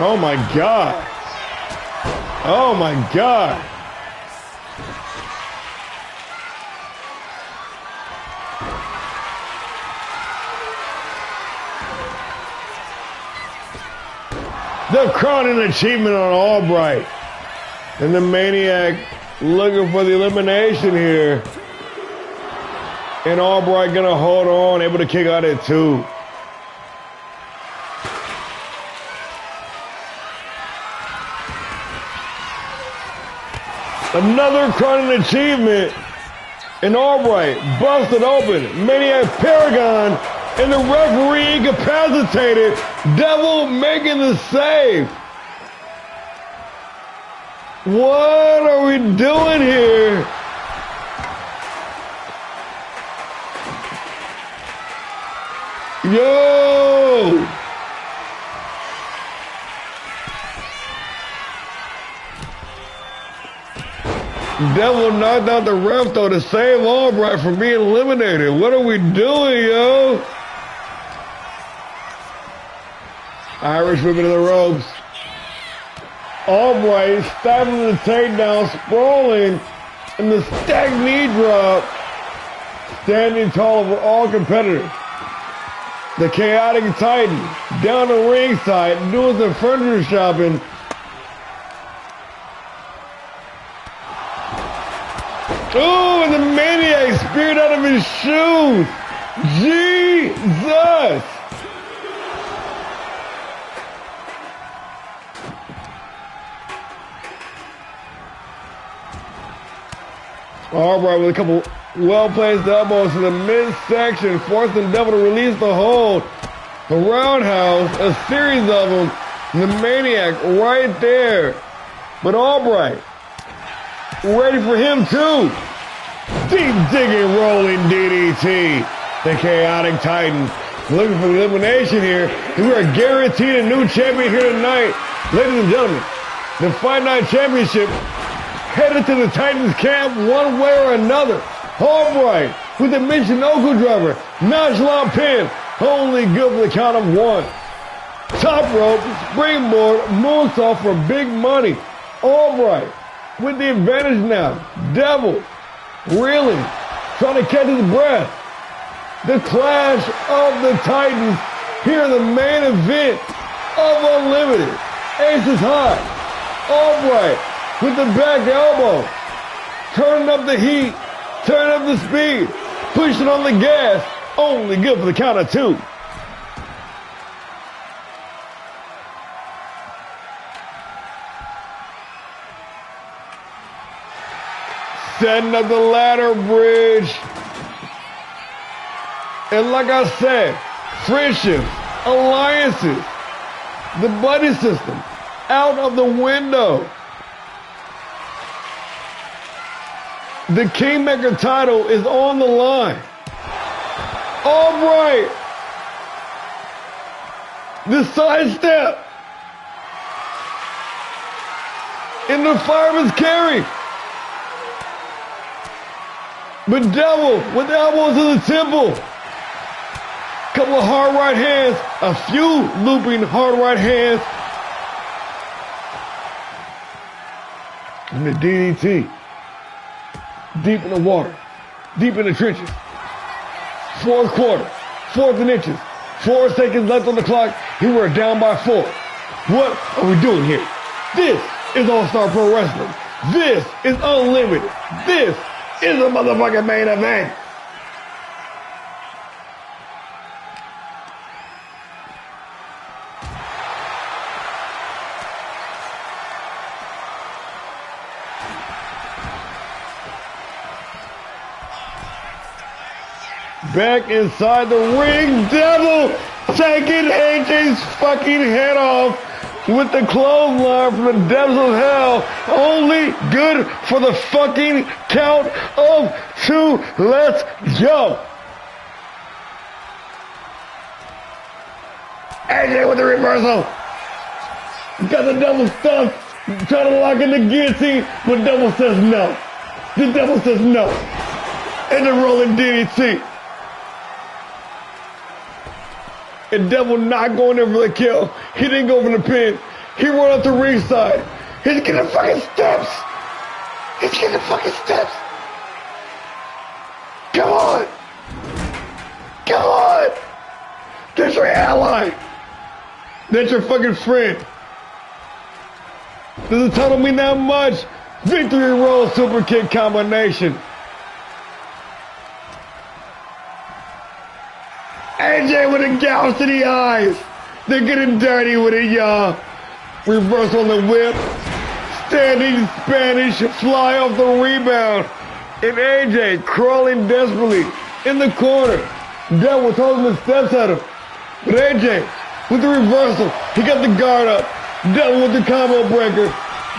Oh my God. Oh my God. The crowning achievement on Albright. And the Maniac looking for the elimination here. And Albright gonna hold on, able to kick out at two. Another crowning achievement. And Albright busted open. Maniac Paragon and the referee incapacitated. Devil making the save. What are we doing here? Yo! Devil knocked out the ref though to save Albright from being eliminated. What are we doing, yo? Irish whipping to the ropes. Albright stabbing the takedown, sprawling, and the stacked knee drop. Standing tall over all competitors. The Chaotic Titan down the ringside doing some furniture shopping. Oh, and the Maniac speared out of his shoes. Jesus! Albright with a couple well-placed elbows to the midsection, forcing Devil to release the hold. The roundhouse, a series of them. The Maniac right there. But Albright ready for him too. Deep digging rolling DDT. The Chaotic Titan looking for the elimination here. We are guaranteed a new champion here tonight. Ladies and gentlemen, the Fight Night Championship headed to the Titans camp one way or another. Albright with the Michinoku driver. Nonchalant pin. Only good for the count of one. Top rope, springboard, moonsault for big money. Albright with the advantage now. Devil reeling, trying to catch his breath. The clash of the Titans here in the main event of Unlimited. Ace is high. Albright with the back elbow, turning up the heat, turning up the speed, pushing on the gas. Only good for the count of two. Setting up the ladder bridge. And like I said, friendships, alliances, the buddy system, out of the window. The Kingmaker title is on the line. Albright. The sidestep. In the fireman's carry. But Devil with elbows to the temple. Couple of hard right hands. A few looping hard right hands. And the DDT. Deep in the water. Deep in the trenches. Fourth quarter. Fourth and inches. 4 seconds left on the clock. Here we're down by 4. What are we doing here? This is All-Star Pro Wrestling. This is Unlimited. This is a motherfucking main event. Back inside the ring, Devil taking AJ's fucking head off with the clothesline from the depths of hell. Only good for the fucking count of 2. Let's go. AJ with the reversal. Got the double stuff. Trying to lock in the guillotine, but Devil says no. The Devil says no. And the rolling DDT. And Devil not going there for the kill. He didn't go for the pin. He rolled up the ringside. He's getting fucking steps. He's getting fucking steps. Come on. Come on. That's your ally. That's your fucking friend. Does the title mean that much? Victory roll super kick combination. AJ with a gouge to the eyes. They're getting dirty with it, y'all. Reverse on the whip. Standing Spanish fly off the rebound. And AJ crawling desperately in the corner. Devil holding the steps at him. But AJ with the reversal. He got the guard up. Devil with the combo breaker.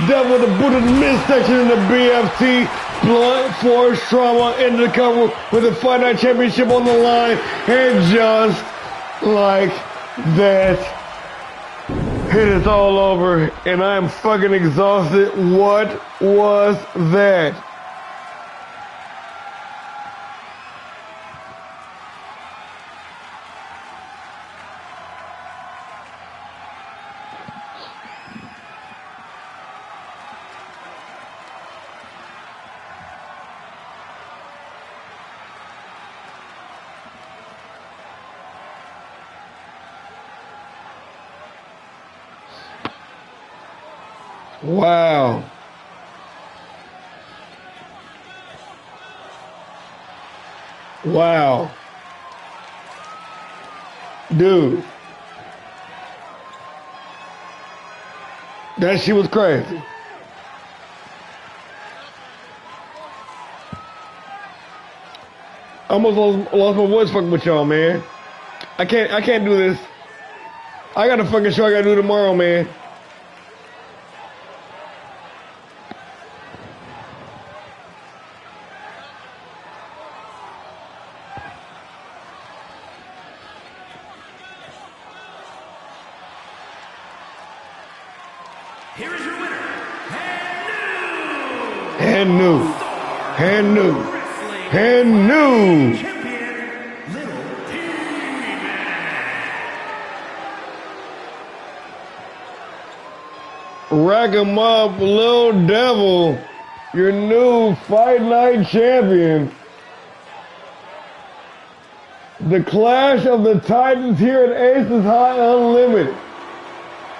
Devil with the boot of the midsection in the BFT. Blunt force trauma into the cover with the Fight Night Championship on the line. And just like that, it is all over. And I am fucking exhausted. What was that? Wow. Wow. Dude. That shit was crazy. I almost lost my voice fucking with y'all, man. I can't do this. I got a fucking show I gotta do tomorrow, man. Here is your winner, And new. champion, Little Rack 'em up, Little Devil, your new Fight Night champion. The Clash of the Titans here at Aces High Unlimited.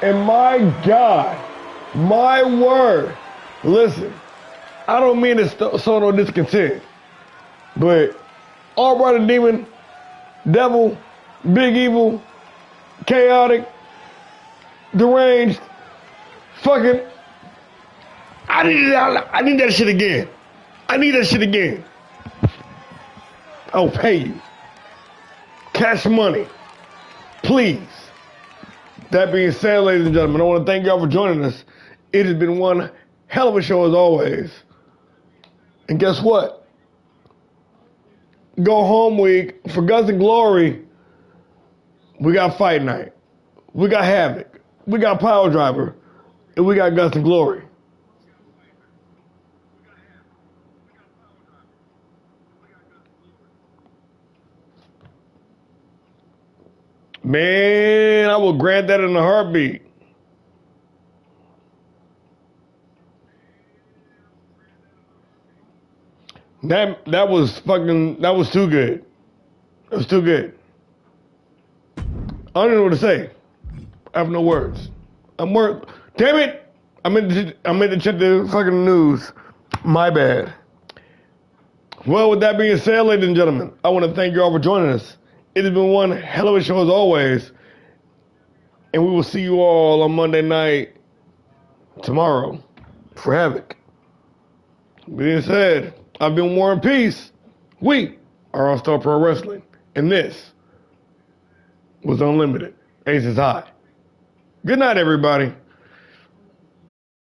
And my God, my word, listen, I don't mean to sow no discontent, but All Brother Demon, Devil, Big Evil, Chaotic, Deranged, fucking, I need that shit again. I need that shit again. I'll pay you. Cash money. Please. That being said, ladies and gentlemen, I want to thank y'all for joining us. It has been one hell of a show as always. And guess what? Go home week for Guts and Glory. We got Fight Night. We got Havoc. We got Power Driver. And we got Guts and Glory. Man, I will grant that in a heartbeat. That was too good. It was too good. I don't know what to say. I have no words. Damn it! I meant to check the fucking news. My bad. Well, with that being said, ladies and gentlemen, I want to thank you all for joining us. It has been one hell of a show as always. And we will see you all on Monday night tomorrow for Havoc. Being said, I've been War and Peace. We are Allstar Pro Wrestling. And this was Unlimited. Aces High. Good night, everybody.